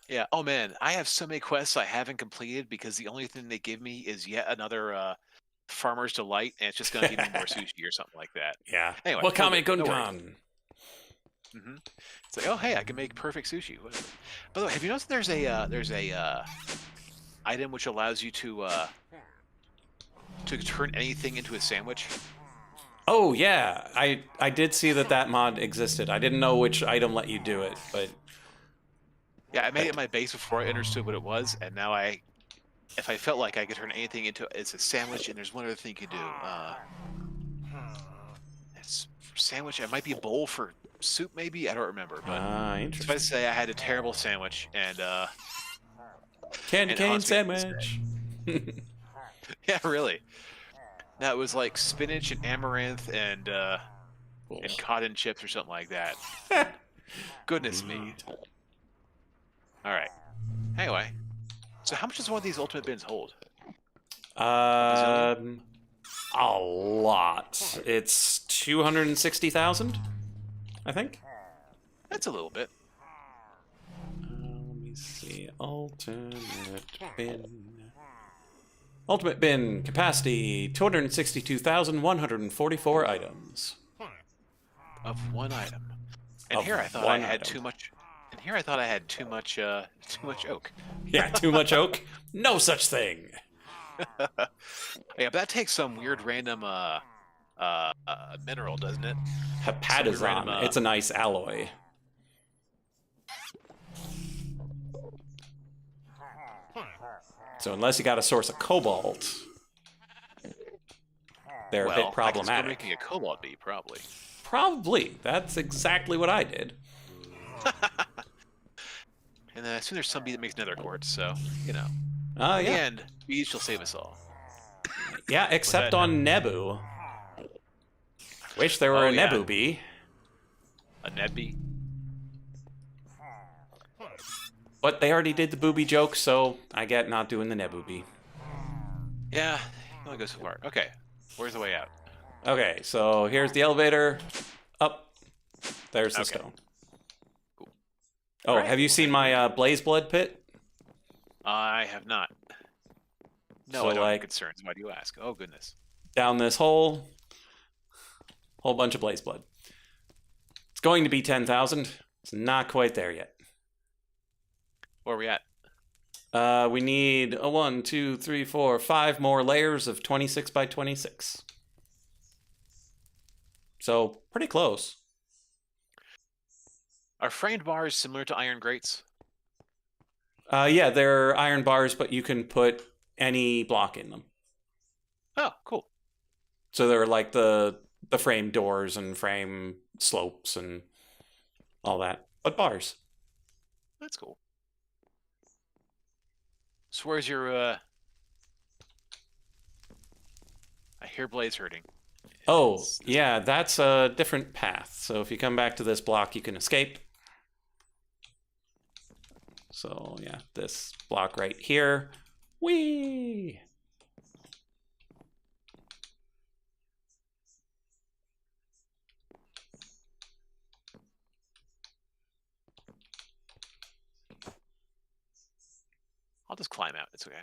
Yeah. Oh, man. I have so many quests I haven't completed because the only thing they give me is yet another Farmer's Delight, and it's just going to give me more sushi or something like that. Yeah. Anyway. Wakame no Gunkan. It's like, oh, hey, I can make perfect sushi. Whatever. By the way, have you noticed there's a item which allows you to turn anything into a sandwich? Oh, yeah. I did see that mod existed. I didn't know which item let you do it, but... Yeah, I made it my base before I understood what it was, and now if I felt like I could turn anything into it's a sandwich, and there's one other thing you could do. It's for sandwich. It might be a bowl for soup, maybe. I don't remember. But interesting. suffice to say, I had a terrible sandwich, and candy cane sandwich. Yeah, really. That was like spinach and amaranth and cotton chips or something like that. Goodness me. All right. Anyway, so how much does one of these ultimate bins hold? A lot. It's 260,000, I think. That's a little bit. Let me see. Ultimate bin capacity 262,144 items. Of one item. And Of here I thought I one had item. too much. And here I thought I had too much oak. Yeah, too much oak? No such thing. Yeah, but that takes some weird random mineral, doesn't it? Hepatazon. It's a nice alloy. So unless you got a source of cobalt, they're a bit Well, problematic. I making a cobalt bee, probably. Probably. That's exactly what I did. And then I assume there's some bee that makes nether quartz, so, you know. Yeah. In the end, bees shall save us all. Yeah, except on Nebu. Wish there were a Nebu bee. A Ned bee? But they already did the booby joke, so I get not doing the Nebu bee. Yeah, it only goes so far. Okay, where's the way out? Okay, so here's the elevator. Up. There's the stone. Cool. Oh, All right. have you seen my Blaze Blood pit? I have not. No, So, I don't like, have concerns. Why do you ask? Oh, goodness. Down this hole. Whole bunch of Blaze Blood. It's going to be 10,000. It's not quite there yet. Where are we at? We need a 1, 2, 3, 4, 5 more layers of 26 by 26. So, pretty close. Are framed bars similar to iron grates? Yeah, they're iron bars, but you can put any block in them. Oh, cool. So they're like the frame doors and frame slopes and all that, but bars. That's cool. So where's your, I hear Blaze hurting. Oh, yeah, that's a different path. So if you come back to this block, you can escape. So, yeah, this block right here. Whee! I'll just climb out. It's okay.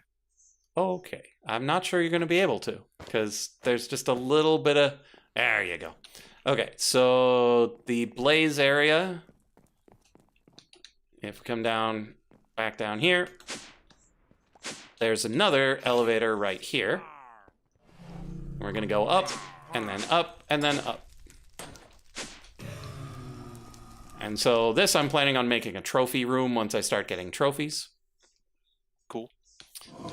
Okay, I'm not sure you're going to be able to, because there's just a little bit of... There you go. Okay, so the blaze area, if we come down, back down here, there's another elevator right here. We're going to go up, and then up, and then up. And so this I'm planning on making a trophy room once I start getting trophies. Cool.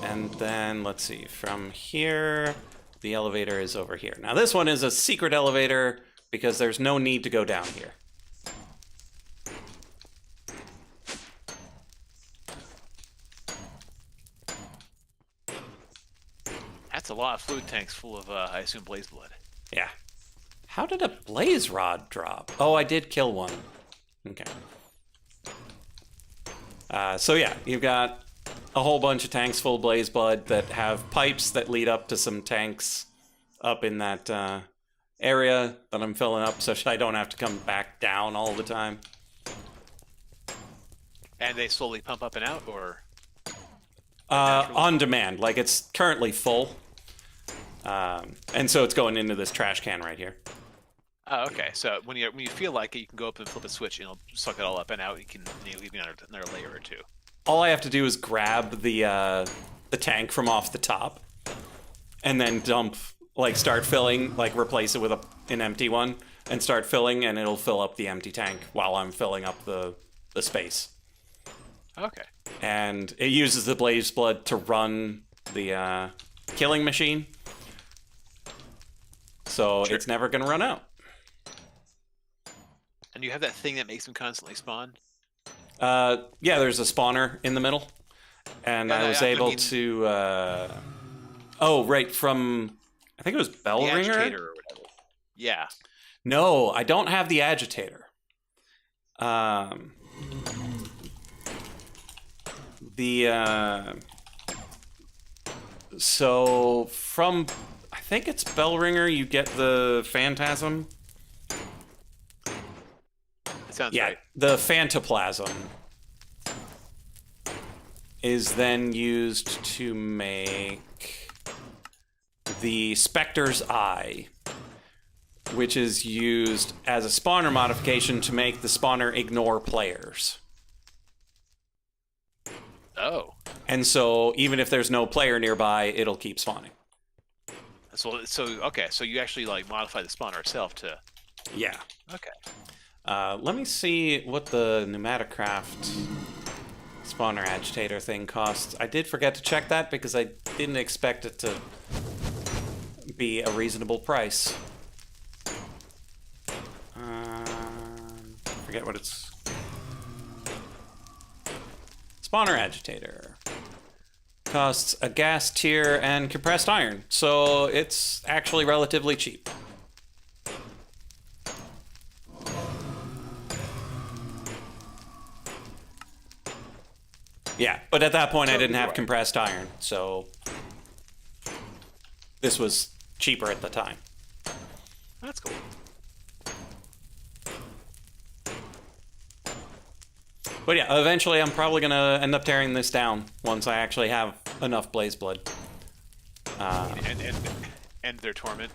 And then, let's see, from here, the elevator is over here. Now, this one is a secret elevator because there's no need to go down here. That's a lot of fluid tanks full of, I assume, blaze blood. Yeah. How did a blaze rod drop? Oh, I did kill one. Okay. So yeah, you've got a whole bunch of tanks full of blaze blood that have pipes that lead up to some tanks up in that area that I'm filling up so I don't have to come back down all the time. And they slowly pump up and out, or? On demand. Like, it's currently full. And so it's going into this trash can right here. Oh, okay. So when you feel like it, you can go up and flip a switch, and it'll suck it all up and out. You can leave another layer or two. All I have to do is grab the tank from off the top, and then dump, like, start filling, like, replace it with an empty one, and start filling, and it'll fill up the empty tank while I'm filling up the space. Okay. And it uses the blaze blood to run the killing machine, so Sure. it's never going to run out. And you have that thing that makes them constantly spawn? Yeah, there's a spawner in the middle, and I was able to Oh, right, from... I think it was Bell The Ringer? agitator or whatever. Yeah. No, I don't have the agitator. So from, I think it's Bell Ringer, you get the Phantasm. That sounds right. The Phantoplasm is then used to make the Spectre's Eye, which is used as a spawner modification to make the spawner ignore players. Oh. And so even if there's no player nearby, it'll keep spawning. So okay, so you actually like modify the spawner itself to... Yeah. Okay. Let me see what the Pneumaticraft spawner agitator thing costs. I did forget to check that because I didn't expect it to be a reasonable price. Forget what it's... Spawner agitator. Costs a gas tier and compressed iron, so it's actually relatively cheap. Yeah, but at that point I didn't have compressed iron, so this was cheaper at the time. That's cool. But yeah, eventually I'm probably going to end up tearing this down once I actually have enough Blaze Blood. And their torment.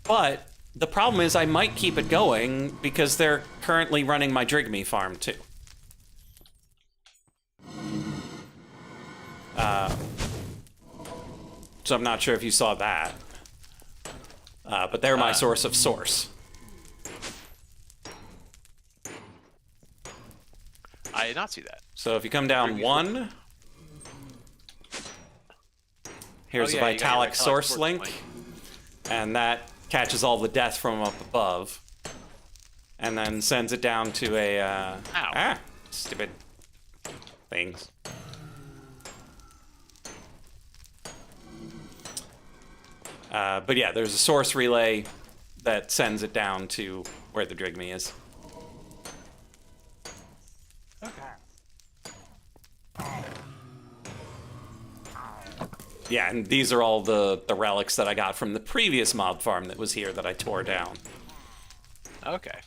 But the problem is I might keep it going because they're currently running my Drigme farm too. So I'm not sure if you saw that. But they're my source of source. I did not see that. So if you come down one, here's a Vitalic source link, and that catches all the death from up above, and then sends it down to a stupid things. But yeah, there's a source relay that sends it down to where the Drigme is. Yeah, and these are all the relics that I got from the previous mob farm that was here that I tore down. Okay.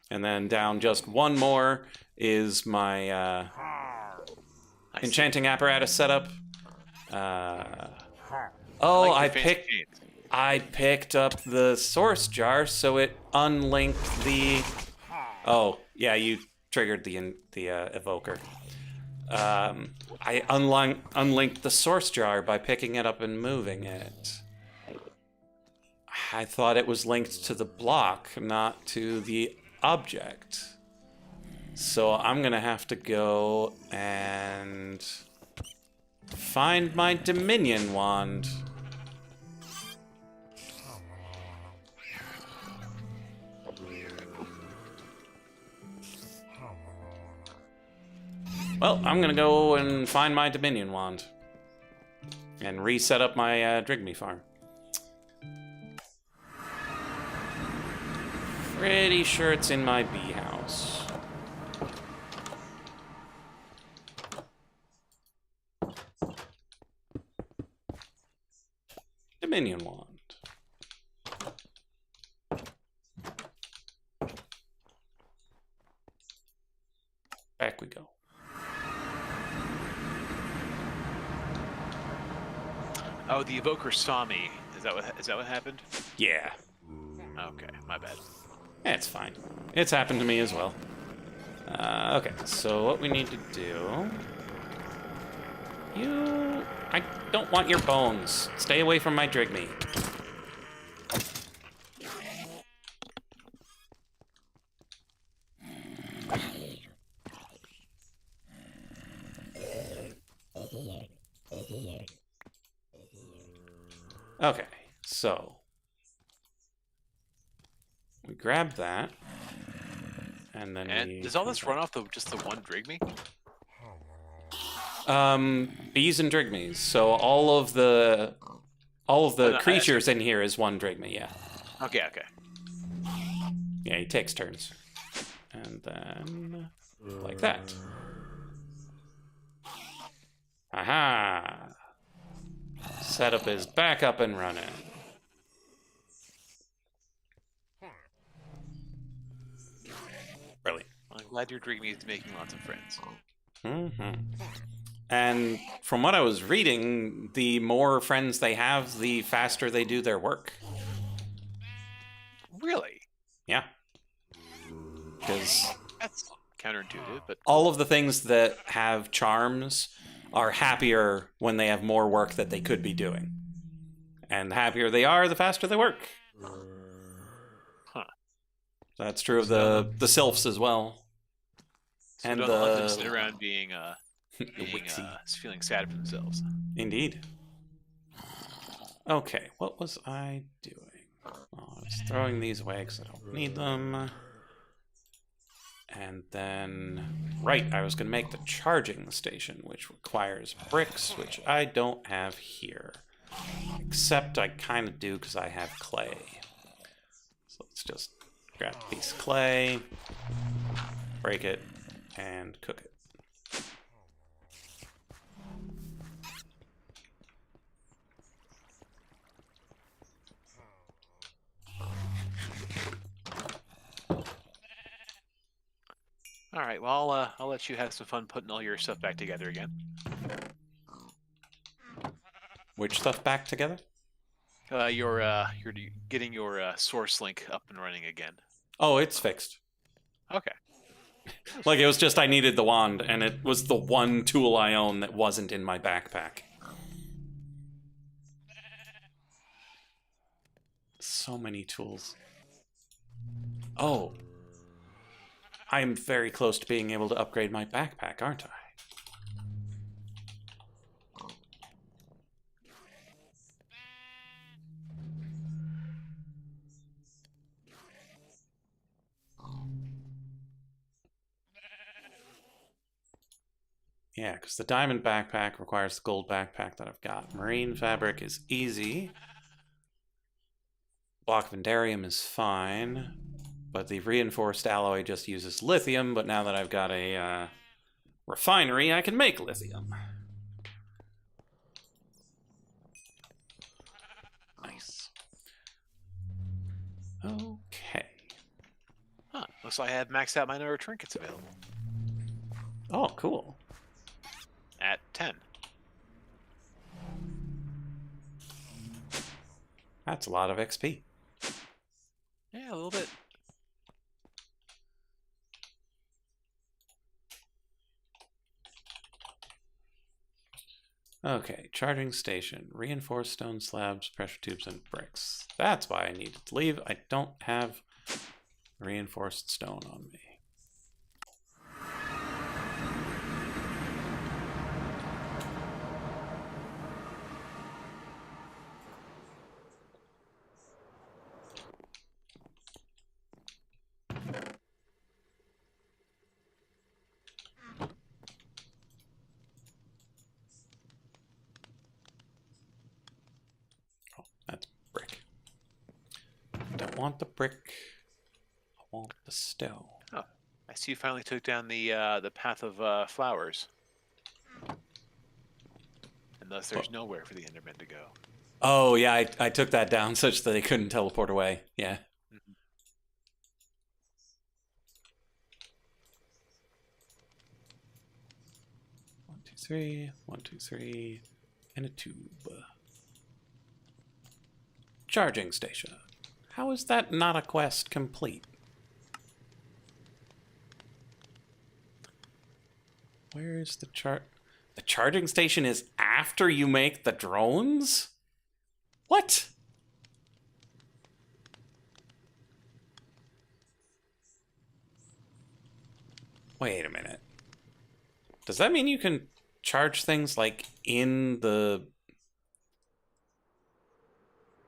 And then down just one more is my enchanting apparatus setup. I picked up the source jar, so it unlinked the... Oh, yeah, you triggered the evoker. I unlinked the source jar by picking it up and moving it. I thought it was linked to the block, not to the object. So I'm gonna have to go and find my Dominion wand. Well, I'm gonna go and find my Dominion wand and reset up my Drigme farm. Pretty sure it's in my bee house. Dominion wand. Back we go. Oh, the evoker saw me. Is that what happened? Yeah. Okay, my bad. It's fine. It's happened to me as well. Okay, so what we need to do... I don't want your bones. Stay away from my Drigme. Okay, so... we grab that, and then And does all this run off just the one Drigme? Bees and drigmees. So all of the no, creatures in here is one drigme, yeah. Okay, okay. Yeah, he takes turns. And then like that. Aha! Setup is back up and running. Brilliant. Well, I'm glad your dream is making lots of friends. Mm-hmm. And from what I was reading, the more friends they have, the faster they do their work. Really? Yeah. Because That's counterintuitive, but all of the things that have charms are happier when they have more work that they could be doing. And the happier they are, the faster they work. huh. That's true of the sylphs as well. So And don't let them sit around being Wixie. feeling sad for themselves. Indeed. Okay, what was I doing? Well, I was throwing these away because I don't need them. And then, right, I was going to make the charging station, which requires bricks, which I don't have here. Except I kind of do because I have clay. So let's just grab a piece of clay, break it, and cook it. All right. Well, I'll let you have some fun putting all your stuff back together again. Which stuff back together? You're getting your source link up and running again. Oh, it's fixed. Okay. Like, it was just I needed the wand, and it was the one tool I own that wasn't in my backpack. So many tools. Oh. I'm very close to being able to upgrade my backpack, aren't I? Yeah, because the diamond backpack requires the gold backpack that I've got. Marine fabric is easy. Block of Endarium is fine. But the reinforced alloy just uses lithium, but now that I've got a refinery, I can make lithium. Nice. Okay. Huh. Looks like I have maxed out my number of trinkets available. Oh, cool. At 10. That's a lot of XP. Yeah, a little bit. Okay, charging station, reinforced stone slabs, pressure tubes, and bricks. That's why I needed to leave. I don't have reinforced stone on me. That's brick. Don't want the brick. I want the stone. Oh, I see you finally took down the path of flowers. And thus there's nowhere for the Endermen to go. Oh, yeah, I took that down such that they couldn't teleport away. Yeah. Mm-hmm. 1, 2, 3. 1, 2, 3. And a tube. Charging station. How is that not a quest complete? Where is the The charging station is after you make the drones? What? Wait a minute. Does that mean you can charge things like in the...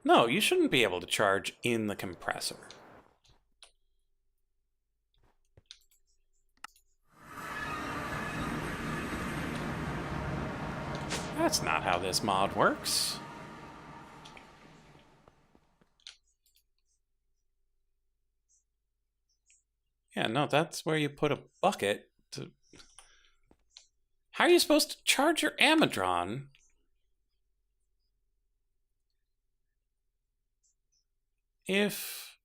No, you shouldn't be able to charge in the compressor. That's not how this mod works. Yeah, no, that's where you put a bucket to... How are you supposed to charge your Amadron if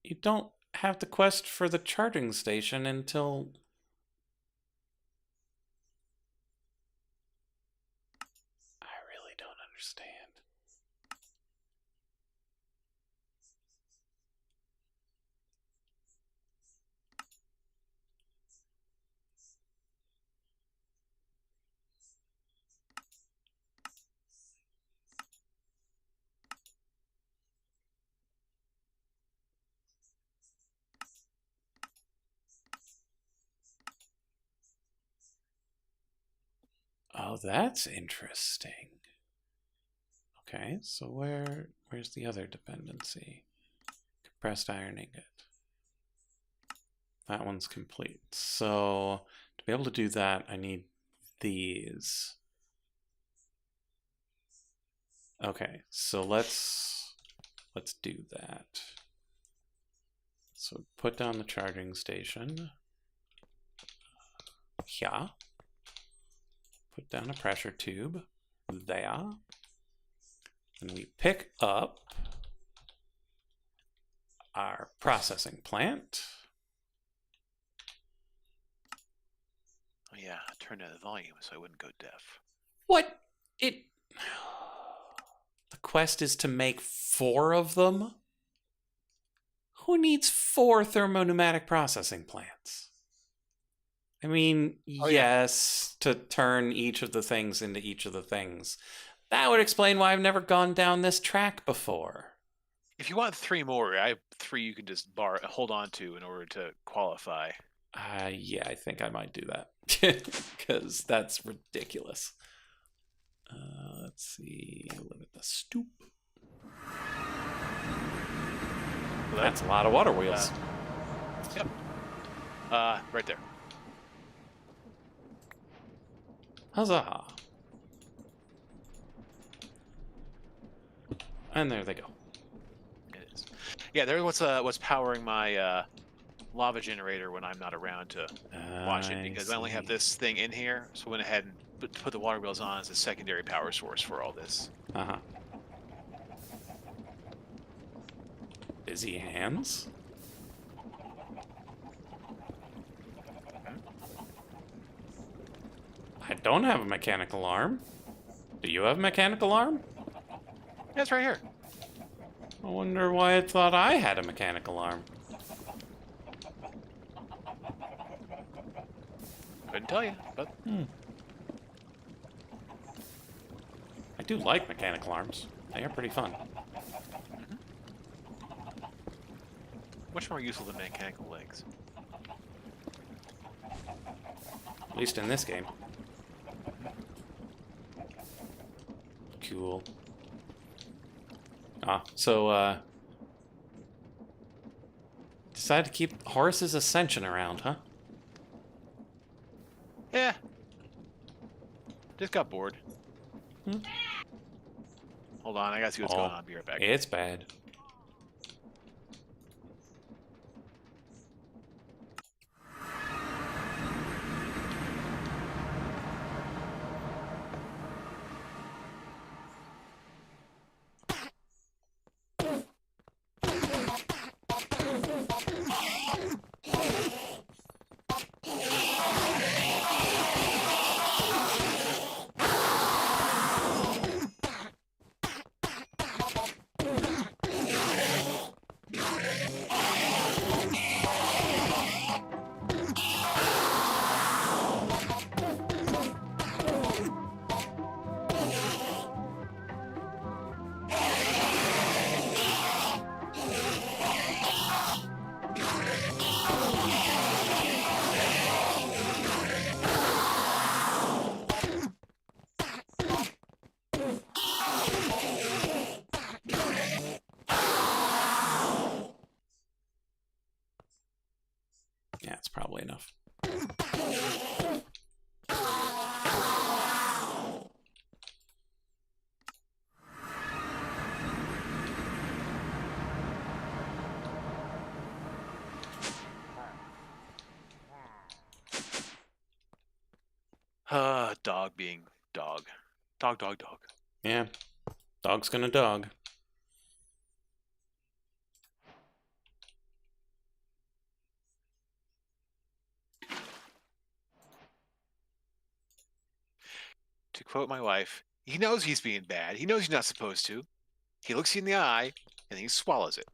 you don't have the quest for the charging station until... I really don't understand. Oh, that's interesting. Okay, so where's the other dependency? Compressed iron ingot. That one's complete. So to be able to do that, I need these. Okay, so let's do that. So put down the charging station. Here. Put down a pressure tube. There. And we pick up our processing plant. Oh yeah, turn down the volume so I wouldn't go deaf. What? The quest is to make 4 of them? Who needs 4 thermopneumatic processing plants? I mean, yes, to turn each of the things into each of the things. That would explain why I've never gone down this track before. If you want 3 more, I have 3 you can just hold on to in order to qualify. Yeah, I think I might do that. Because that's ridiculous. Let's see. Live at the stoop. Well, that's a lot of water wheels. Yep. Right there. Huzzah. And there they go. It is. Yeah, there's what's powering my lava generator when I'm not around to watch it, because I only have this thing in here, so I went ahead and put the water wheels on as a secondary power source for all this. Uh-huh. Busy hands? I don't have a mechanical arm. Do you have a mechanical arm? Yeah, it's right here. I wonder why I thought I had a mechanical arm. Couldn't tell you, but... I do like mechanical arms. They are pretty fun. Much more useful than mechanical legs. At least in this game. Cool. So, decided to keep Horace's Ascension around, huh? Yeah. Just got bored. Hold on, I gotta see what's going on. I'll be right back. It's bad. Yeah, it's probably enough. Dog being dog. Dog, dog, dog. Yeah, dog's gonna dog. To quote my wife, he knows he's being bad. He knows he's not supposed to. He looks you in the eye, and then he swallows it.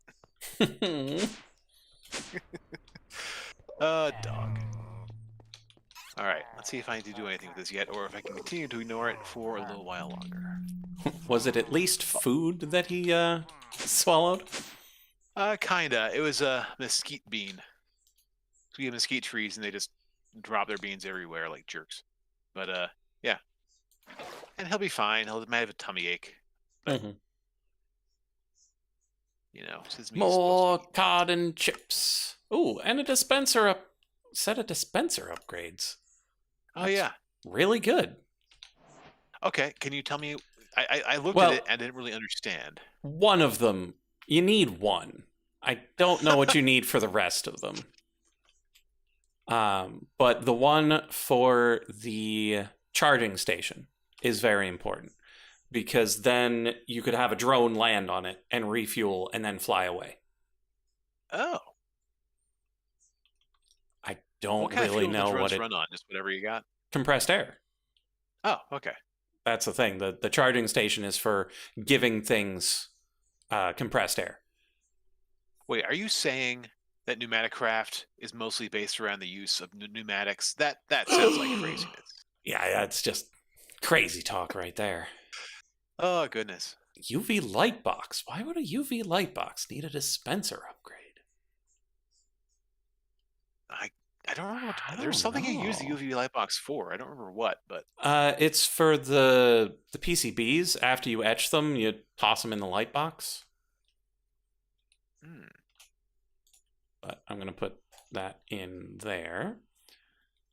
Dog. All right, let's see if I need to do anything with this yet, or if I can continue to ignore it for a little while longer. Was it at least food that he swallowed? Kinda. It was a mesquite bean. We have mesquite trees, and they just drop their beans everywhere like jerks. But yeah. And he'll be fine. He might have a tummy ache. Mm-hmm. You know, says More cod and chips. Ooh, and a dispenser set of dispenser upgrades. Oh yeah, really good. Okay, can you tell me? I looked at it and I didn't really understand. One of them, you need one. I don't know what you need for the rest of them. But the one for the charging station is very important, because then you could have a drone land on it and refuel and then fly away. Oh. I don't what kind really of fuel know do what drones run on. Just whatever you got. Compressed air. Oh, okay. That's the thing. The charging station is for giving things compressed air. Wait, are you saying that pneumatic craft is mostly based around the use of pneumatics? That sounds like craziness. Yeah, that's just crazy talk right there. Oh, goodness. UV light box. Why would a UV light box need a dispenser upgrade? I don't remember. There's something you use the UV light box for. I don't remember what, but it's for the PCBs. After you etch them, you toss them in the light box. But I'm gonna put that in there,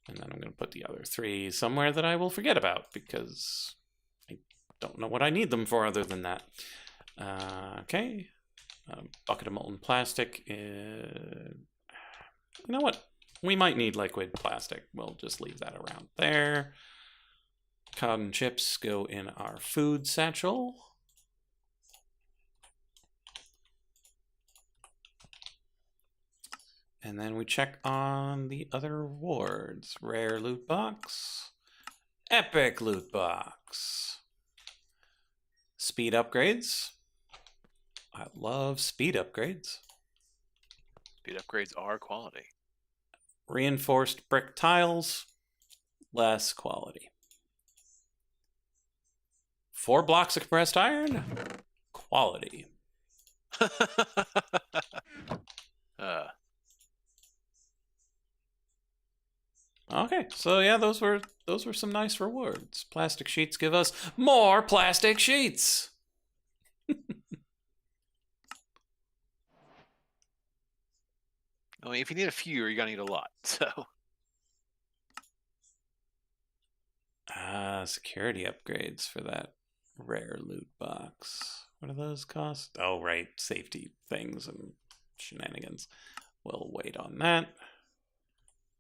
and then I'm gonna put the other three somewhere that I will forget about, because I don't know what I need them for other than that. Okay, bucket of molten plastic. You know what? We might need liquid plastic. We'll just leave that around there. Cotton chips go in our food satchel. And then we check on the other rewards. Rare loot box. Epic loot box. Speed upgrades. I love speed upgrades. speed upgrades are quality. Reinforced brick tiles, less quality. 4 blocks of compressed iron, quality. Okay, so yeah, those were some nice rewards. Plastic sheets give us more plastic sheets. I mean, if you need a few, you're gonna need a lot. So. Security upgrades for that rare loot box. What do those cost? Oh, right, safety things and shenanigans. We'll wait on that.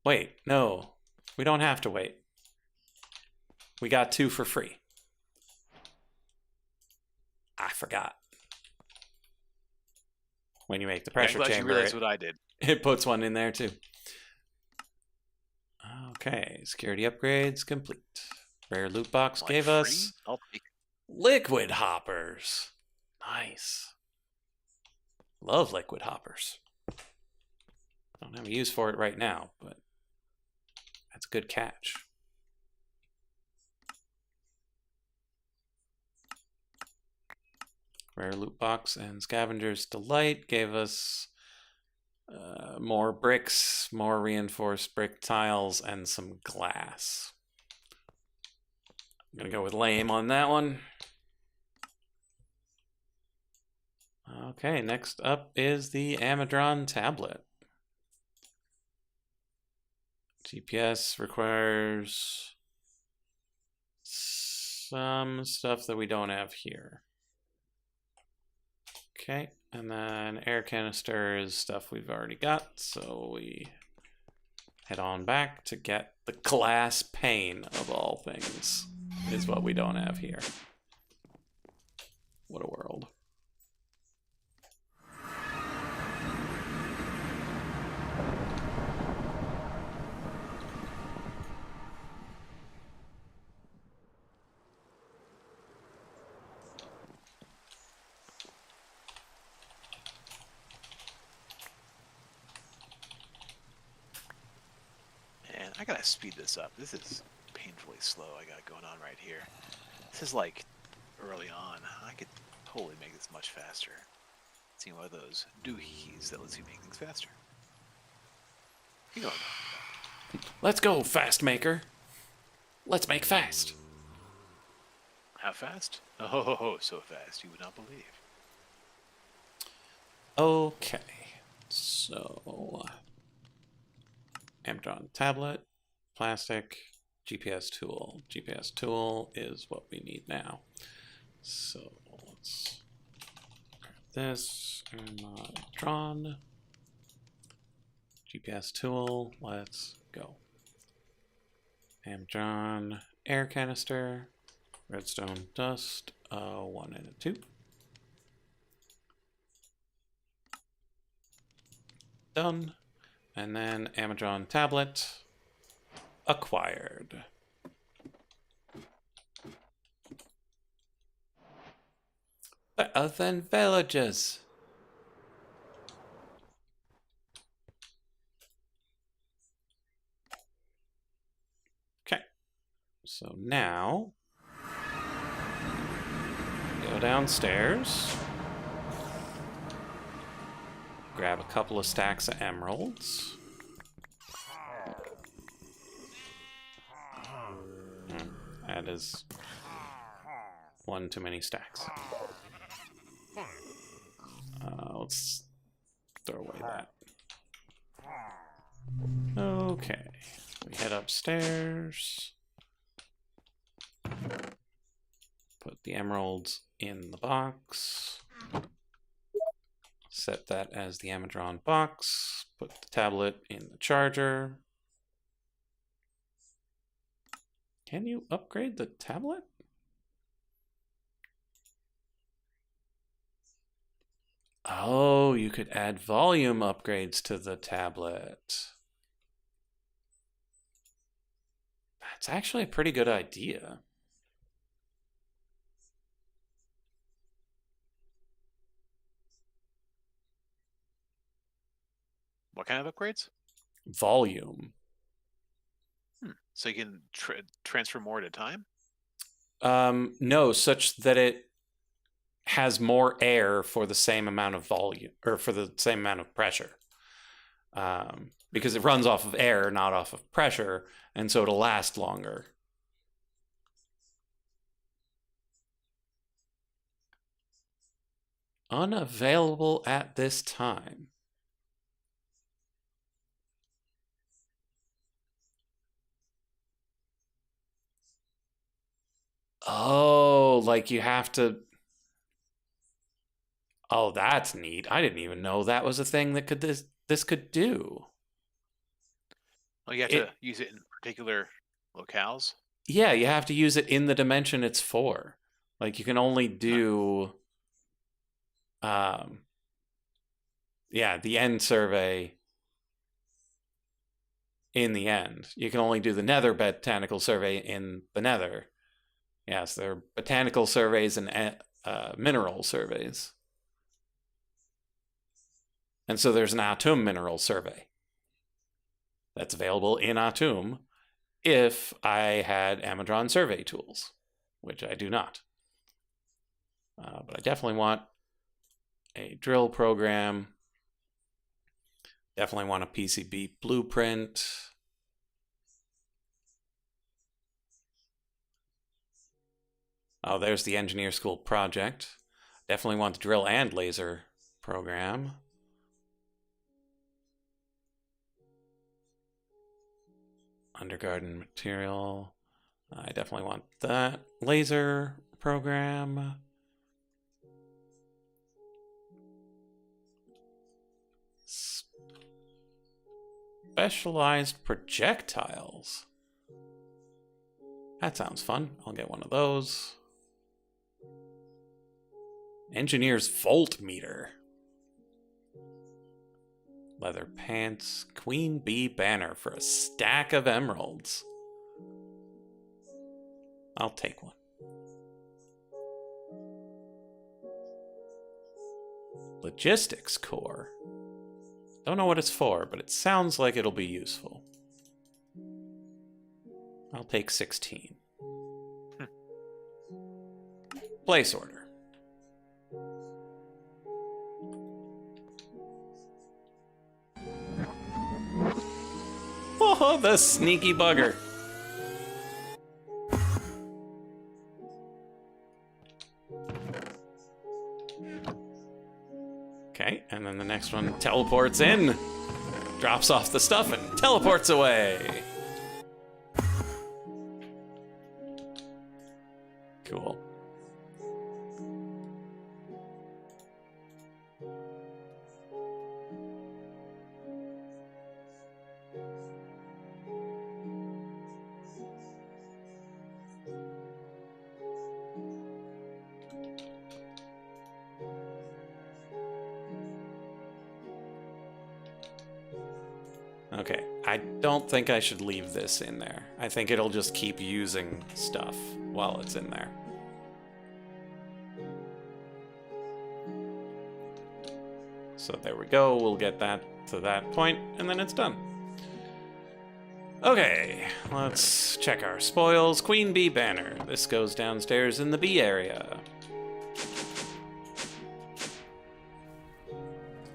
Wait, no, we don't have to wait. We got 2 for free. I forgot. When you make the pressure I'm glad chamber, you realized what I did. It puts one in there too. Okay, security upgrades complete. Rare loot box Like gave free? us I'll take it. liquid hoppers. Nice. Love liquid hoppers. Don't have a use for it right now, but that's a good catch. Rare loot box and Scavenger's Delight gave us more bricks, more reinforced brick tiles, and some glass. I'm gonna go with lame on that one. Okay, next up is the Amadron tablet. GPS requires some stuff that we don't have here. Okay, and then air canister is stuff we've already got, so we head on back to get the glass pane of all things, is what we don't have here. What a world. Man, I gotta speed this up. This is painfully slow I got going on right here. This is like early on. I could totally make this much faster. See one of those doohies that lets you make things faster. You know what I'm talking Let's go, fast maker. Let's make fast. about. How fast? Oh, so fast you would not believe. Okay, so Amazon tablet, plastic, GPS tool. GPS tool is what we need now. So let's grab this, Amazon, GPS tool, let's go. Amazon air canister, redstone dust, 1 and a 2. Done. And then Amazon tablet acquired. Better than villages. Okay. So now go downstairs. Grab a couple of stacks of emeralds. That is one too many stacks. Let's throw away that. Okay. We head upstairs. Put the emeralds in the box. Set that as the Amazon box. Put the tablet in the charger. Can you upgrade the tablet? Oh, you could add volume upgrades to the tablet. That's actually a pretty good idea. What kind of upgrades? Volume. So you can transfer more at a time? No, such that it has more air for the same amount of volume, or for the same amount of pressure. Because it runs off of air, not off of pressure, and so it'll last longer. Unavailable at this time. Oh, like you have to... Oh, that's neat. I didn't even know that was a thing that this could do. Oh, you have to use it in particular locales? Yeah, you have to use it in the dimension it's for. Like you can only do yeah, the end survey in the end. You can only do the nether botanical survey in the nether. Yes, there are botanical surveys and mineral surveys. And so there's an Atum mineral survey that's available in Atum if I had Amazon survey tools, which I do not. But I definitely want a drill program. Definitely want a PCB blueprint. Oh, there's the engineer school project. Definitely want the drill and laser program. Undergarden material. I definitely want that laser program. Specialized projectiles. That sounds fun. I'll get one of those. Engineer's voltmeter. Leather pants. Queen bee banner for a stack of emeralds. I'll take one. Logistics core. Don't know what it's for, but it sounds like it'll be useful. I'll take 16. Place order. Oh, the sneaky bugger. Okay, and then the next one teleports in, drops off the stuff, and teleports away. Cool. Okay, I don't think I should leave this in there. I think it'll just keep using stuff while it's in there. So there we go, we'll get that to that point, and then it's done. Okay, let's check our spoils. Queen bee banner. This goes downstairs in the bee area.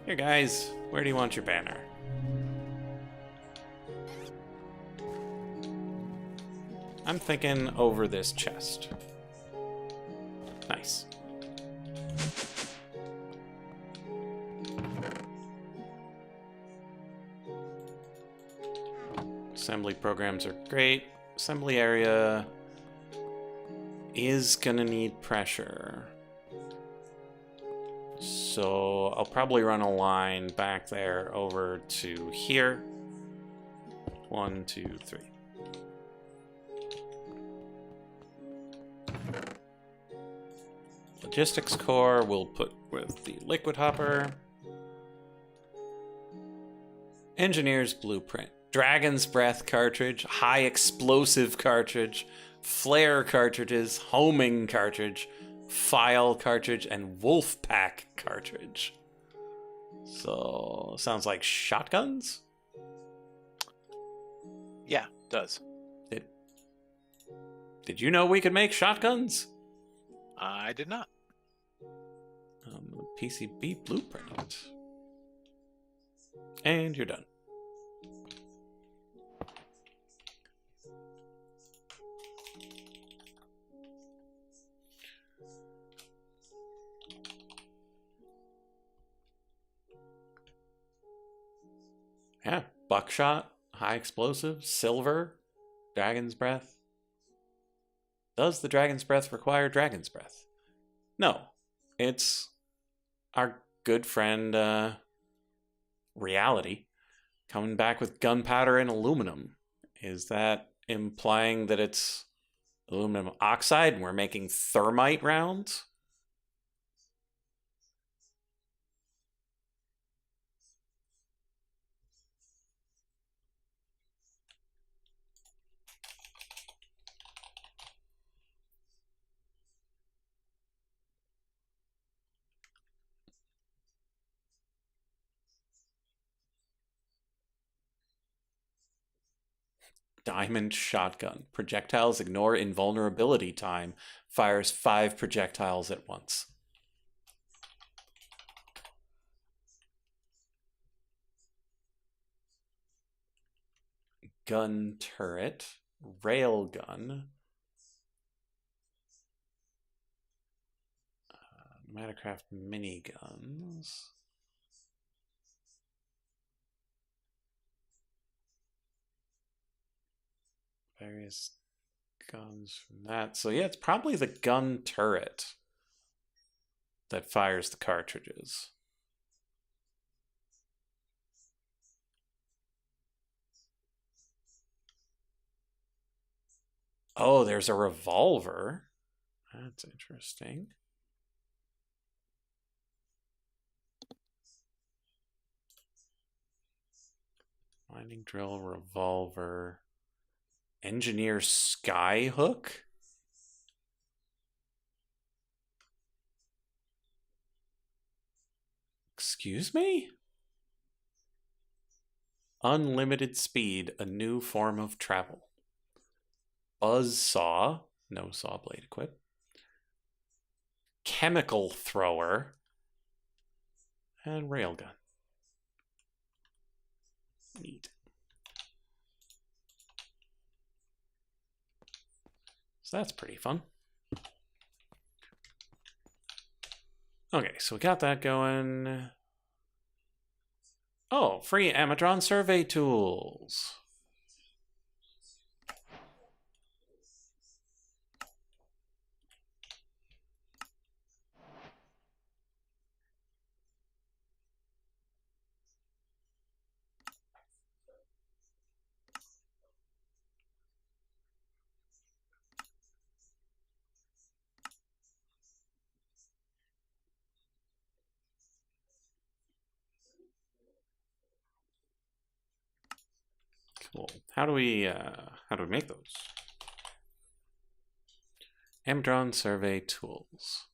Here, guys, where do you want your banner? I'm thinking over this chest. Nice. Assembly programs are great. Assembly area is gonna need pressure. So I'll probably run a line back there over to here. 1, 2, 3. Logistics core we'll put with the liquid hopper. Engineer's blueprint. Dragon's breath cartridge, high explosive cartridge, flare cartridges, homing cartridge, file cartridge, and wolf pack cartridge. So, sounds like shotguns? Yeah, it does. Did you know we could make shotguns? I did not. PCB blueprint. And you're done. Yeah, buckshot, high explosive, silver, dragon's breath. Does the dragon's breath require dragon's breath? No, it's our good friend, Reality, coming back with gunpowder and aluminum. Is that implying that it's aluminum oxide and we're making thermite rounds? Diamond shotgun. Projectiles ignore invulnerability time. Fires 5 projectiles at once. Gun turret. Railgun. Matacraft miniguns. Various guns from that. So yeah, it's probably the gun turret that fires the cartridges. Oh, there's a revolver. That's interesting. Winding drill, revolver, engineer skyhook. Excuse me? Unlimited speed, a new form of travel. Buzz saw, no saw blade equipped. Chemical thrower, and railgun. Neat. So that's pretty fun. Okay, so we got that going. Oh, free Amadron survey tools. Cool. How do we make those? Amadron survey tools.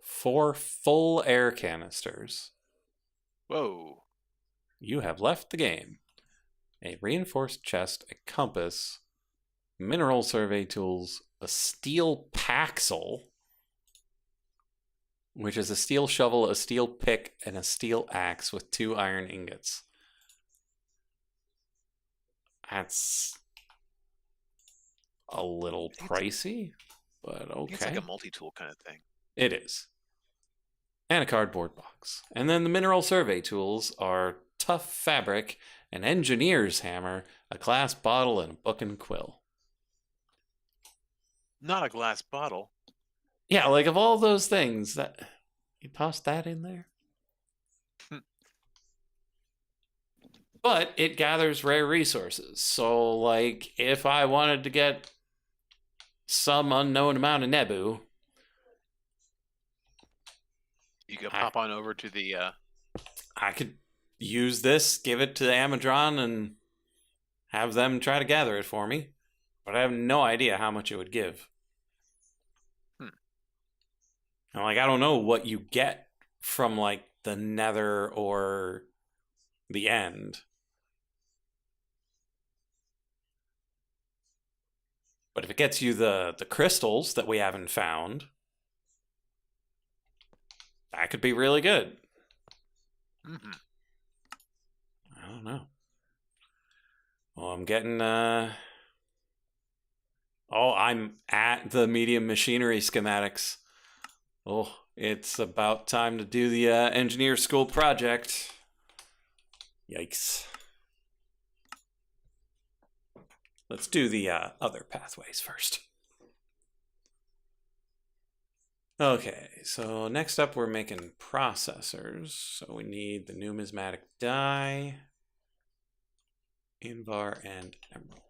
4 full air canisters. Whoa. You have left the game. A reinforced chest, a compass, mineral survey tools, a steel paxel, which is a steel shovel, a steel pick, and a steel axe with 2 iron ingots. That's a little pricey, but okay. It's like a multi-tool kind of thing. It is. And a cardboard box. And then the mineral survey tools are tough fabric, an engineer's hammer, a glass bottle, and a book and quill. Not a glass bottle. Yeah, like of all those things, that you tossed that in there. But it gathers rare resources. So, like, if I wanted to get some unknown amount of Nebu, You could pop on over to the I could use this, give it to Amadron, and have them try to gather it for me. But I have no idea how much it would give. And, like, I don't know what you get from, like, the Nether or the End. But if it gets you the crystals that we haven't found, that could be really good. Mm-hmm. I don't know. Well, I'm getting I'm at the medium machinery schematics. Oh, it's about time to do the engineer school project. Yikes. Let's do the other pathways first. Okay, so next up we're making processors. So we need the numismatic die, Invar, and emerald.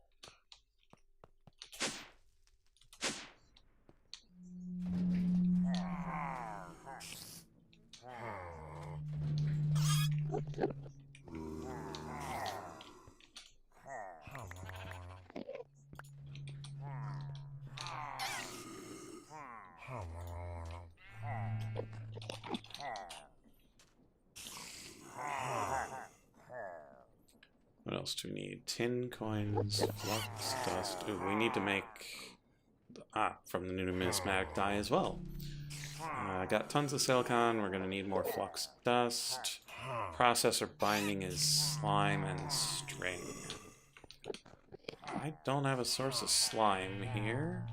What else do we need? Tin coins, flux, dust. Ooh, we need to make from the numismatic die as well. I got tons of silicon. We're gonna need more flux dust. Processor binding is slime and string. I don't have a source of slime here.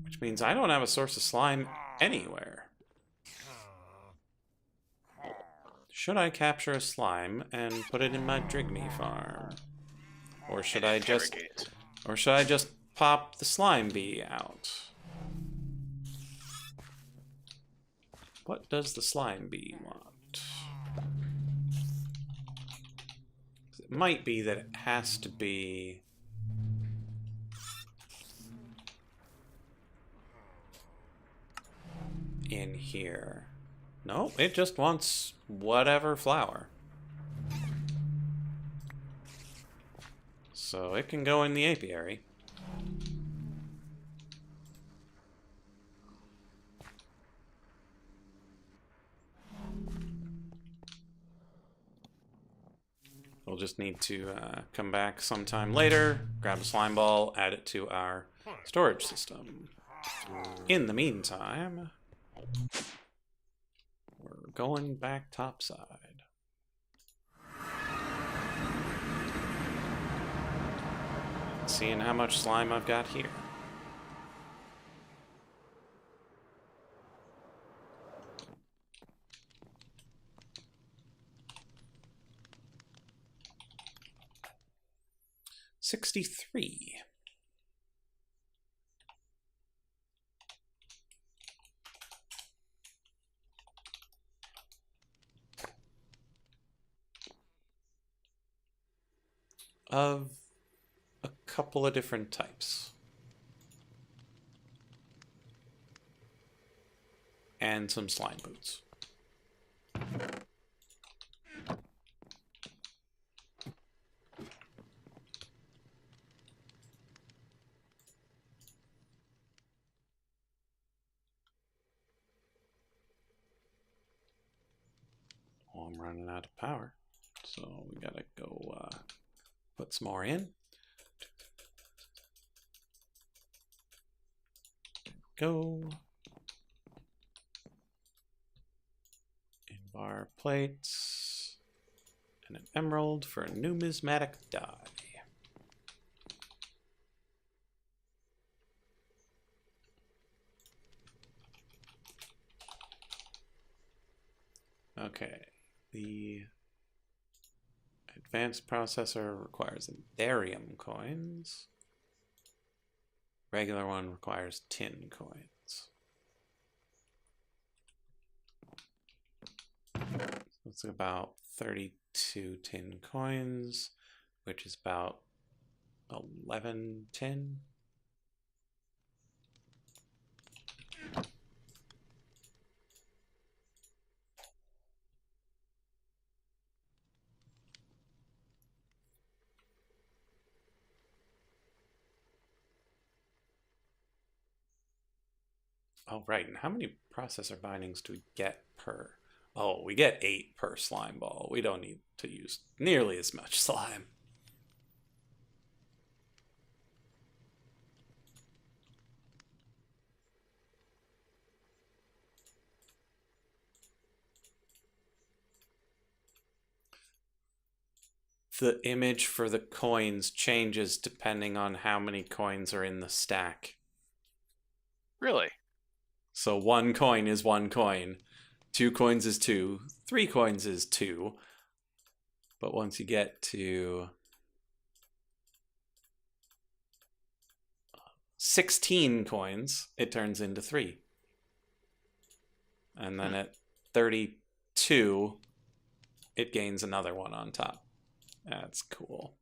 Which means I don't have a source of slime anywhere. Should I capture a slime and put it in my Drigny farm? Or should I just pop the slime bee out? What does the slime bee want? might be that it has to be in here. No, it just wants whatever flower. So it can go in the apiary. We'll just need to come back sometime later, grab a slime ball, add it to our storage system. In the meantime, we're going back topside. Seeing how much slime I've got here. $63. Of a couple of different types. And some slime boots. Oh, I'm running out of power. So we gotta go put some more in. Go. Invar plates. And an emerald for a numismatic die. Okay. The advanced processor requires Ethereum coins. Regular one requires tin coins. It's about 32 tin coins, which is about 11 tin. Oh, right. And how many processor bindings do we get per? Oh, we get 8 per slime ball. We don't need to use nearly as much slime. The image for the coins changes depending on how many coins are in the stack. Really? So 1 coin is 1 coin, 2 coins is 2, 3 coins is 2. But once you get to 16 coins, it turns into 3. And then at 32, it gains another one on top. That's cool.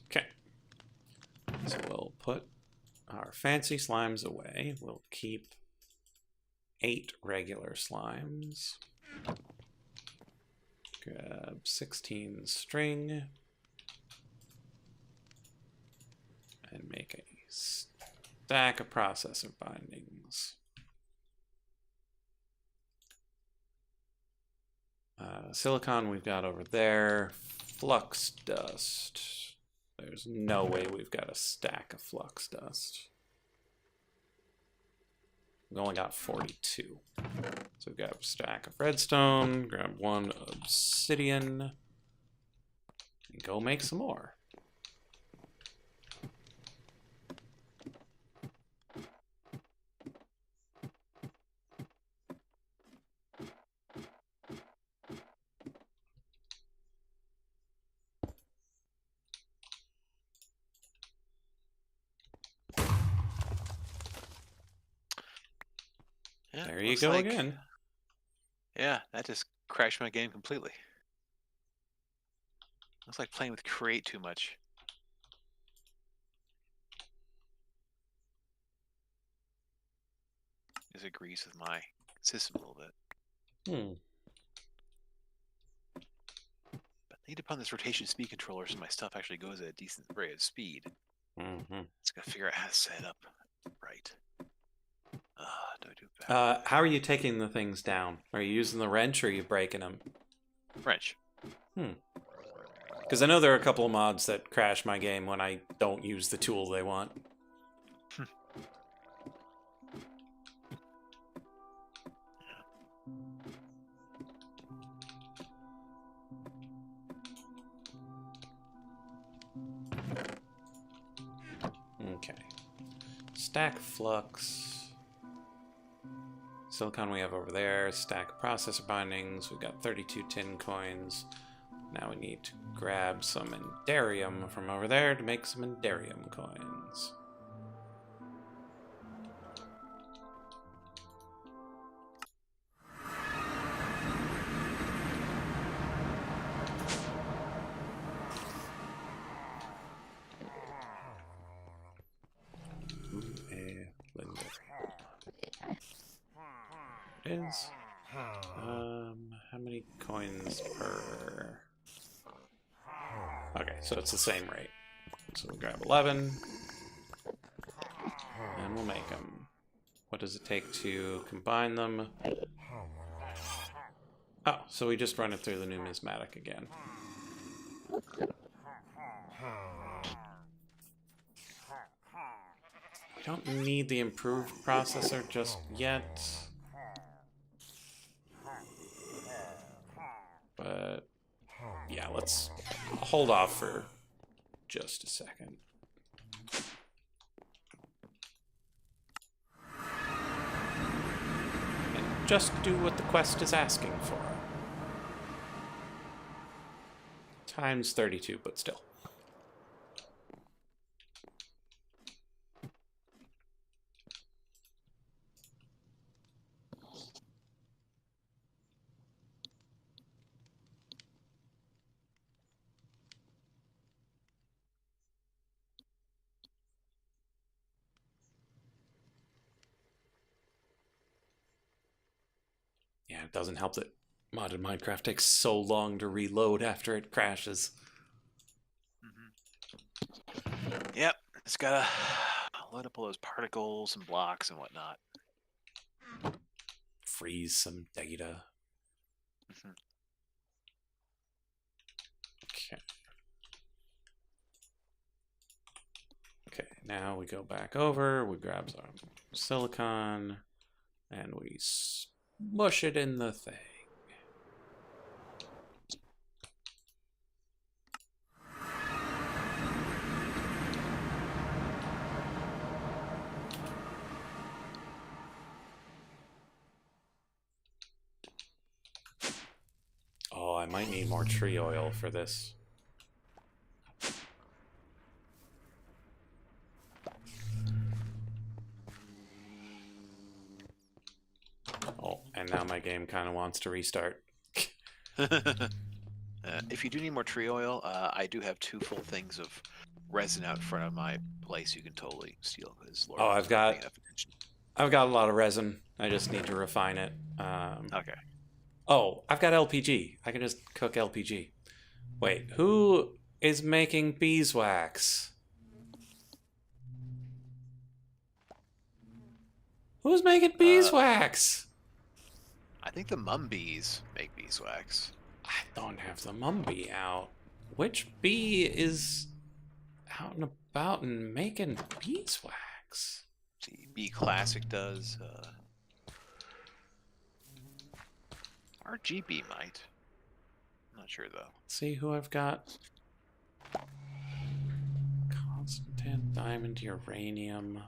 Okay. So we'll put our fancy slimes away. We'll keep 8 regular slimes. Grab 16 string. And make a stack of processor bindings. Silicon we've got over there. Flux dust. There's no way we've got a stack of flux dust. We only got 42. So we've got a stack of redstone, grab 1 obsidian, and go make some more. Yeah, There you looks go like again. Yeah, that just crashed my game completely. Looks like playing with create too much. Disagrees with my system a little bit. Hmm. But I need to put on this rotation speed controller so my stuff actually goes at a decent rate of speed. Mm-hmm. Just gotta figure out how to set it up right. Do I do back? How are you taking the things down? Are you using the wrench or are you breaking them? Wrench. Because I know there are a couple of mods that crash my game when I don't use the tool they want. Okay. Stack flux. Silicon we have over there. Stack processor bindings. We've got 32 tin coins. Now we need to grab some Endarium from over there to make some Endarium coins. Is how many coins per? Okay, so it's the same rate. So we'll grab 11 and we'll make them. What does it take to combine them? Oh, so we just run it through the numismatic again. We don't need the improved processor just yet. But yeah, let's hold off for just a second. And just do what the quest is asking for. Times 32, but still. Yeah, it doesn't help that modded Minecraft takes so long to reload after it crashes. Yep, it's gotta load up all those particles and blocks and whatnot. Freeze some data. Okay. Okay, now we go back over, we grab some silicon, and we smush it in the thing. Oh, I might need more tree oil for this. Oh, and now my game kind of wants to restart. If you do need more tree oil, I do have 2 full things of resin out in front of my place you can totally steal. Oh, I've got a lot of resin. I just need to refine it. Okay. Oh, I've got LPG. I can just cook LPG. Wait, who is making beeswax? Who's making beeswax? I think the mum bees make beeswax. I don't have the mum bee out. Which bee is out and about and making beeswax? See, Bee Classic does. RGB might. I'm not sure though. Let's see who I've got. Constant diamond uranium.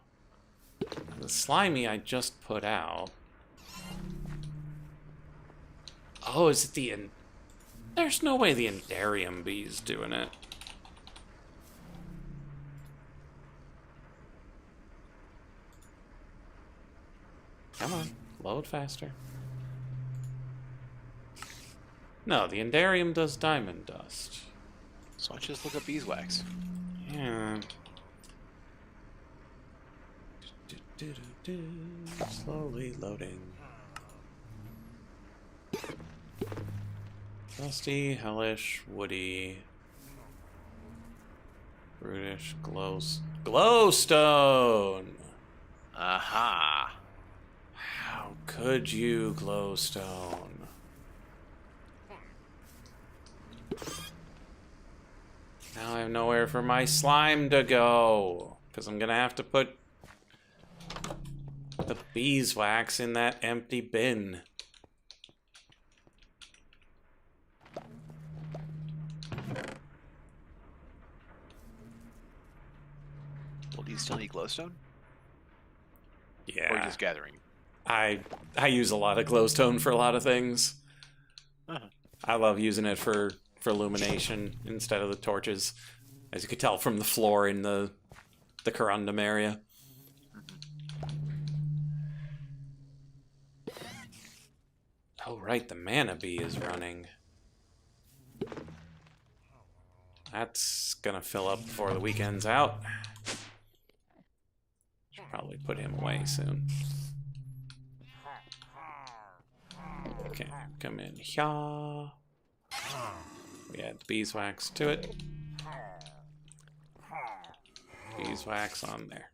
The slimy I just put out. Oh, is it the... There's no way the Endarium bee's doing it. Come on, load faster. No, the Endarium does diamond dust. So I just look up beeswax. Yeah. Slowly loading. Dusty, hellish, woody, brutish, glowstone! Aha. How could you, glowstone? Now I have nowhere for my slime to go. Because I'm going to have to put the beeswax in that empty bin. Well, do you still need glowstone? Yeah. Or are you just gathering? I use a lot of glowstone for a lot of things. I love using it for illumination instead of the torches, as you could tell from the floor in the corundum area. Oh right, the mana bee is running. That's gonna fill up before the weekend's out. Should probably put him away soon. Okay, come in here. We add the beeswax to it. Beeswax on there.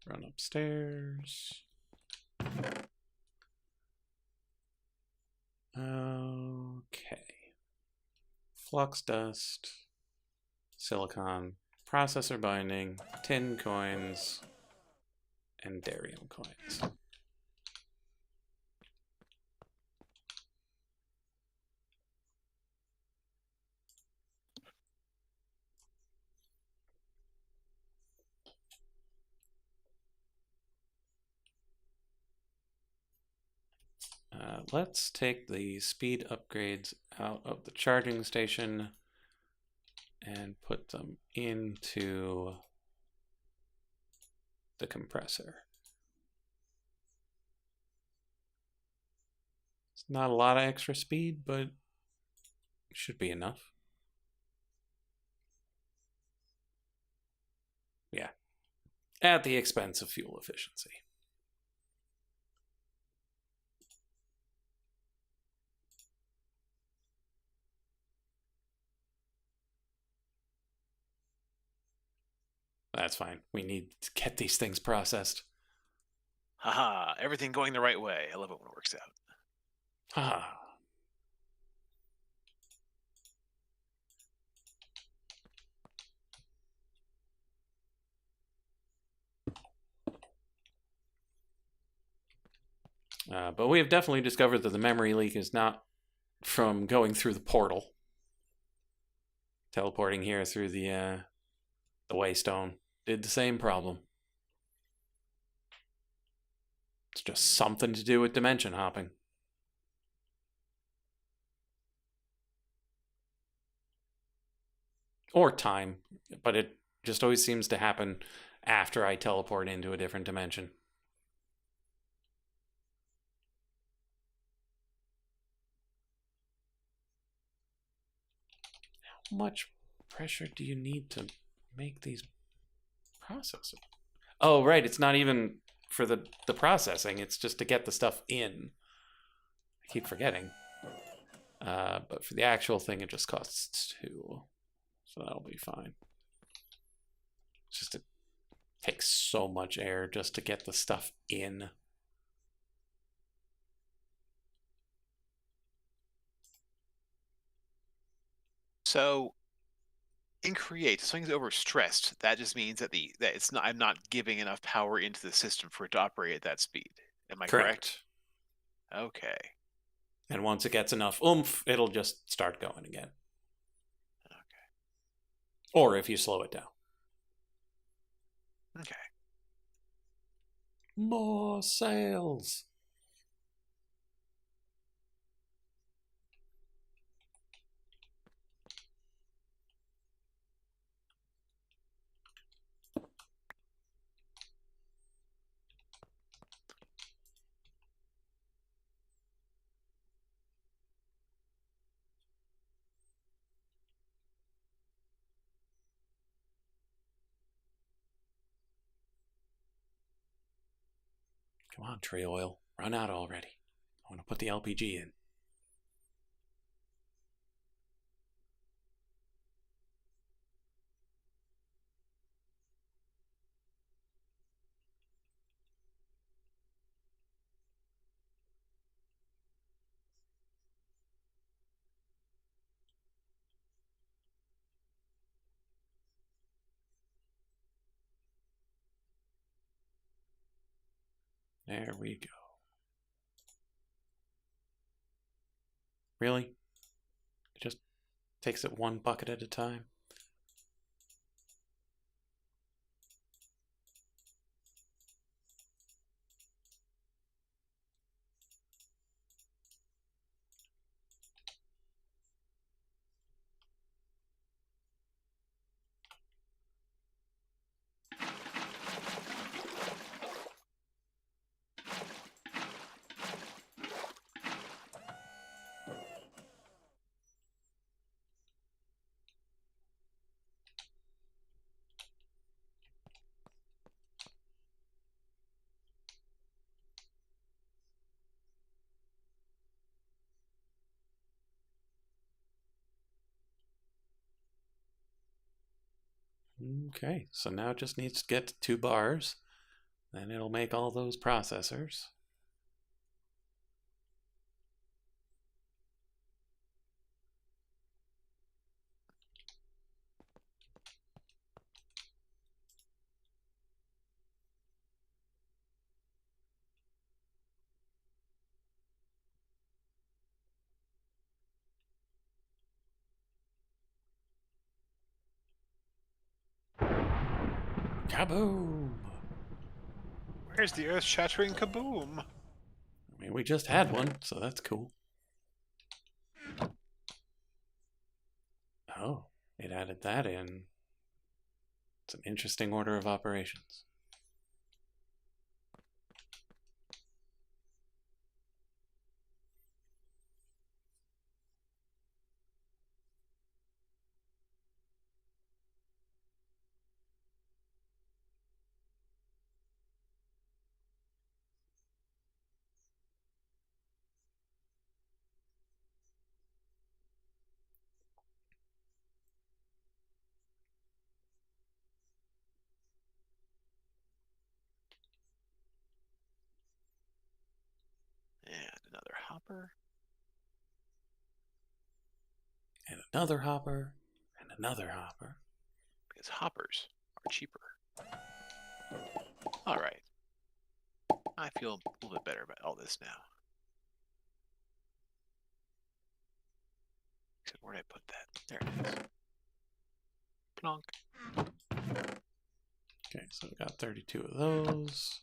Run upstairs. Okay. Flux dust, silicon, processor binding, tin coins, and darium coins. Let's take the speed upgrades out of the charging station and put them into the compressor. It's not a lot of extra speed, but it should be enough. Yeah, at the expense of fuel efficiency. That's fine. We need to get these things processed. Haha, everything going the right way. I love it when it works out. Ah. But we have definitely discovered that the memory leak is not from going through the portal. Teleporting here through the waystone did the same problem. It's just something to do with dimension hopping. Or time, but it just always seems to happen after I teleport into a different dimension. How much pressure do you need to make these processors? Oh, right, it's not even for the processing, it's just to get the stuff in. I keep forgetting. But for the actual thing, it just costs 2. So that'll be fine. It's just it takes so much air just to get the stuff in. So in create, if something's overstressed, that just means that I'm not giving enough power into the system for it to operate at that speed. Am I correct? Okay. And once it gets enough oomph, it'll just start going again. Okay. Or if you slow it down. Okay. More sails. Come on, tree oil. Run out already. I want to put the LPG in. There we go. Really? It just takes it one bucket at a time? Okay, so now it just needs to get to 2 bars. Then it'll make all those processors. Kaboom! Where's the earth-shattering kaboom? I mean, we just had one, so that's cool. Oh, it added that in. It's an interesting order of operations. And another hopper. And another hopper, and another hopper. Because hoppers are cheaper. Alright. I feel a little bit better about all this now. Except where'd I put that? There it is. Plonk. Okay, so we got 32 of those.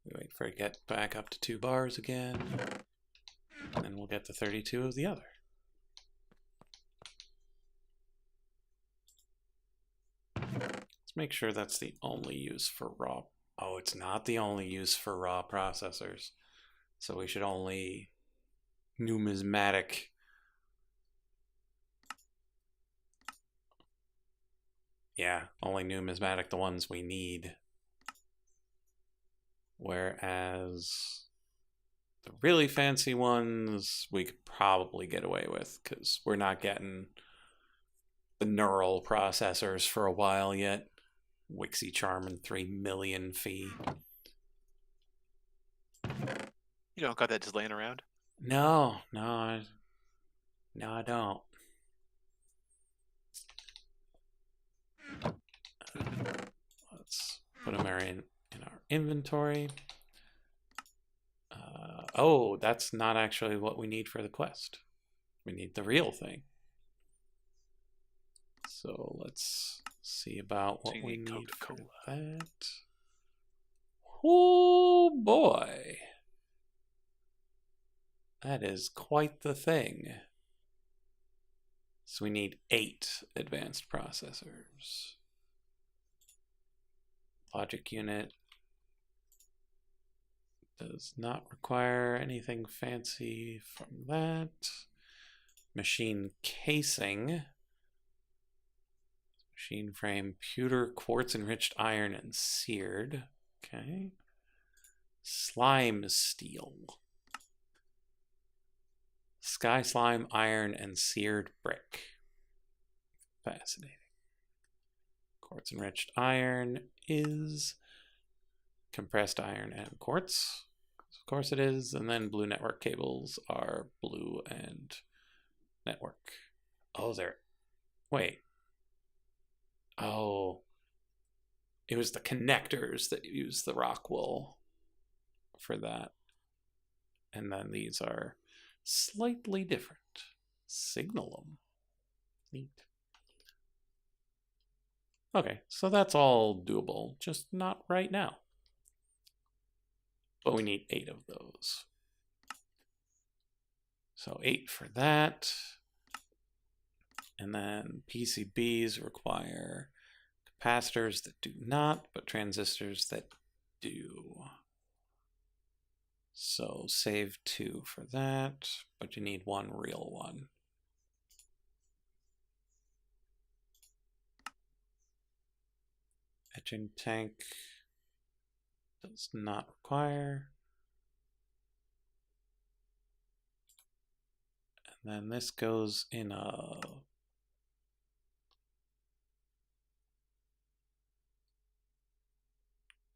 We wait for it to get back up to 2 bars again. And then we'll get the 32 of the other. Let's make sure that's the only use for raw. Oh, it's not the only use for raw processors. So we should only numismatic. Yeah, only numismatic the ones we need. Whereas the really fancy ones we could probably get away with because we're not getting the neural processors for a while yet. Wixie Charmin 3 million fee. You don't got that just laying around? No, I don't. Let's put them in our inventory. Oh, that's not actually what we need for the quest. We need the real thing. So let's see about what we need for that. Oh boy. That is quite the thing. So we need 8 advanced processors. Logic unit does not require anything fancy from that. Machine casing. Machine frame, pewter, quartz enriched iron, and seared. Okay. Slime steel. Sky slime, iron, and seared brick. Fascinating. Quartz enriched iron is compressed iron and quartz. Of course it is. And then blue network cables are blue and network. Oh, they're... Wait. Oh. It was the connectors that use the rock wool for that. And then these are slightly different. Signalum. Neat. Okay, so that's all doable, just not right now. But we need 8 of those. So 8 for that. And then PCBs require capacitors that do not, but transistors that do. So save 2 for that, but you need 1 real one. Etching tank does not require. And then this goes in a...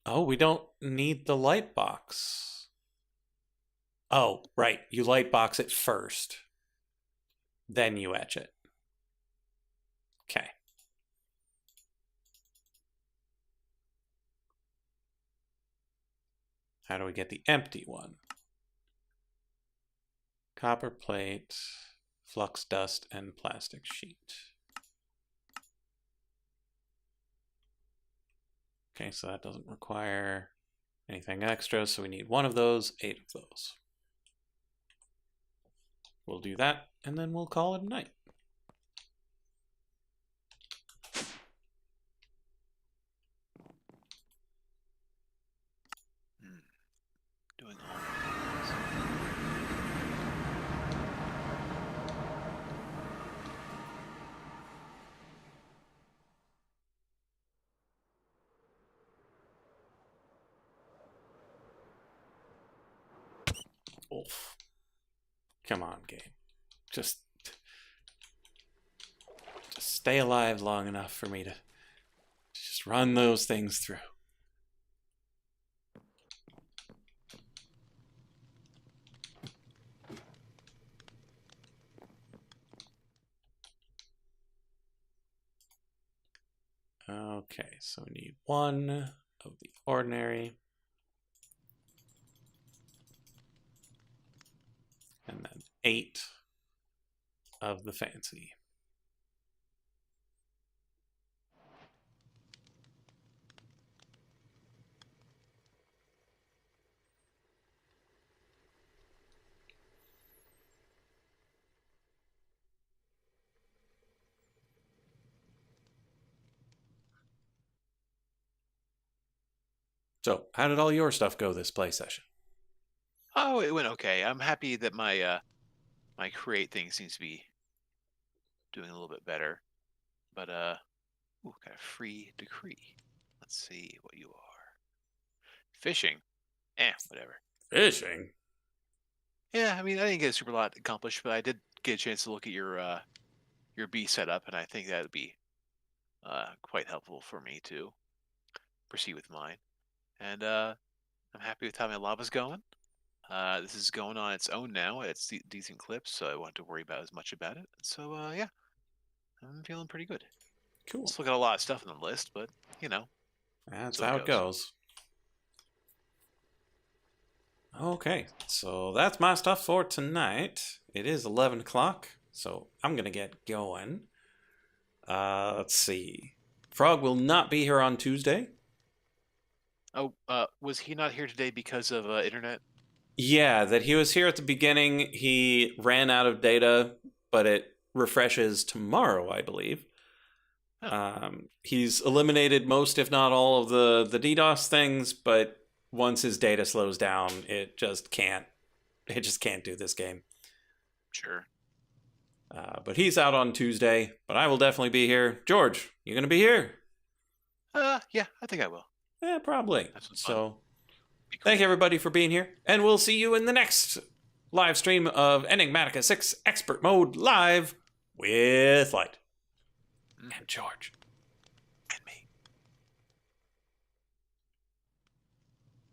Oh, we don't need the light box. Oh, right. You light box it first. Then you etch it. Okay. How do we get the empty one? Copper plate, flux dust, and plastic sheet. Okay, so that doesn't require anything extra, so we need 1 of those, 8 of those. We'll do that, and then we'll call it a night. Doing all the things. Oof. Come on, game. Just stay alive long enough for me to just run those things through. Okay, so we need 1 of the ordinary. And then 8 of the fancy. So, how did all your stuff go this play session? Oh, it went okay. I'm happy that my my create thing seems to be doing a little bit better. But ooh, got a free decree. Let's see what you are. Fishing. Whatever. Fishing? Yeah, I mean, I didn't get a super lot accomplished, but I did get a chance to look at your bee setup, and I think that would be quite helpful for me to proceed with mine. And I'm happy with how my lava's going. This is going on its own now. It's decent clips, so I won't have to worry about as much about it. So yeah, I'm feeling pretty good. Cool. Still got a lot of stuff on the list, but you know, That's so how it goes. Okay, so that's my stuff for tonight. It is 11 o'clock, so I'm going to get going. Let's see. Frog will not be here on Tuesday. Oh, was he not here today because of internet? Yeah, that he was here at the beginning. He ran out of data, but it refreshes tomorrow, I believe. Oh. He's eliminated most, if not all, of the DDoS things, but once his data slows down, it just can't do this game. Sure. But he's out on Tuesday, but I will definitely be here. George, you gonna be here? Yeah, I think I will. Yeah, probably. That's fun. So Thank you, everybody, for being here. And we'll see you in the next live stream of Enigmatica 6 Expert Mode live with Light and George.